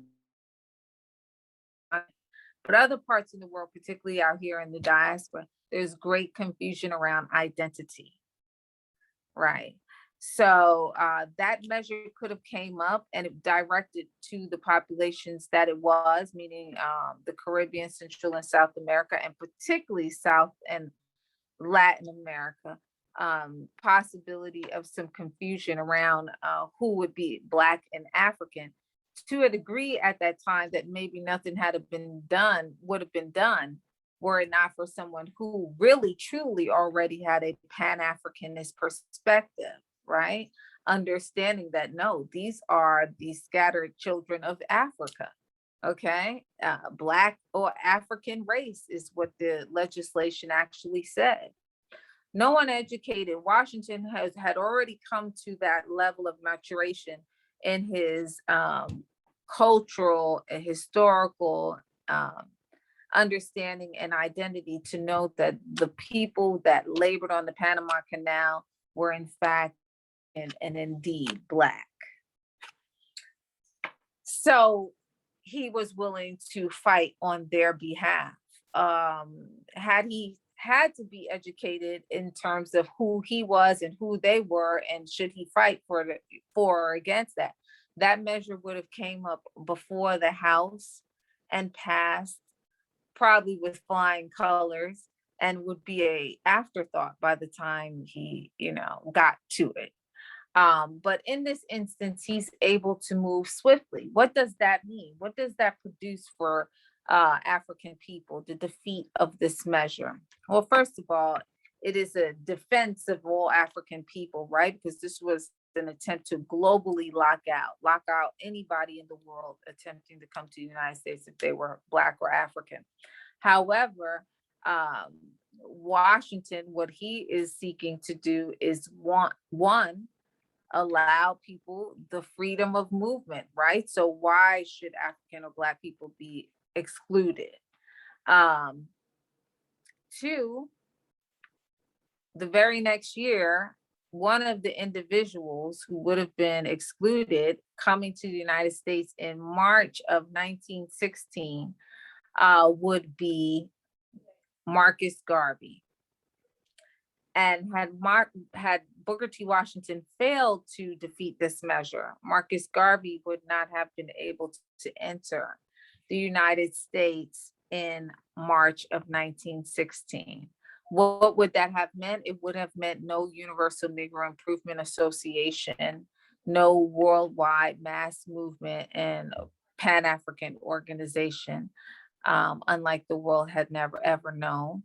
but other parts of the world, particularly out here in the diaspora, there's great confusion around identity, right? So that measure could have came up and it directed to the populations that it was, meaning the Caribbean, Central and South America, and particularly South and Latin America. Possibility of some confusion around who would be Black and African, to a degree at that time that maybe nothing would have been done were it not for someone who really truly already had a Pan-Africanist perspective, right? Understanding that no, these are the scattered children of Africa. Okay, Black or African race is what the legislation actually said. No one educated. Washington had already come to that level of maturation in his cultural and historical understanding and identity to know that the people that labored on the Panama Canal were in fact and indeed Black. So he was willing to fight on their behalf. Had he had to be educated in terms of who he was and who they were, and should he fight for or against that, that measure would have came up before the House and passed probably with flying colors and would be a afterthought by the time he, got to it. But in this instance, he's able to move swiftly. What does that mean? What does that produce for African people, the defeat of this measure? Well, first of all, it is a defense of all African people, right? Because this was an attempt to globally lock out anybody in the world attempting to come to the United States if they were Black or African. However, Washington, what he is seeking to do is one, allow people the freedom of movement, right? So why should African or Black people be excluded? Two, the very next year, one of the individuals who would have been excluded coming to the United States in March of 1916 would be Marcus Garvey. And had Booker T. Washington failed to defeat this measure, Marcus Garvey would not have been able to enter the United States in March of 1916. What would that have meant? It would have meant no Universal Negro Improvement Association, no worldwide mass movement and Pan-African organization, unlike the world had never ever known.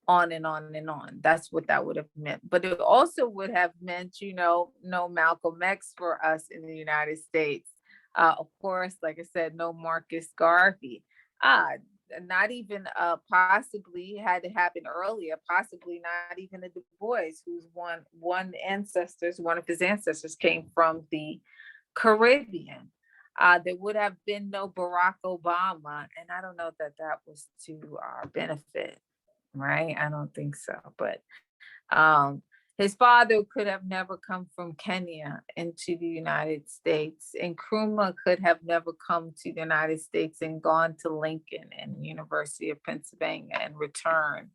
On and on and on. That's what that would have meant. But it also would have meant, no Malcolm X for us in the United States. Of course, like I said, no Marcus Garvey. Not even possibly had to happen earlier, possibly not even a Du Bois, who's one of his ancestors came from the Caribbean. There would have been no Barack Obama, and I don't know that was to our benefit. Right? I don't think so. But his father could have never come from Kenya into the United States, and Nkrumah could have never come to the United States and gone to Lincoln and University of Pennsylvania and returned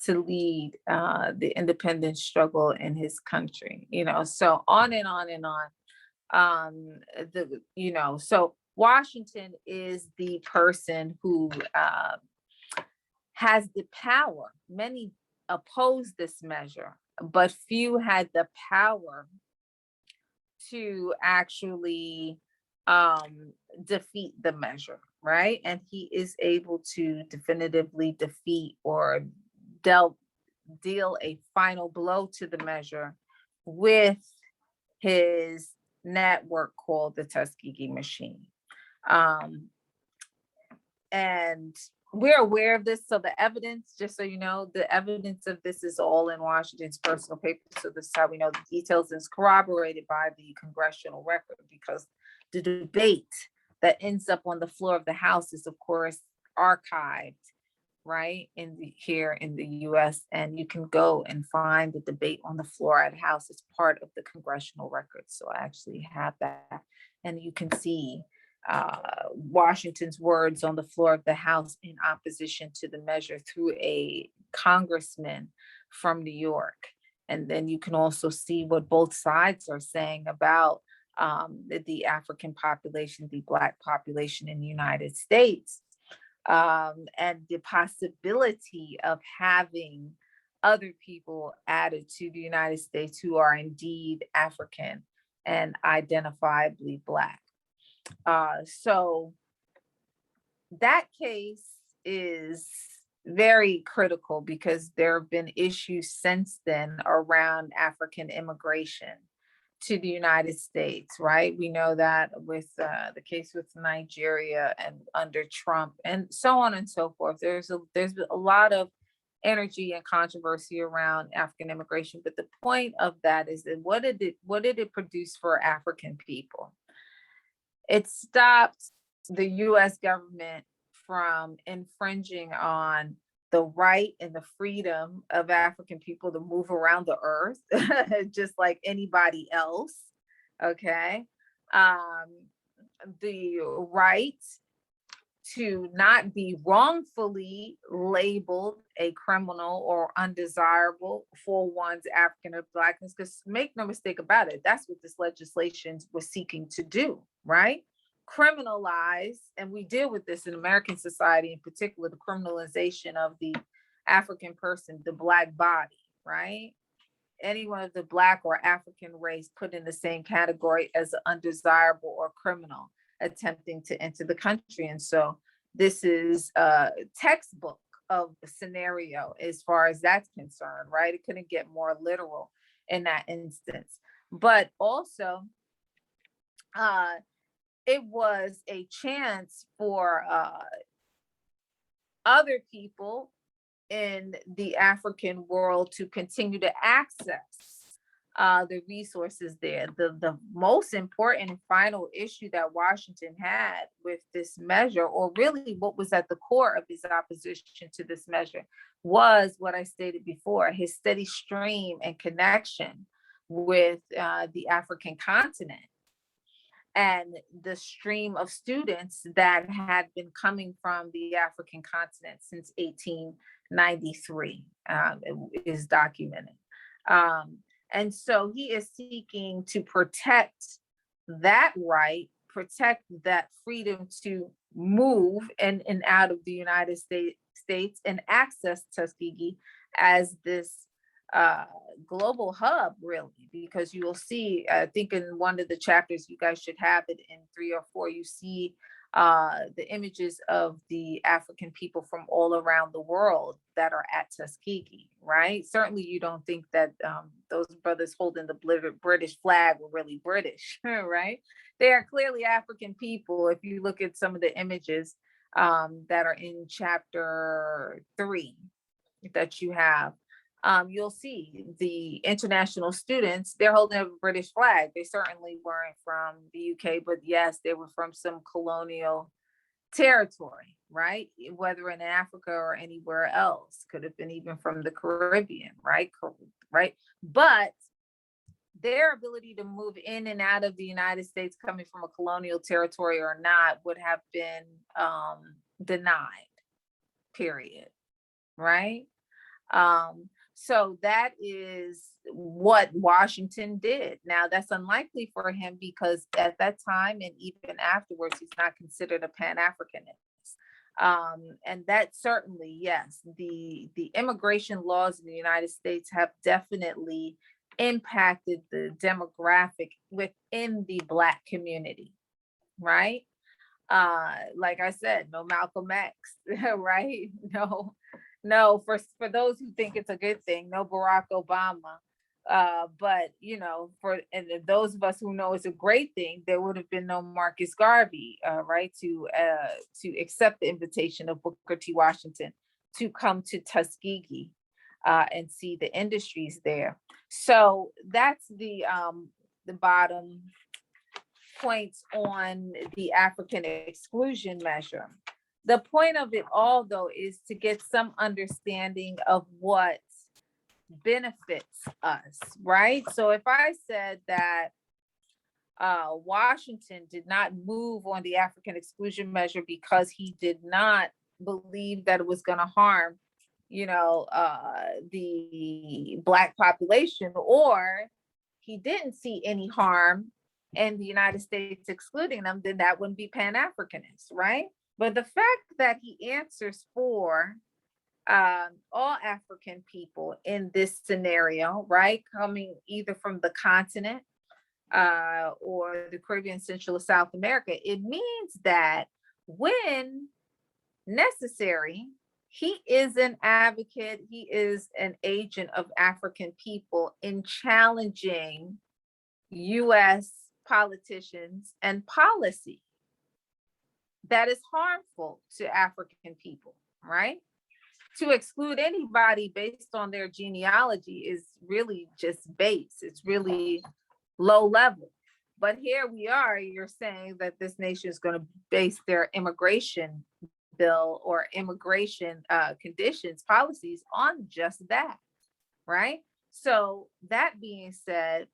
to lead the independence struggle in his country. So on and on and on. So Washington is the person who has the power. Many opposed this measure, but few had the power to actually defeat the measure, right? And he is able to definitively defeat or deal a final blow to the measure with his network called the Tuskegee Machine. And we're aware of this. So the evidence, just so you know, the evidence of this is all in Washington's personal papers. So this is how we know the details, is corroborated by the congressional record, because the debate that ends up on the floor of the House is, of course, archived, right, here in the US. And you can go and find the debate on the floor at House. It's part of the congressional record. So I actually have that. And you can see Washington's words on the floor of the House in opposition to the measure through a congressman from New York. And then you can also see what both sides are saying about the African population, the Black population in the United States, and the possibility of having other people added to the United States who are indeed African and identifiably Black. So that case is very critical, because there have been issues since then around African immigration to the United States, right? We know that with the case with Nigeria and under Trump and so on and so forth. There's a lot of energy and controversy around African immigration, but the point of that is that what did it produce for African people? It stopped the US government from infringing on the right and the freedom of African people to move around the earth, just like anybody else, okay? The right to not be wrongfully labeled a criminal or undesirable for one's African or Blackness, because make no mistake about it, that's what this legislation was seeking to do, right? Criminalize, and we deal with this in American society in particular, the criminalization of the African person, the Black body, right? Anyone of the Black or African race put in the same category as undesirable or criminal attempting to enter the country. And so this is a textbook of a scenario as far as that's concerned, right? It couldn't get more literal in that instance. But also, it was a chance for other people in the African world to continue to access the resources there. The most important and final issue that Washington had with this measure, or really what was at the core of his opposition to this measure, was what I stated before, his steady stream and connection with the African continent, and the stream of students that had been coming from the African continent since 1893 is documented. And so he is seeking to protect that right, protect that freedom to move in and out of the United States and access Tuskegee as this global hub, really, because you will see, I think in one of the chapters, you guys should have it in 3 or 4, you see the images of the African people from all around the world that are at Tuskegee, right? Certainly you don't think that those brothers holding the British flag were really British, right? They are clearly African people. If you look at some of the images that are in chapter 3 that you have, you'll see the international students, they're holding a British flag. They certainly weren't from the UK, but yes, they were from some colonial territory, right? Whether in Africa or anywhere else, could have been even from the Caribbean, right? Right. But their ability to move in and out of the United States coming from a colonial territory or not would have been denied, period, right? So that is what Washington did. Now, that's unlikely for him because at that time and even afterwards, he's not considered a Pan-Africanist. And that certainly, yes, the immigration laws in the United States have definitely impacted the demographic within the Black community, right? Like I said, no Malcolm X, right? No, for those who think it's a good thing, no Barack Obama. But for those of us who know it's a great thing, there would have been no Marcus Garvey, right, to accept the invitation of Booker T. Washington to come to Tuskegee and see the industries there. So that's the bottom points on the African exclusion measure. The point of it all, though, is to get some understanding of what benefits us, right? So if I said that Washington did not move on the African exclusion measure because he did not believe that it was going to harm, the Black population, or he didn't see any harm in the United States excluding them, then that wouldn't be Pan-Africanist, right? But the fact that he answers for all African people in this scenario, right, coming either from the continent or the Caribbean, Central, or South America, it means that when necessary, he is an advocate, he is an agent of African people in challenging US politicians and policy that is harmful to African people, right? To exclude anybody based on their genealogy is really just base. It's really low level. But here we are, you're saying that this nation is going to base their immigration bill or immigration conditions, policies on just that, right? So that being said,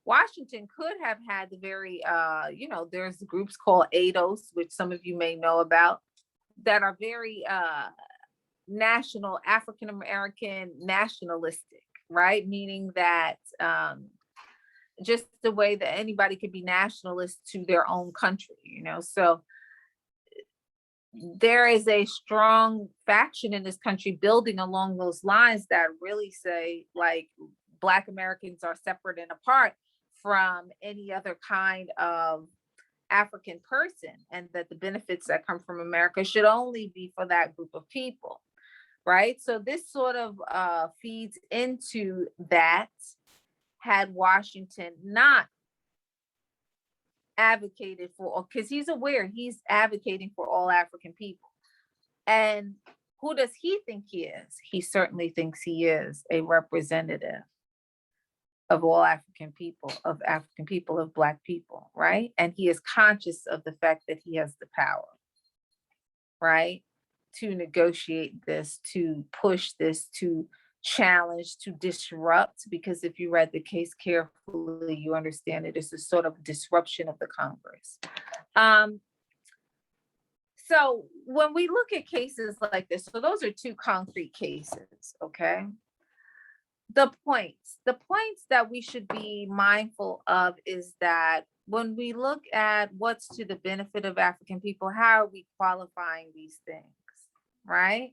Washington could have had the very, there's groups called ADOS, which some of you may know about, that are very national, African-American nationalistic, right? Meaning that just the way that anybody could be nationalist to their own country, So there is a strong faction in this country building along those lines that really say, like, Black Americans are separate and apart from any other kind of African person, and that the benefits that come from America should only be for that group of people, right? So this sort of feeds into that. Had Washington not advocated for, because he's aware he's advocating for all African people. And who does he think he is? He certainly thinks he is a representative of all African people, of Black people, right? And he is conscious of the fact that he has the power, right? To negotiate this, to push this, to challenge, to disrupt, because if you read the case carefully, you understand it is a sort of disruption of the Congress. So when we look at cases like this, so those are two concrete cases, okay? The points that we should be mindful of is that when we look at what's to the benefit of African people, how are we qualifying these things, right?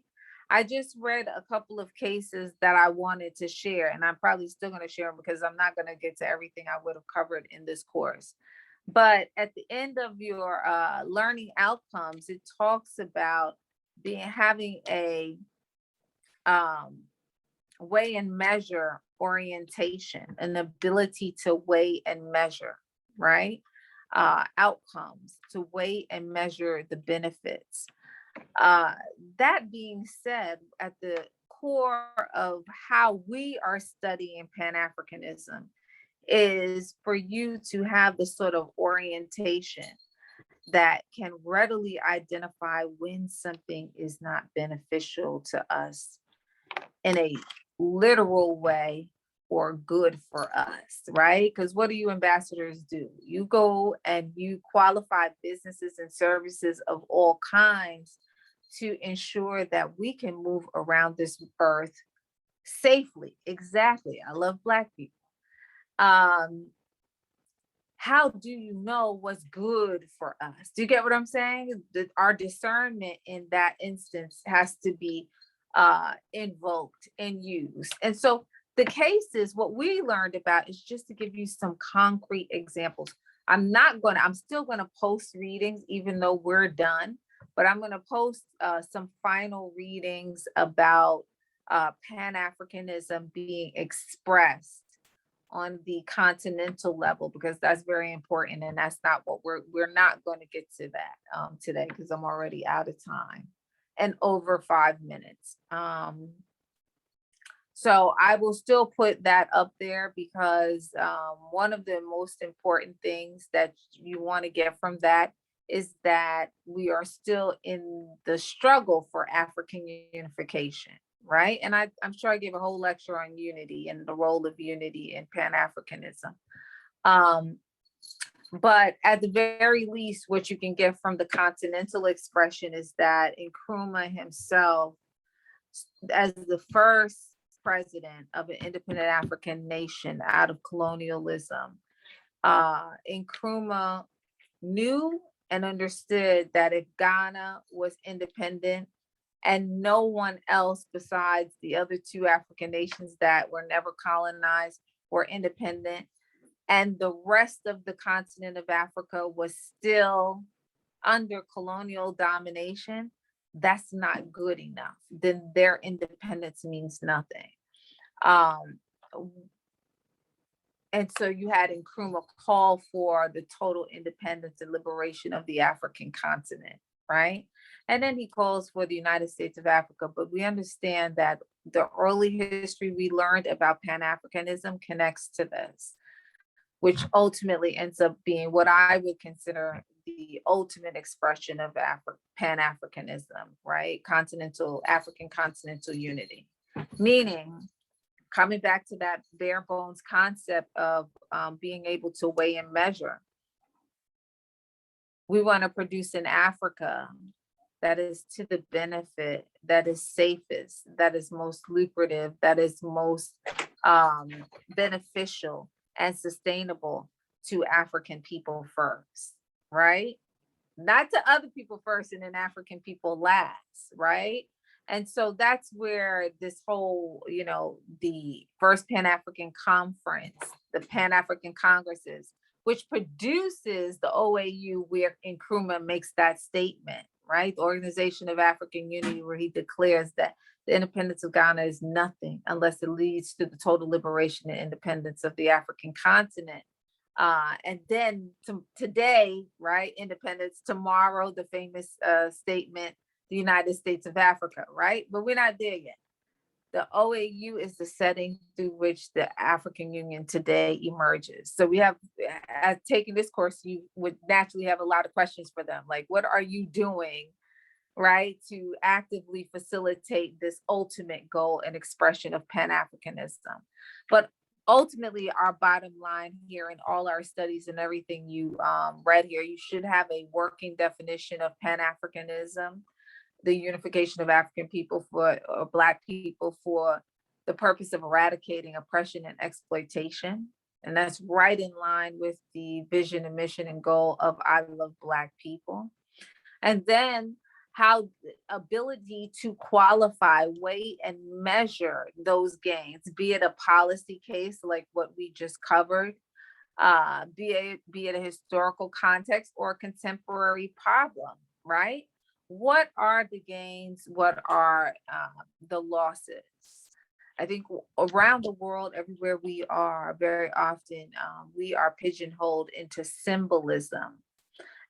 I just read a couple of cases that I wanted to share, and I'm probably still going to share them because I'm not going to get to everything I would have covered in this course. But at the end of your learning outcomes, it talks about having a weigh and measure orientation, an ability to weigh and measure, right? Outcomes, to weigh and measure the benefits. That being said, at the core of how we are studying Pan-Africanism is for you to have the sort of orientation that can readily identify when something is not beneficial to us in a literal way or good for us, right? Because what do you ambassadors do? You go and you qualify businesses and services of all kinds to ensure that we can move around this earth safely. Exactly. I love Black people. How do you know what's good for us? Do you get what I'm saying? Our discernment in that instance has to be invoked and used. And so the cases, what we learned about is just to give you some concrete examples. I'm still going to post readings, even though we're done, but I'm going to post some final readings about Pan-Africanism being expressed on the continental level, because that's very important. And that's not what we're not going to get to that today, because I'm already out of time and over 5 minutes. So I will still put that up there because one of the most important things that you want to get from that is that we are still in the struggle for African unification, right? And I'm sure I gave a whole lecture on unity and the role of unity in Pan-Africanism. But at the very least, what you can get from the continental expression is that Nkrumah himself, as the first president of an independent African nation out of colonialism, Nkrumah knew and understood that if Ghana was independent and no one else besides the other two African nations that were never colonized were independent, and the rest of the continent of Africa was still under colonial domination, that's not good enough. Then their independence means nothing. And so you had Nkrumah call for the total independence and liberation of the African continent, right? And then he calls for the United States of Africa. But we understand that the early history we learned about Pan-Africanism connects to this, which ultimately ends up being what I would consider the ultimate expression of Pan-Africanism, right? African continental unity, meaning coming back to that bare bones concept of being able to weigh and measure. We want to produce an Africa that is to the benefit, that is safest, that is most lucrative, that is most beneficial and sustainable to African people first, right? Not to other people first and then African people last, right? And so that's where this whole, the first Pan-African Conference, the Pan-African Congresses, which produces the OAU, where Nkrumah makes that statement, right? The Organization of African Unity, where he declares that the independence of Ghana is nothing unless it leads to the total liberation and independence of the African continent. And then today, right? Independence, tomorrow, the famous statement, the United States of Africa, right? But we're not there yet. The OAU is the setting through which the African Union today emerges. So we have, taking this course, you would naturally have a lot of questions for them. Like, what are you doing, right, to actively facilitate this ultimate goal and expression of Pan-Africanism? But ultimately, our bottom line here in all our studies and everything you read here, you should have a working definition of Pan-Africanism, the unification of African people or Black people for the purpose of eradicating oppression and exploitation. And that's right in line with the vision and mission and goal of I Love Black People. And then how the ability to qualify, weigh, and measure those gains, be it a policy case like what we just covered, be it a historical context or a contemporary problem, right? What are the gains? What are the losses? I think around the world, everywhere we are, very often we are pigeonholed into symbolism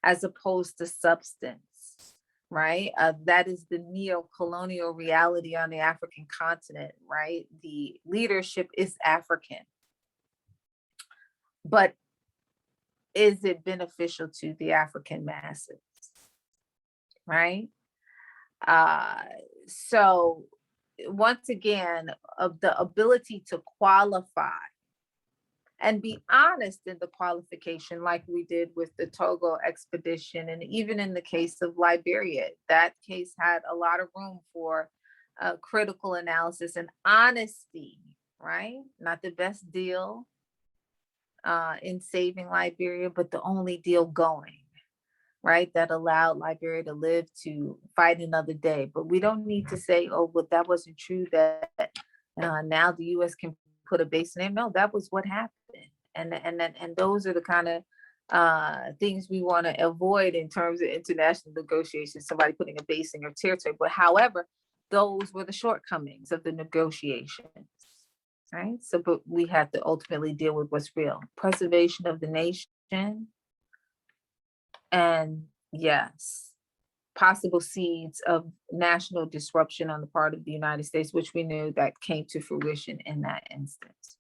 as opposed to substance, right? That is the neo-colonial reality on the African continent, right? The leadership is African, but is it beneficial to the African masses, right? So once again, of the ability to qualify and be honest in the qualification, like we did with the Togo Expedition, and even in the case of Liberia, that case had a lot of room for critical analysis and honesty, right? Not the best deal in saving Liberia, but the only deal going, right? That allowed Liberia to live to fight another day. But we don't need to say, oh, well, that wasn't true, that now the US can put a base in it. No, that was what happened. And those are the kind of things we want to avoid in terms of international negotiations, somebody putting a base in your territory. But however, those were the shortcomings of the negotiations, right? So, but we have to ultimately deal with what's real. Preservation of the nation, and yes, possible seeds of national disruption on the part of the United States, which we knew that came to fruition in that instance.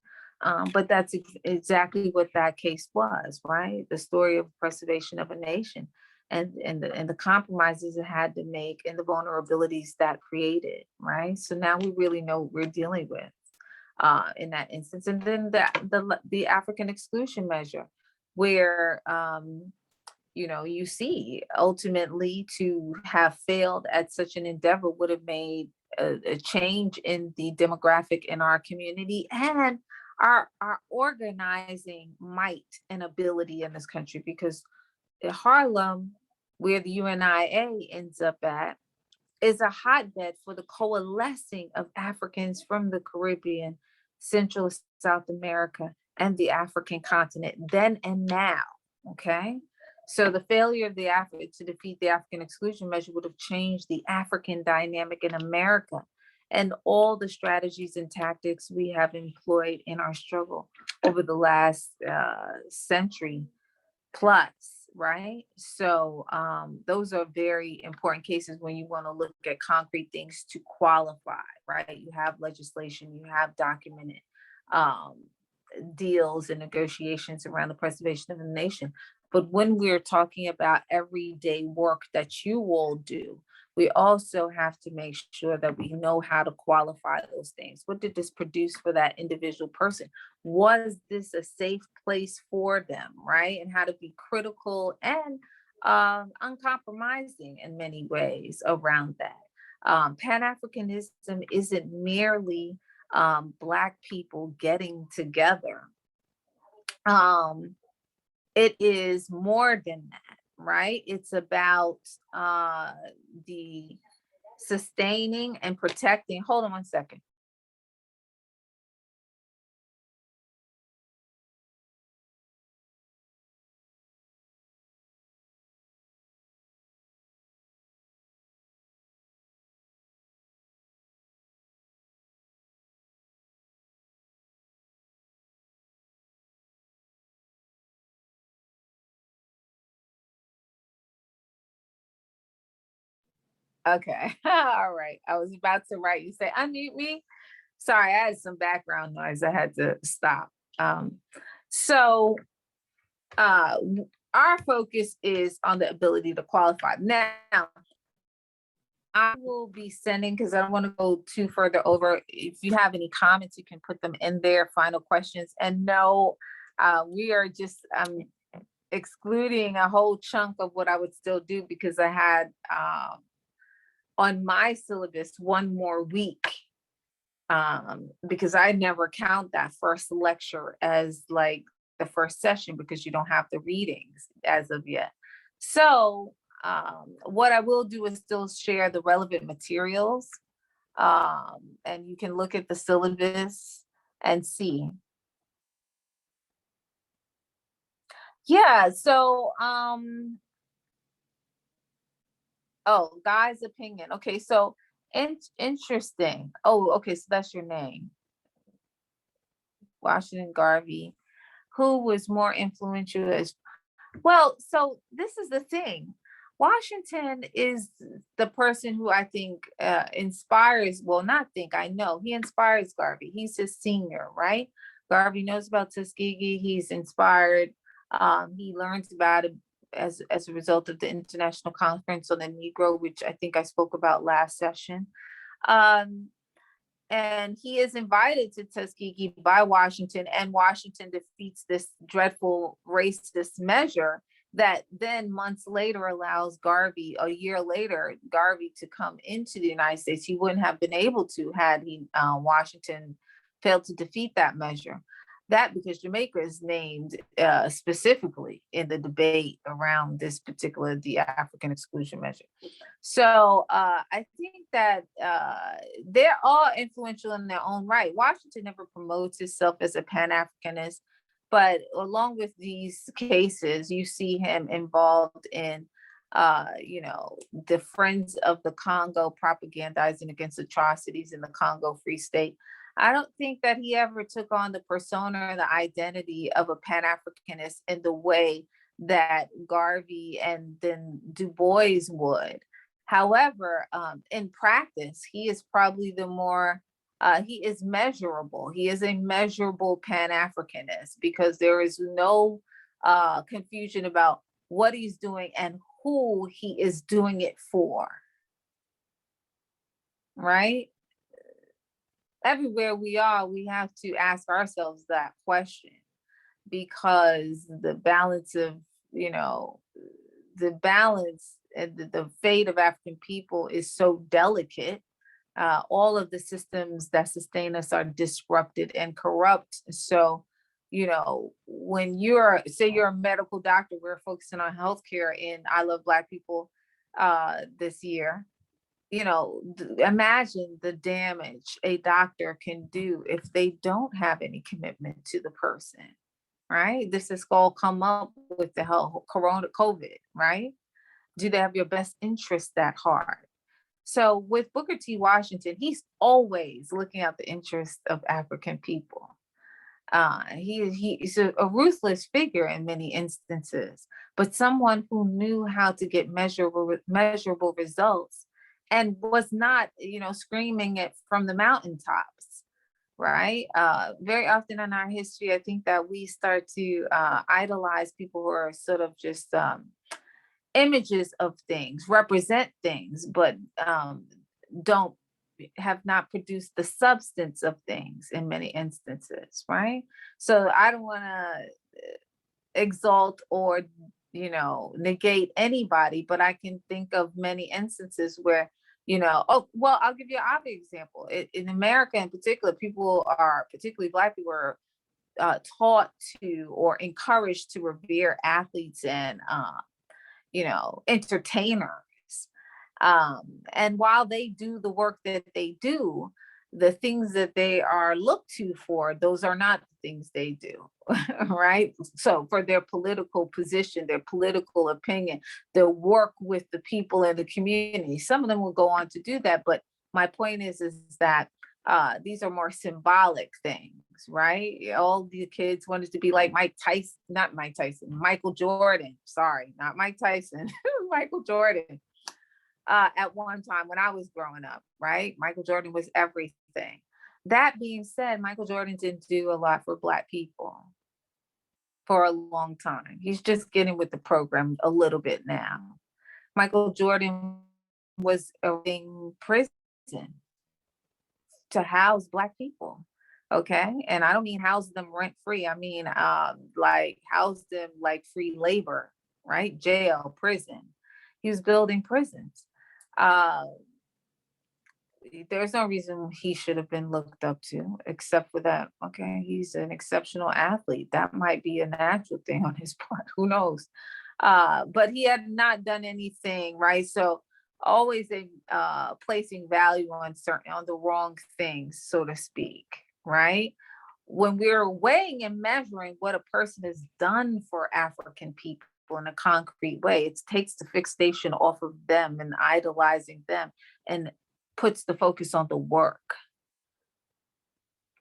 But that's exactly what that case was, right? The story of preservation of a nation and the compromises it had to make and the vulnerabilities that created, right? So now we really know what we're dealing with in that instance. And then the African exclusion measure, where you see ultimately to have failed at such an endeavor would have made a change in the demographic in our community and our organizing might and ability in this country, because Harlem, where the UNIA ends up at, is a hotbed for the coalescing of Africans from the Caribbean, Central South America, and the African continent then and now, okay? So the failure of to defeat the African exclusion measure would have changed the African dynamic in America and all the strategies and tactics we have employed in our struggle over the last century plus, right? So those are very important cases when you want to look at concrete things to qualify, right? You have legislation, you have documented deals and negotiations around the preservation of the nation. But when we're talking about everyday work that you all do, we also have to make sure that we know how to qualify those things. What did this produce for that individual person? Was this a safe place for them, right? And how to be critical and uncompromising in many ways around that. Pan-Africanism isn't merely Black people getting together. It is more than that, right? It's about the sustaining and protecting. Hold on one second. Okay. All right. I was about to write. You say unmute me. Sorry, I had some background noise. I had to stop. So our focus is on the ability to qualify. Now, I will be sending, because I don't want to go too further over. If you have any comments, you can put them in there, final questions. And no, we are just excluding a whole chunk of what I would still do, because I had on my syllabus one more week, because I never count that first lecture as like the first session, because you don't have the readings as of yet. So what I will do is still share the relevant materials, and you can look at the syllabus and see. Yeah, so oh, Guy's opinion. Okay, so interesting. Oh, okay, so that's your name. Washington Garvey. Who was more influential as well? So this is the thing. Washington is the person who I think inspires, well, not think, I know he inspires Garvey. He's his senior, right? Garvey knows about Tuskegee. He's inspired. He learns about it as a result of the International Conference on the Negro, which I think I spoke about last session. And he is invited to Tuskegee by Washington, and Washington defeats this dreadful racist measure that then months later allows Garvey, a year later, Garvey to come into the United States. He wouldn't have been able to had he Washington failed to defeat that measure. That because Jamaica is named specifically in the debate around this particular, the African exclusion measure. So I think that they're all influential in their own right. Washington never promotes himself as a Pan-Africanist, but along with these cases, you see him involved in, the Friends of the Congo propagandizing against atrocities in the Congo Free State. I don't think that he ever took on the persona or the identity of a Pan-Africanist in the way that Garvey and then Du Bois would. However, in practice, he is probably the more, he is measurable. He is a measurable Pan-Africanist, because there is no confusion about what he's doing and who he is doing it for, right? Everywhere we are, we have to ask ourselves that question, because the balance of, the balance and the fate of African people is so delicate. All of the systems that sustain us are disrupted and corrupt. So, when say you're a medical doctor, we're focusing on healthcare in I Love Black People this year. Imagine the damage a doctor can do if they don't have any commitment to the person, right? This is all come up with the whole COVID, right? Do they have your best interest that hard? So with Booker T. Washington, he's always looking at the interest of African people. He's a ruthless figure in many instances, but someone who knew how to get measurable results, and was not, screaming it from the mountaintops, right? Very often in our history, I think that we start to idolize people who are sort of just images of things, represent things, but have not produced the substance of things in many instances, right? So I don't want to exalt or, negate anybody, but I can think of many instances where, I'll give you an obvious example. In America in particular, people are, particularly Black people, are taught to or encouraged to revere athletes and, entertainers. And while they do the work that they do, the things that they are looked to for, those are not the things they do, right? So for their political position, their political opinion, their work with the people in the community, some of them will go on to do that. But my point is that these are more symbolic things, right? All the kids wanted to be like Michael Jordan. Sorry, not Mike Tyson, Michael Jordan. at one time when I was growing up, right? Michael Jordan was everything. That being said, Michael Jordan didn't do a lot for Black people for a long time. He's just getting with the program a little bit now. Michael Jordan was in prison to house Black people. Okay. And I don't mean house them rent free. I mean, like house them like free labor, right? Jail, prison. He was building prisons. There's no reason he should have been looked up to, except for that. Okay. He's an exceptional athlete. That might be a natural thing on his part. Who knows? But he had not done anything, right? So always placing value on the wrong things, so to speak, right? When we're weighing and measuring what a person has done for African people in a concrete way, it takes the fixation off of them and idolizing them and puts the focus on the work,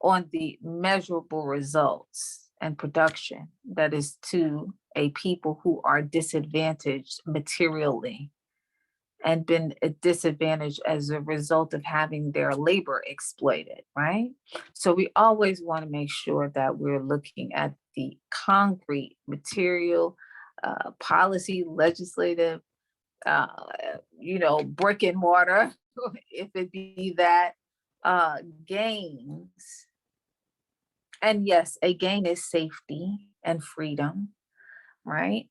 on the measurable results and production that is to a people who are disadvantaged materially and been disadvantaged as a result of having their labor exploited, right? So we always want to make sure that we're looking at the concrete material, policy, legislative, brick and mortar, if it be that, gains. And yes, a gain is safety and freedom, right?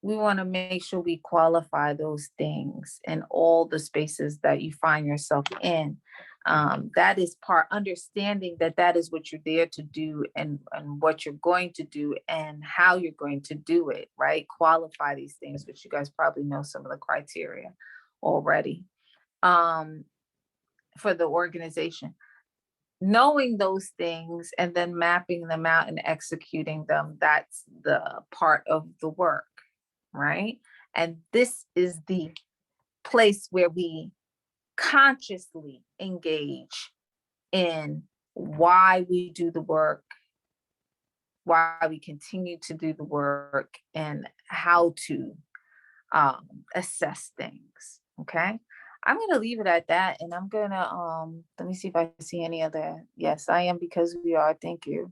We want to make sure we qualify those things in all the spaces that you find yourself in. That is understanding that is what you're there to do and what you're going to do and how you're going to do it, right? Qualify these things, which you guys probably know some of the criteria already for the organization. Knowing those things and then mapping them out and executing them, that's the part of the work, right? And this is the place where we consciously engage in why we do the work, why we continue to do the work, and how to assess things, okay? I'm going to leave it at that, and I'm going to, let me see if I see any other. Yes, I am, because we are. Thank you.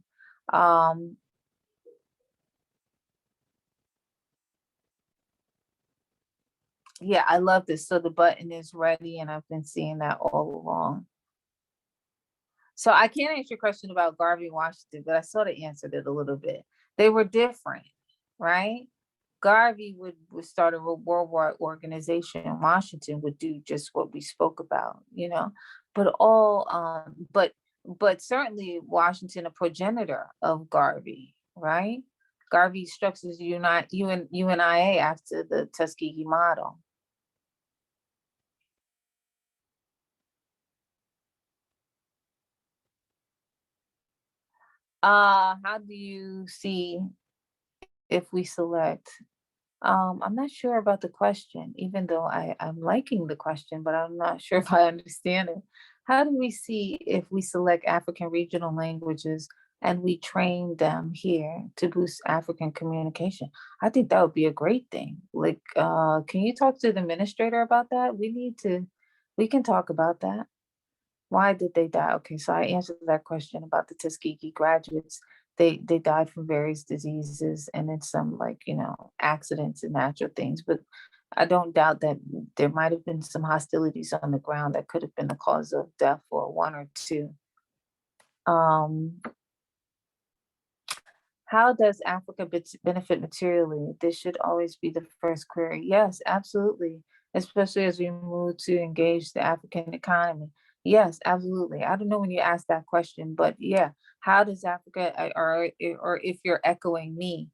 Yeah, I love this. So the button is ready, and I've been seeing that all along. So I can't answer your question about Garvey Washington, but I sort of answered it a little bit. They were different, right? Garvey would start a worldwide organization, and Washington would do just what we spoke about, but certainly Washington, a progenitor of Garvey, right? Garvey structures UNIA after the Tuskegee model. How do you see if we select? I'm not sure about the question, even though I'm liking the question, but I'm not sure if I understand it. How do we see if we select African regional languages and we train them here to boost African communication? I think that would be a great thing. Like, can you talk to the administrator about that? We can talk about that. Why did they die? Okay, so I answered that question about the Tuskegee graduates. They died from various diseases and then some accidents and natural things. But I don't doubt that there might have been some hostilities on the ground that could have been the cause of death for one or two. How does Africa benefit materially? This should always be the first query. Yes, absolutely. Especially as we move to engage the African economy. Yes, absolutely. I don't know when you asked that question, but yeah, how does Africa, or if you're echoing me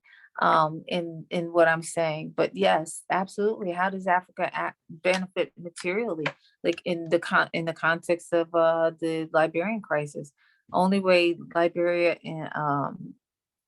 in what I'm saying, but yes, absolutely. How does Africa benefit materially, like in the context of the Liberian crisis? Only way Liberia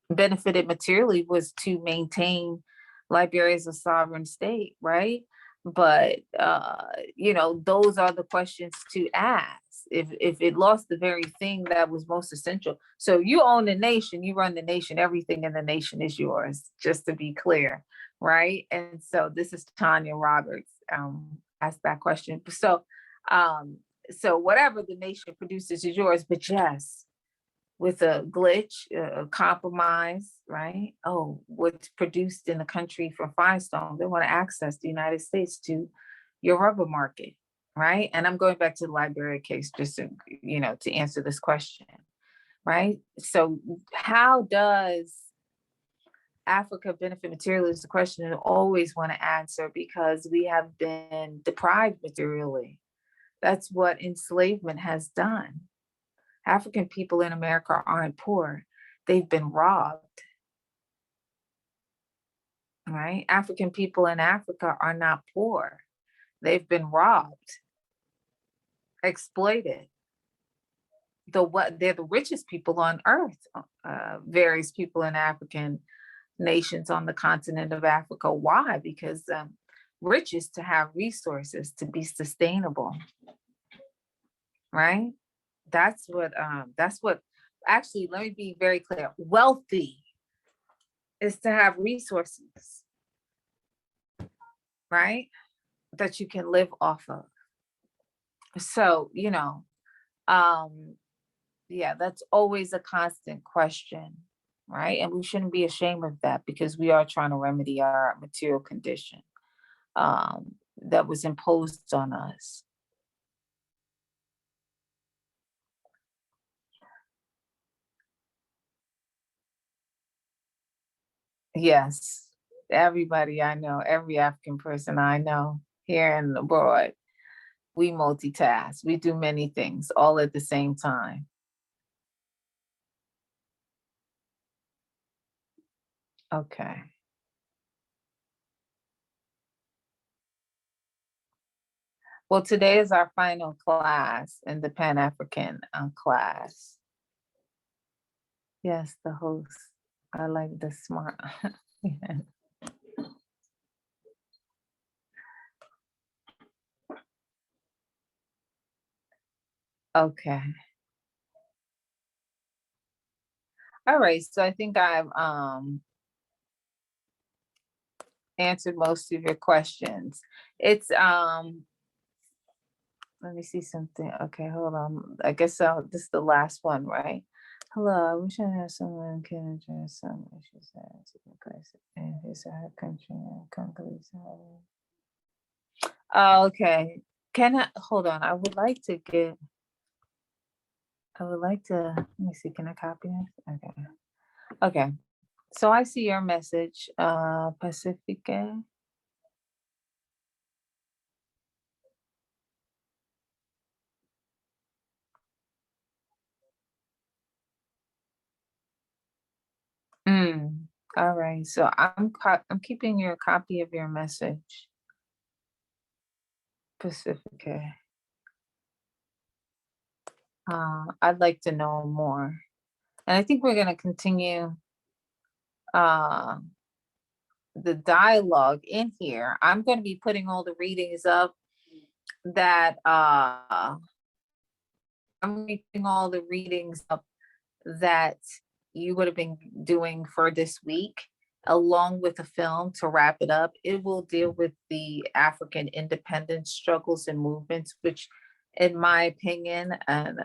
benefited materially was to maintain Liberia as a sovereign state, right? But those are the questions to ask. If it lost the very thing that was most essential. So you own the nation, you run the nation, everything in the nation is yours, just to be clear, right? And so this is Tanya Roberts. ask that question. So whatever the nation produces is yours, but yes, with a glitch, a compromise, right? Oh, what's produced in the country for Firestone, they want to access the United States to your rubber market, right? And I'm going back to the Liberia case just to, to answer this question, right? So how does Africa benefit materially is the question I always want to answer, because we have been deprived materially. That's what enslavement has done. African people in America aren't poor. They've been robbed, right? African people in Africa are not poor. They've been robbed, exploited. They're the richest people on earth, various people in African nations on the continent of Africa. Why? Because rich is to have resources to be sustainable, right? That's what actually, let me be very clear. Wealthy is to have resources, right? That you can live off of. So, yeah, that's always a constant question, right? And we shouldn't be ashamed of that, because we are trying to remedy our material condition that was imposed on us. Yes, everybody I know, every African person I know here and abroad, we multitask. We do many things all at the same time. Okay. Well, today is our final class in the Pan-African class. Yes, the host. I like the smart. Yeah. Okay. All right. So I think I've answered most of your questions. It's let me see something. Okay, hold on. I guess this is the last one, right? Hello, I wish I had someone who can address some issues that are taking place in his or her country and Congolese. Okay. Can I hold on? I would like to, let me see, can I copy this? Okay. Okay. So I see your message, Pacifique. All right. So I'm keeping your copy of your message, Pacifique. I'd like to know more. And I think we're going to continue the dialogue in here. I'm going to be putting all the readings up that you would have been doing for this week, along with a film to wrap it up. It will deal with the African independence struggles and movements, which, in my opinion, and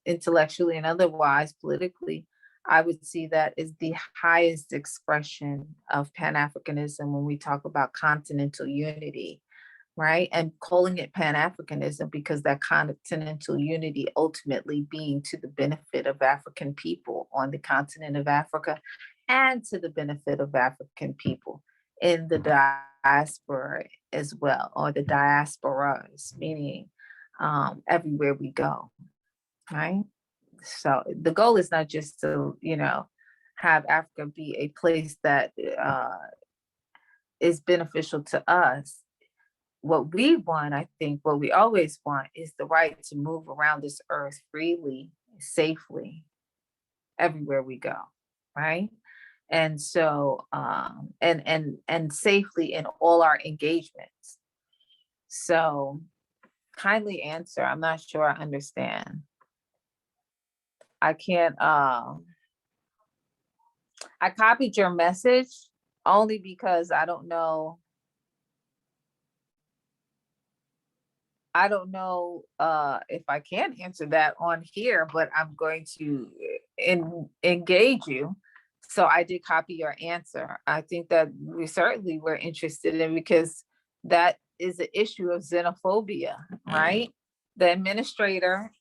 intellectually and otherwise, politically, I would see that as the highest expression of Pan-Africanism when we talk about continental unity, right? And calling it Pan-Africanism because that continental unity ultimately being to the benefit of African people on the continent of Africa and to the benefit of African people in the diaspora as well, or the diasporas, meaning everywhere we go, right? So the goal is not just to, have Africa be a place that is beneficial to us. What we want, I think, what we always want is the right to move around this earth freely, safely, everywhere we go, right? And so, and safely in all our engagements. So kindly answer. I'm not sure I understand. I can't, I copied your message only because I don't know I don't know if I can answer that on here, but I'm going to engage you. So I did copy your answer. I think that we certainly were interested in, because that is the issue of xenophobia, right? The administrator,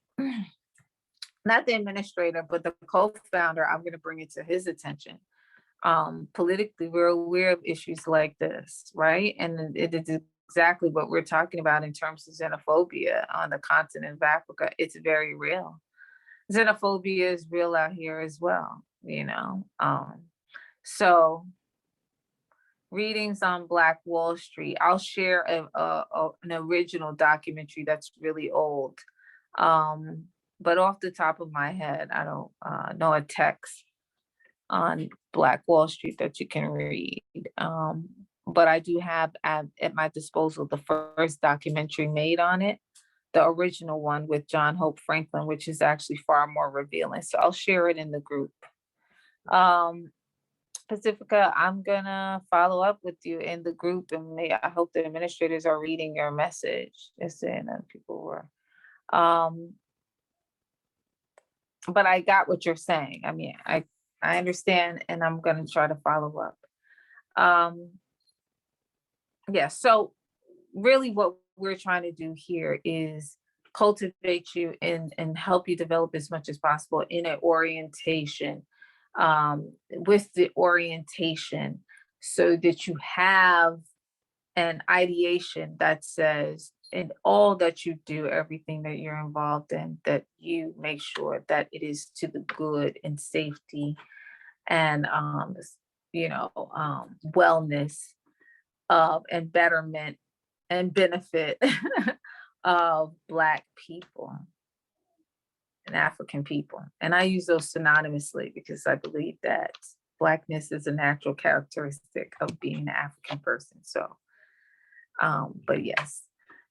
not the administrator, but the co-founder, I'm going to bring it to his attention. Politically, we're aware of issues like this, right? And it is exactly what we're talking about in terms of xenophobia on the continent of Africa. It's very real. Xenophobia is real out here as well, you know. So readings on Black Wall Street. I'll share an original documentary that's really old. But off the top of my head, I don't know a text on Black Wall Street that you can read. But I do have at my disposal the first documentary made on it, the original one with John Hope Franklin, which is actually far more revealing. So I'll share it in the group. Pacifica, I'm gonna follow up with you in the group, and I hope the administrators are reading your message. Just saying that people were. But I got what you're saying. I mean, I understand, and I'm gonna try to follow up. Yeah, so really what we're trying to do here is cultivate you and help you develop as much as possible in an orientation, with the orientation, so that you have an ideation that says in all that you do, everything that you're involved in, that you make sure that it is to the good and safety and wellness of and betterment and benefit of Black people and African people. And I use those synonymously because I believe that Blackness is a natural characteristic of being an African person. So, but yes,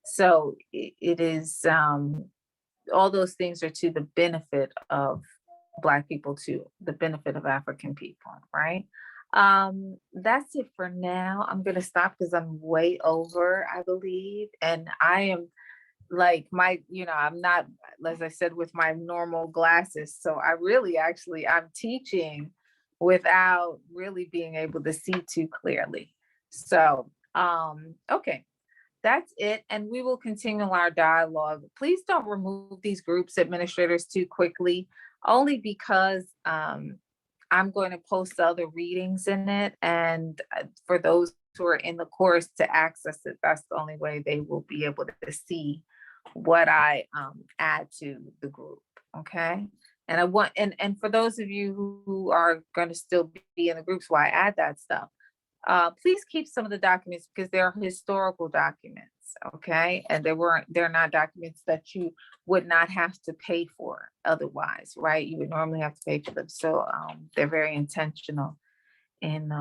so it is, all those things are to the benefit of Black people, to the benefit of African people, right? That's it for now. I'm going to stop because I'm way over, I believe. And I am like I'm not, as I said, with my normal glasses. So I really, actually, I'm teaching without really being able to see too clearly. So, okay, that's it. And we will continue our dialogue. Please don't remove these groups, administrators, too quickly, only because, I'm going to post other readings in it. And for those who are in the course to access it, that's the only way they will be able to see what I add to the group. Okay. And I want, and for those of you who are going to still be in the groups while I add that stuff, please keep some of the documents because they're historical documents. Okay. And they're not documents that you would not have to pay for otherwise, right? You would normally have to pay for them. So they're very intentional in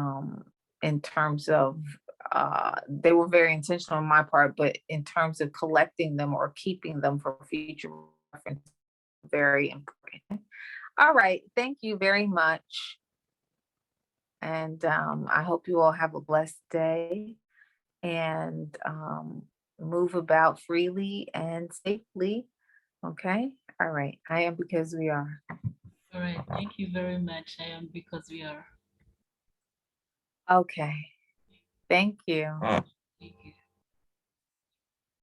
terms of, they were very intentional on my part, but in terms of collecting them or keeping them for future reference, very important. All right. Thank you very much. And I hope you all have a blessed day and move about freely and safely. Okay. All right. I am because we are. All right. Thank you very much. I am because we are. Okay. Thank you. Thank you.